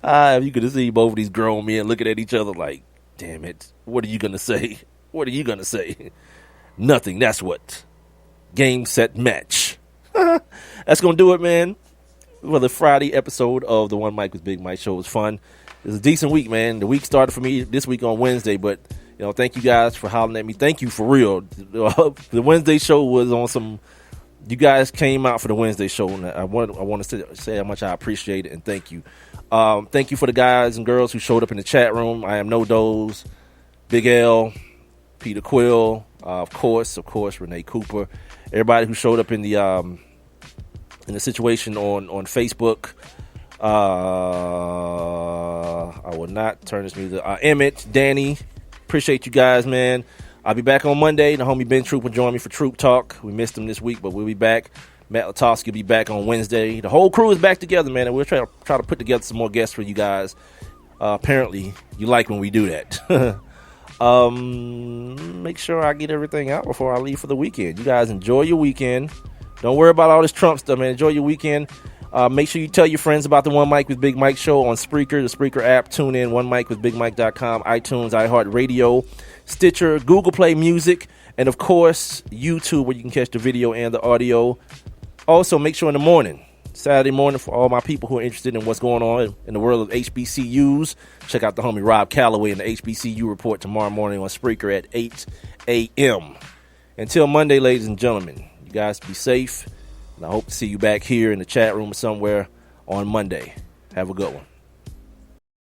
If you could have seen both of these grown men looking at each other like, damn it, what are you going to say? What are you going to say? Nothing. That's what. Game, set, match. That's going to do it, man. For the Friday episode of the One Mic with Big Mike show. It was fun. It was a decent week, man. The week started for me this week on Wednesday, but thank you guys for hollering at me. Thank you for real. The Wednesday show was on some. You guys came out for the Wednesday show, and I want to say how much I appreciate it and thank you. Thank you for the guys and girls who showed up in the chat room. I am No Doze, Big L, Peter Quill, of course, Renee Cooper, everybody who showed up in the situation on Facebook. I will not turn this music. Emmett, Danny, appreciate you guys, man. I'll be back on Monday. The homie Ben Troop will join me for Troop Talk. We missed him this week, but we'll be back. Matt Latowski will be back on Wednesday. The whole crew is back together, man, and we'll try to put together some more guests for you guys. Apparently, you like when we do that. Make sure I get everything out before I leave for the weekend. You guys enjoy your weekend. Don't worry about all this Trump stuff, man. Enjoy your weekend. Make sure you tell your friends about the One Mic with Big Mike show on Spreaker, the Spreaker app, tune in, onemicwithbigmike.com, iTunes, iHeartRadio, Stitcher, Google Play Music, and of course, YouTube, where you can catch the video and the audio. Also, make sure in the morning, Saturday morning, for all my people who are interested in what's going on in the world of HBCUs, check out the homie Rob Calloway and the HBCU Report tomorrow morning on Spreaker at 8 a.m. Until Monday, ladies and gentlemen, you guys be safe. And I hope to see you back here in the chat room or somewhere on Monday. Have a good one.